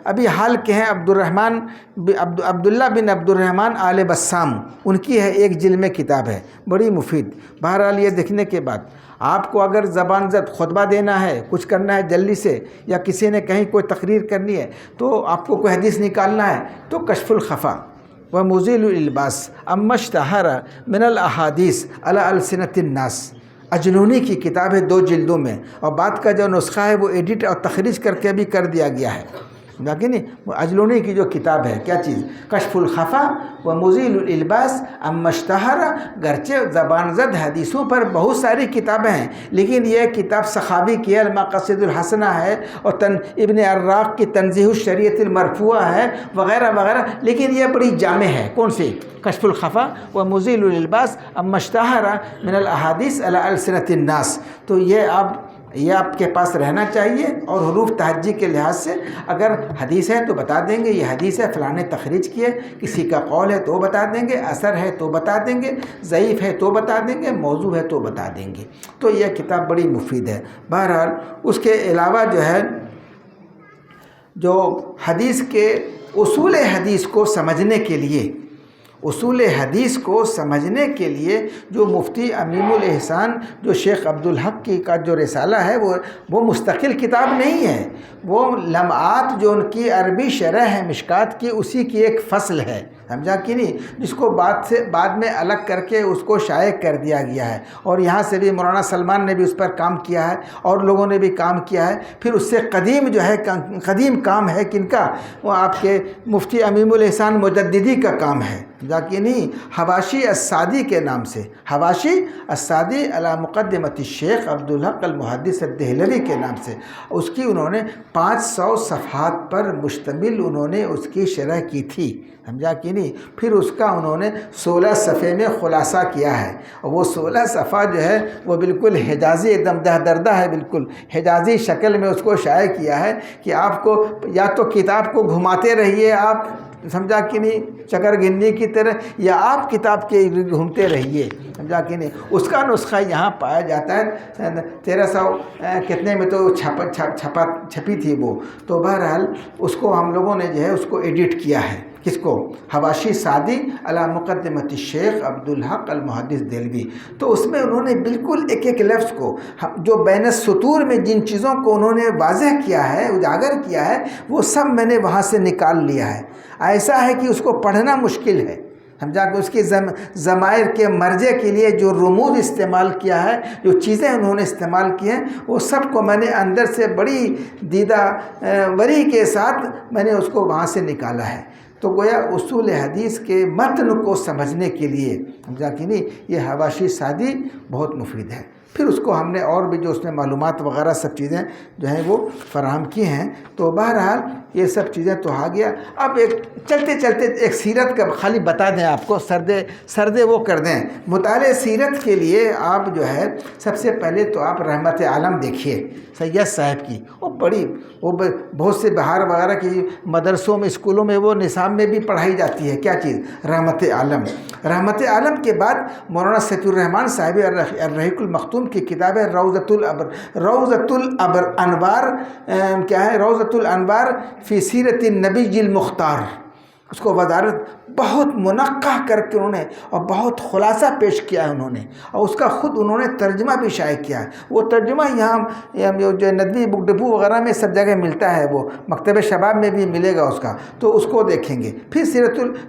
ابھی حال کے ہیں عبداللہ بن عبد الرحمن آل بسام، ان کی ہے، ایک جلد میں کتاب ہے، بڑی مفید. بہرحال یہ دیکھنے کے بعد آپ کو اگر زبان زد خطبہ دینا ہے، کچھ کرنا ہے جلدی سے، یا کسی نے کہیں کوئی تقریر کرنی ہے، تو آپ کو کوئی حدیث نکالنا ہے، تو کشف الخفا و مزیل الالباس اما اشتہر من الاحادیث علی السنۃ الناس، اجلونی کی کتاب ہے، 2 جلدوں میں، اور بعد کا جو نسخہ ہے وہ ایڈٹ اور تخریج کر کے بھی کر دیا گیا ہے. لیکن اجلونی کی جو کتاب ہے، کیا چیز، کشف الخفا و مزیل الالباس اما اشتہر. گرچہ زبان زد حدیثوں پر بہت ساری کتابیں ہیں، لیکن یہ کتاب سخاوی کی المقاصد الحسنہ ہے، اور ابن عراق کی تنزیہ الشریعۃ المرفوعہ ہے، وغیرہ وغیرہ. لیکن یہ بڑی جامع ہے، کون سی، کشف الخفا و مزیل الالباس اما اشتہر من الاحادیث علی السنۃ الناس. تو یہ آپ کے پاس رہنا چاہیے. اور حروف تہجی کے لحاظ سے اگر حدیث ہے تو بتا دیں گے، یہ حدیث ہے فلاں نے تخریج کی ہے، کسی کا قول ہے تو بتا دیں گے، اثر ہے تو بتا دیں گے، ضعیف ہے تو بتا دیں گے، موضوع ہے تو بتا دیں گے. تو یہ کتاب بڑی مفید ہے. بہرحال اس کے علاوہ جو ہے، جو حدیث کے اصول حدیث کو سمجھنے کے لیے، اصول حدیث کو سمجھنے کے لیے جو مفتی امیم الاحسان جو شیخ عبدالحق کی کا جو رسالہ ہے، وہ مستقل کتاب نہیں ہے، وہ لمعات جو ان کی عربی شرح ہے مشکات کی، اسی کی ایک فصل ہے. سمجھا کہ نہیں، جس کو بعد میں الگ کر کے اس کو شائع کر دیا گیا ہے. اور یہاں سے بھی مولانا سلمان نے بھی اس پر کام کیا ہے، اور لوگوں نے بھی کام کیا ہے. پھر اس سے قدیم جو ہے، قدیم کام ہے کن کا، وہ آپ کے مفتی امیم الاحسان مجددی کا کام ہے. کہ نہیں، حواشی السعدی کے نام سے، حواشی السعدی علی مقدمۃ الشیخ عبدالحق المحدث الدہلوی کے نام سے، اس کی انہوں نے 500 صفحات پر مشتمل انہوں نے اس کی شرح کی تھی. سمجھا کہ نہیں. پھر اس کا انہوں نے 16 صفحے میں خلاصہ کیا ہے، اور وہ 16 صفحہ جو ہے وہ بالکل حجازی، ایک دم دردہ ہے، بالکل حجازی شکل میں اس کو شائع کیا ہے کہ آپ کو یا تو کتاب کو گھماتے رہیے آپ، سمجھا کہ نہیں، چکر گنی کی طرح، یا آپ کتاب کے گھومتے رہیے. سمجھا کہ نہیں. اس کا نسخہ یہاں پایا جاتا ہے 1300 کتنے میں تو چھپی تھی وہ. تو بہرحال اس کو ہم لوگوں نے جو ہے اس کو ایڈٹ کیا ہے. کس کو؟ حواشی سعدی علی مقدمۃ الشیخ عبدالحق المحدث دہلوی. تو اس میں انہوں نے بالکل ایک ایک لفظ کو، جو بین السطور میں جن چیزوں کو انہوں نے واضح کیا ہے، اجاگر کیا ہے، وہ سب میں نے وہاں سے نکال لیا ہے. ایسا ہے کہ اس کو پڑھنا مشکل ہے. سمجھا کہ اس کی ضمائر کے مرجع کے لیے جو رموز استعمال کیا ہے، جو چیزیں انہوں نے استعمال کی ہیں، وہ سب کو میں نے اندر سے بڑی دیدہ وری کے ساتھ میں نے اس کو وہاں سے نکالا ہے. تو گویا اصول حدیث کے متن کو سمجھنے کے لیے، سمجھا کہ نہیں، یہ حواشی سعدی بہت مفید ہے. پھر اس کو ہم نے اور بھی جو اس میں معلومات وغیرہ سب چیزیں جو ہیں وہ فراہم کی ہیں. تو بہرحال یہ سب چیزیں تو آ گیا. اب ایک چلتے چلتے ایک سیرت کا خالی بتا دیں آپ کو، سردے وہ کر دیں. مطالعہ سیرت کے لیے آپ جو ہے سب سے پہلے تو آپ رحمت عالم دیکھیے سید صاحب کی. وہ بہت سے بہار وغیرہ کی مدرسوں میں، اسکولوں میں، وہ نصاب میں بھی پڑھائی جاتی ہے. کیا چیز؟ رحمت عالم. رحمت عالم کے بعد مولانا سیف الرحمان صاحب الرحیق المختوم کی کتاب ہے روضۃ الانوار. کیا ہے؟ روضۃ الانوار فی سیرت النبی المختار. اس کو وزارت بہت منقح کر کے انہوں نے اور بہت خلاصہ پیش کیا ہے انہوں نے، اور اس کا خود انہوں نے ترجمہ بھی شائع کیا ہے. وہ ترجمہ یہاں جو ندوی بک ڈپو وغیرہ میں سب جگہ ملتا ہے، وہ مکتب شباب میں بھی ملے گا اس کا، تو اس کو دیکھیں گے. پھر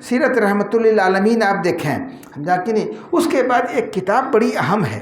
سیرت رحمت للعالمین آپ دیکھیں. سمجھا کہ نہیں. اس کے بعد ایک کتاب بڑی اہم ہے،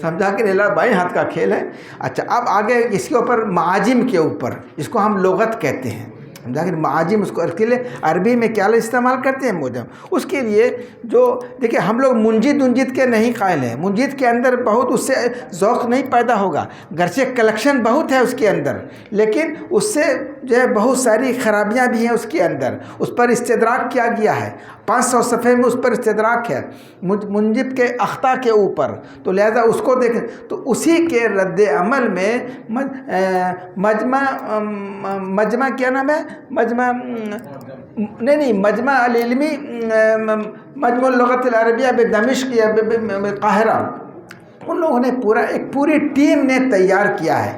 سمجھا کہ نہیں؟ بائیں ہاتھ کا کھیل ہے۔ اچھا اب آگے اس کے اوپر معاجم کے اوپر، جس کو ہم لغت کہتے ہیں، سمجھا کہ معاجم، اس کو اس کے لیے عربی میں کیا استعمال کرتے ہیں؟ موجم۔ اس کے لیے جو دیکھیں ہم لوگ منجد انجد کے نہیں قائل ہیں، منجد کے اندر بہت اس سے ذوق نہیں پیدا ہوگا، گرچہ کلیکشن بہت ہے اس کے اندر، لیکن اس سے جو ہے بہت ساری خرابیاں بھی ہیں اس کے اندر، اس پر استدراک کیا گیا ہے، 500 صفحے میں اس پر استدراک ہے منجد کے اخطاء کے اوپر، تو لہذا اس کو دیکھیں۔ تو اسی کے رد عمل میں مجمع کیا نام ہے؟ مجمع العلمی، مجمع اللغت العربیہ بدمشق یا قاہرہ، ان لوگوں نے ایک پوری ٹیم نے تیار کیا ہے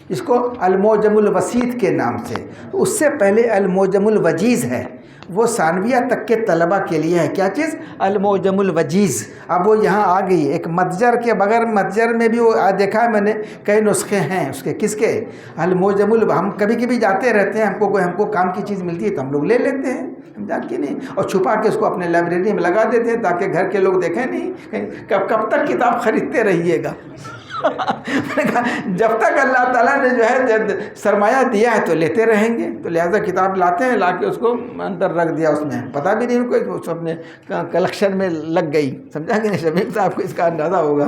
اس کو المعجم الوسیط کے نام سے۔ اس سے پہلے المعجم الوجیز ہے، وہ ثانویہ تک کے طلبہ کے لیے ہے۔ کیا چیز؟ المعجم الوجیز۔ اب وہ یہاں آ گئی ایک متجر کے بغیر، متجر میں بھی وہ دیکھا ہے میں نے، کئی نسخے ہیں اس کے۔ کس کے؟ المعجم ہم کبھی کبھی جاتے رہتے ہیں، ہم کو کام کی چیز ملتی ہے تو ہم لوگ لے لیتے ہیں، سمجھا کہ نہیں، اور چھپا کے اس کو اپنے لائبریری میں لگا دیتے ہیں تاکہ گھر کے لوگ دیکھیں نہیں۔ کب تک کتاب خریدتے رہیے گا؟ جب تک اللہ تعالیٰ نے جو ہے سرمایہ دیا ہے تو لیتے رہیں گے، تو لہٰذا کتاب لاتے ہیں، لا کے اس کو اندر رکھ دیا، اس میں پتہ بھی نہیں ان کو، اس اپنے کلیکشن میں لگ گئی، سمجھا کہ نہیں؟ شبیب صاحب کو اس کا اندازہ ہوگا۔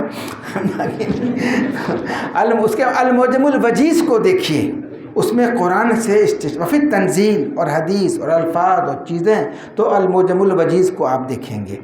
اس کے المعجم الوجیز کو دیکھیے، اس میں قرآن سے وفی تنزیل اور حدیث اور الفاظ اور چیزیں، تو المعجم الوجیز کو آپ دیکھیں گے،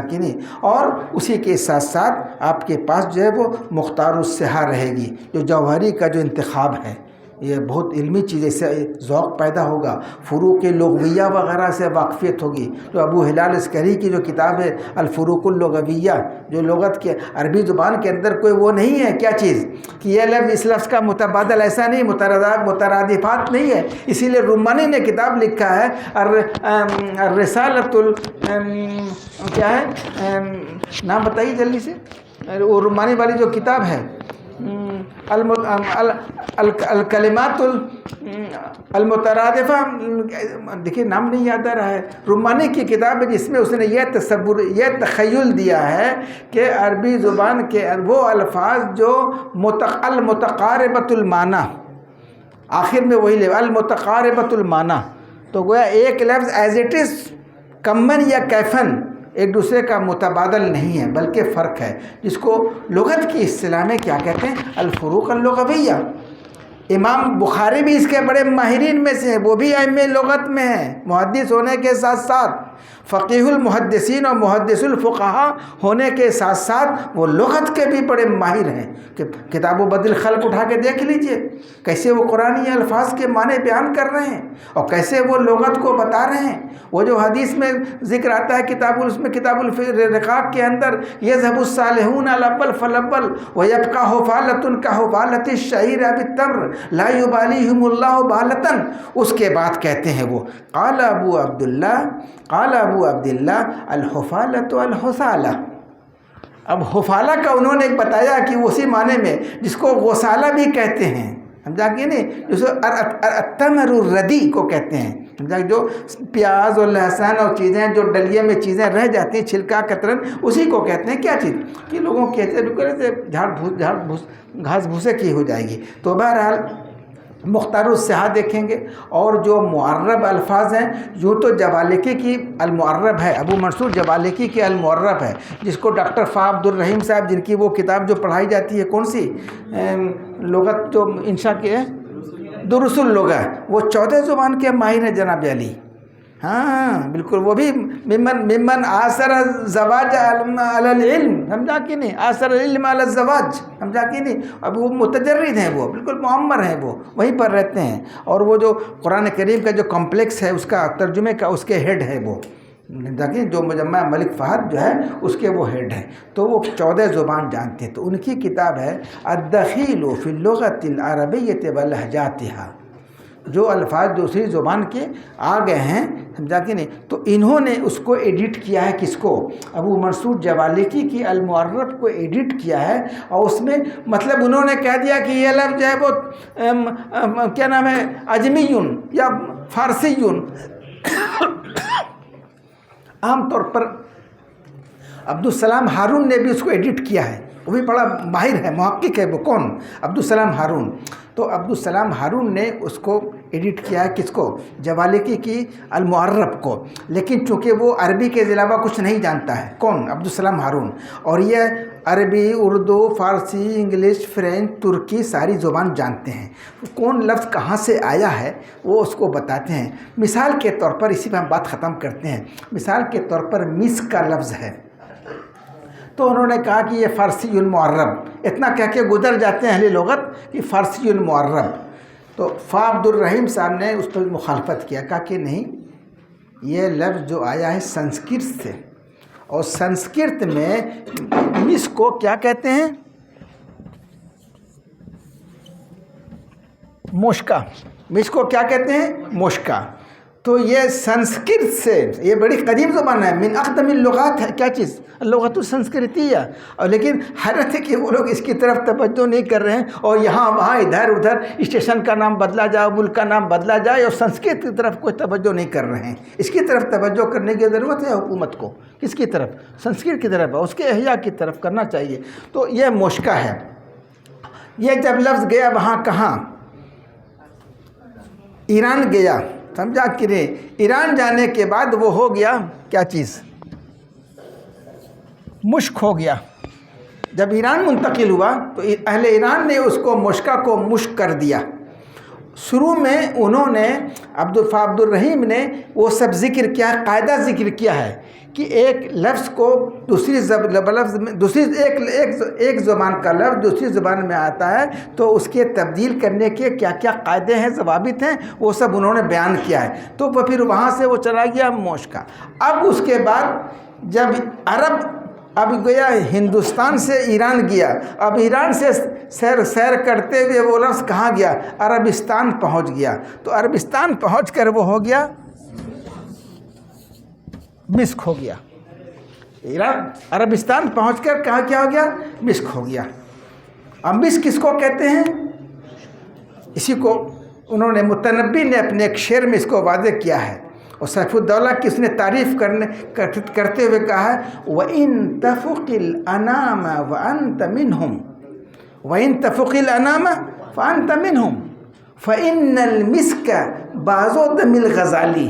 کہ نہیں؟ اور اسی کے ساتھ ساتھ آپ کے پاس جو ہے وہ مختار الصحہ رہے گی، جو جوہری کا جو انتخاب ہے، یہ بہت علمی چیز، اس سے ذوق پیدا ہوگا، فروق لغویہ وغیرہ سے واقفیت ہوگی۔ جو ابو ہلال عسکری کی جو کتاب ہے الفروق اللغویہ، جو لغت کے عربی زبان کے اندر کوئی وہ نہیں ہے، کیا چیز کہ یہ لفظ اس لفظ کا متبادل ایسا نہیں، مترادفات نہیں ہے، اسی لیے رومانی نے کتاب لکھا ہے الرسالۃ کیا ہے نام بتائیے جلدی سے، وہ رومانی والی جو کتاب ہے الکلمات المترادفہ، دیکھیے نام نہیں یاد آ رہا ہے، رومانی کی کتاب ہے جس میں اس نے یہ تخیل دیا ہے کہ عربی زبان کے وہ الفاظ جو المتقاربۃ المعنی، آخر میں وہی لے المتقاربۃ المعنی، تو گویا ایک لفظ ایز اٹ از کمن یا کیفن ایک دوسرے کا متبادل نہیں ہے بلکہ فرق ہے، جس کو لغت کی اصطلاح میں کیا کہتے ہیں؟ الفروق اللغویہ۔ امام بخاری بھی اس کے بڑے ماہرین میں سے ہیں، وہ بھی ائمہ لغت میں ہیں، محدث ہونے کے ساتھ ساتھ فقیہ المحدثین اور محدث الفقہاء ہونے کے ساتھ ساتھ وہ لغت کے بھی بڑے ماہر ہیں۔ کہ کتاب و بدل خلق اٹھا کے دیکھ لیجئے کیسے وہ قرآنی الفاظ کے معنی بیان کر رہے ہیں اور کیسے وہ لغت کو بتا رہے ہیں۔ وہ جو حدیث میں ذکر آتا ہے اس میں کتاب الرقاق کے اندر یذهب الصالحون الاول فالاول ويبقى حفالة كحفالة الشعير بالتمر لا يباليهم الله بالة، اس کے بعد کہتے ہیں وہ قال ابو عبداللہ الحفالة الحثالة۔ اب حفالہ کا انہوں نے بتایا کہ اسی معنی میں جس کو غسالہ بھی کہتے ہیں، سمجھا کہ نہیں، جس کو التمر الردی کو کہتے ہیں، سمجھا، جو پیاز اور لہسن اور چیزیں جو ڈلیے میں چیزیں رہ جاتی ہیں، چھلکا کترن، اسی کو کہتے ہیں۔ کیا چیز کہ لوگوں کہتے ہیں جھاڑ بھوس گھاس بھوسے کی ہو جائے گی۔ تو بہرحال مختار الصحہ دیکھیں گے، اور جو معرب الفاظ ہیں، یوں تو جبالکی کی المعرب ہے، ابو منصور جبالکی کی المعرب ہے، جس کو ڈاکٹر فا عبد الرحیم صاحب، جن کی وہ کتاب جو پڑھائی جاتی ہے کون سی لغت جو انشاء کے دروس اللغہ، وہ 14 زبان کے ماہر ہیں جناب علی۔ ہاں بالکل، وہ بھی ممن آثر الزواج علی العلم، سمجھا کہ نہیں، آثر العلم علی الزواج، سمجھا کہ نہیں۔ اب وہ متجرد ہیں، وہ بالکل معمر ہیں، وہ وہیں پر رہتے ہیں، اور وہ جو قرآن کریم کا جو کمپلیکس ہے اس کا ترجمے کا اس کے ہیڈ ہے وہ، جو مجمع ملک فہد جو ہے اس کے وہ ہیڈ ہیں، تو وہ 14 زبان جانتے ہیں۔ تو ان کی کتاب ہے الدخیل فی اللغۃ العربیۃ ولہجاتہا، جو الفاظ دوسری زبان کے آ گئے ہیں، سمجھا کہ نہیں، تو انہوں نے اس کو ایڈٹ کیا ہے، کس کو؟ ابو منصور جبالکی کی المعرب کو ایڈٹ کیا ہے، اور اس میں مطلب انہوں نے کہہ دیا کہ یہ لفظ جو ہے وہ کیا نام ہے، اجمیون یا فارسیون۔ عام طور پر عبدالسلام ہارون نے بھی اس کو ایڈٹ کیا ہے، وہ بھی بڑا ماہر ہے، محقق ہے، وہ کون؟ عبدالسلام ہارون. تو عبدالسلام ہارون نے اس کو ایڈٹ کیا ہے، کس کو؟ جوالیکی کی المعرب کو. لیکن چونکہ وہ عربی کے علاوہ کچھ نہیں جانتا ہے. کون؟ عبدالسلام ہارون. اور یہ عربی، اردو، فارسی، انگلش، فرینچ، ترکی ساری زبان جانتے ہیں. کون لفظ کہاں سے آیا ہے وہ اس کو بتاتے ہیں. مثال کے طور پر اسی پہ ہم بات ختم کرتے ہیں. مثال کے طور پر مسک کا لفظ ہے، تو انہوں نے کہا کہ یہ فارسی المعرب. اتنا کہہ کے گزر جاتے ہیں اہل لغت کہ فارسی المعرب. تو فا عبد الرحیم صاحب نے اس پر مخالفت کیا، کہا کہ نہیں، یہ لفظ جو آیا ہے سنسکرت سے، اور سنسکرت میں مس کو کیا کہتے ہیں؟ مشکا. مس کو کیا کہتے ہیں؟ مشکا. تو یہ سنسکرت سے، یہ بڑی قدیم زبان ہے، من اقدم اللغات ہے. کیا چیز؟ اللغت السنسکرتیہ. اور لیکن حیرت ہے کہ وہ لوگ اس کی طرف توجہ نہیں کر رہے ہیں، اور یہاں وہاں ادھر ادھر اسٹیشن کا نام بدلا جائے، ملک کا نام بدلا جائے، اور سنسکرت کی طرف کوئی توجہ نہیں کر رہے ہیں. اس کی طرف توجہ کرنے کی ضرورت ہے حکومت کو. کس کی طرف؟ سنسکرت کی طرف، اس کے احیاء کی طرف کرنا چاہیے. تو یہ مشکا ہے. یہ جب لفظ گیا وہاں کہاں؟ ایران گیا. سمجھا کہ نہیں؟ ایران جانے کے بعد وہ ہو گیا کیا چیز؟ مشک ہو گیا. جب ایران منتقل ہوا تو اہل ایران نے اس کو مشکا کو مشک کر دیا. شروع میں انہوں نے عبد الرحیم نے وہ سب ذکر کیا، قاعدہ ذکر کیا ہے کہ ایک لفظ کو دوسری لفظ میں، ایک زبان کا لفظ دوسری زبان میں آتا ہے تو اس کے تبدیل کرنے کے کیا کیا قاعدے ہیں، ضوابط ہیں، وہ سب انہوں نے بیان کیا ہے. تو پھر وہاں سے وہ چلا گیا مشکا. اب اس کے بعد جب عرب اب گیا ہندوستان سے ایران گیا، اب ایران سے سیر کرتے ہوئے وہ لفظ کہاں گیا؟ عربستان پہنچ گیا. تو عربستان پہنچ کر وہ ہو گیا مسک ہو گیا. ایران عربستان پہنچ کر کہاں کیا ہو گیا؟ مسک ہو گیا. اب مسک کس کو کہتے ہیں؟ اسی کو انہوں نے متنبی نے اپنے ایک شعر میں اس کو واضح کیا ہے، اور سیف الدولہ کی اس نے تعریف کرتے ہوئے کہا ہے وَإِن تَفُقِ الْأَنَامَ وَأَنْتَ مِنْهُمْ وَإِن تَفُقِ الْأَنَامَ فَأَنْتَ مِنْهُمْ فَإِنَّ الْمِسْكَ بَازُ دَمِ الْغَزَالِ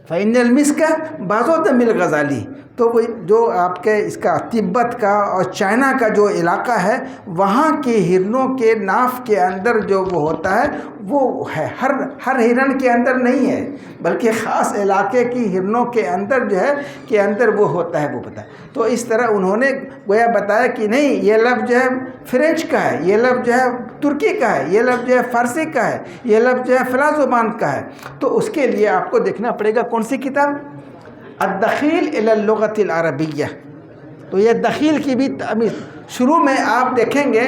فَإِنَّ الْمِسْكَ بَازُ دَمِ الْغَزَالِ. تو وہ جو آپ کے اس کا تبت کا اور چائنا کا جو علاقہ ہے، وہاں کے ہرنوں کے ناف کے اندر جو وہ ہوتا ہے وہ ہے، ہر ہرن کے اندر نہیں ہے، بلکہ خاص علاقے کی ہرنوں کے اندر جو ہے کہ اندر وہ ہوتا ہے، وہ پتہ. تو اس طرح انہوں نے گویا بتایا کہ نہیں، یہ لفظ جو ہے فرینچ کا ہے، یہ لفظ جو ہے ترکی کا ہے، یہ لفظ جو ہے فارسی کا ہے، یہ لفظ جو ہے فلاں زبان کا ہے. تو اس کے لیے آپ کو دیکھنا پڑے گا کون سی کتاب؟ الدخیل الی اللغۃ العربیہ. تو یہ دخیل کی بھی شروع میں آپ دیکھیں گے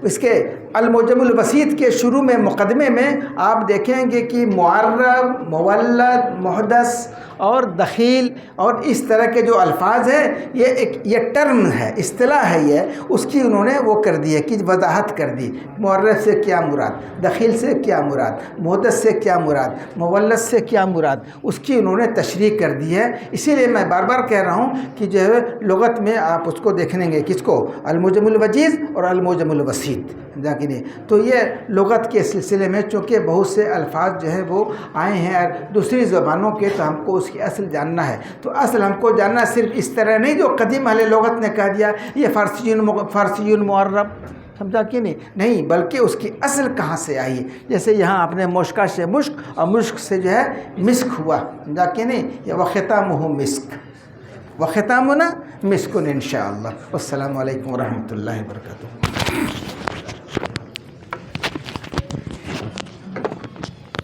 اس کے المعجم الوسیط کے شروع میں مقدمے میں آپ دیکھیں گے کہ معرب، مولد، محدث اور دخیل اور اس طرح کے جو الفاظ ہیں، یہ ٹرم ہے، اصطلاح ہے، یہ اس کی انہوں نے وہ کر دی ہے کہ وضاحت کر دی. معرب سے کیا مراد، دخیل سے کیا مراد، محدث سے کیا مراد، مولد سے کیا مراد، اس کی انہوں نے تشریح کر دی ہے. اسی لیے میں بار بار کہہ رہا ہوں کہ جو ہے لغت میں آپ اس کو دیکھیں گے، کس کو؟ المعجم الوجیز اور المعجم الوسیط. جاکہ نہیں، تو یہ لغت کے سلسلے میں چونکہ بہت سے الفاظ جو ہے وہ آئے ہیں دوسری زبانوں کے، تو ہم کو اس کی اصل جاننا ہے. تو اصل ہم کو جاننا صرف اس طرح نہیں جو قدیم اہل لغت نے کہہ دیا یہ فارسی معرب، سمجھا کہ نہیں، بلکہ اس کی اصل کہاں سے آئی. جیسے یہاں آپ نے مشکا سے مشک اور مشک سے جو ہے مسک ہوا، سمجھا کہ نہیں. یہ وختامہ مسک، وختامنا مسک انشاءاللہ. والسلام علیکم ورحمۃ اللہ وبرکاتہ.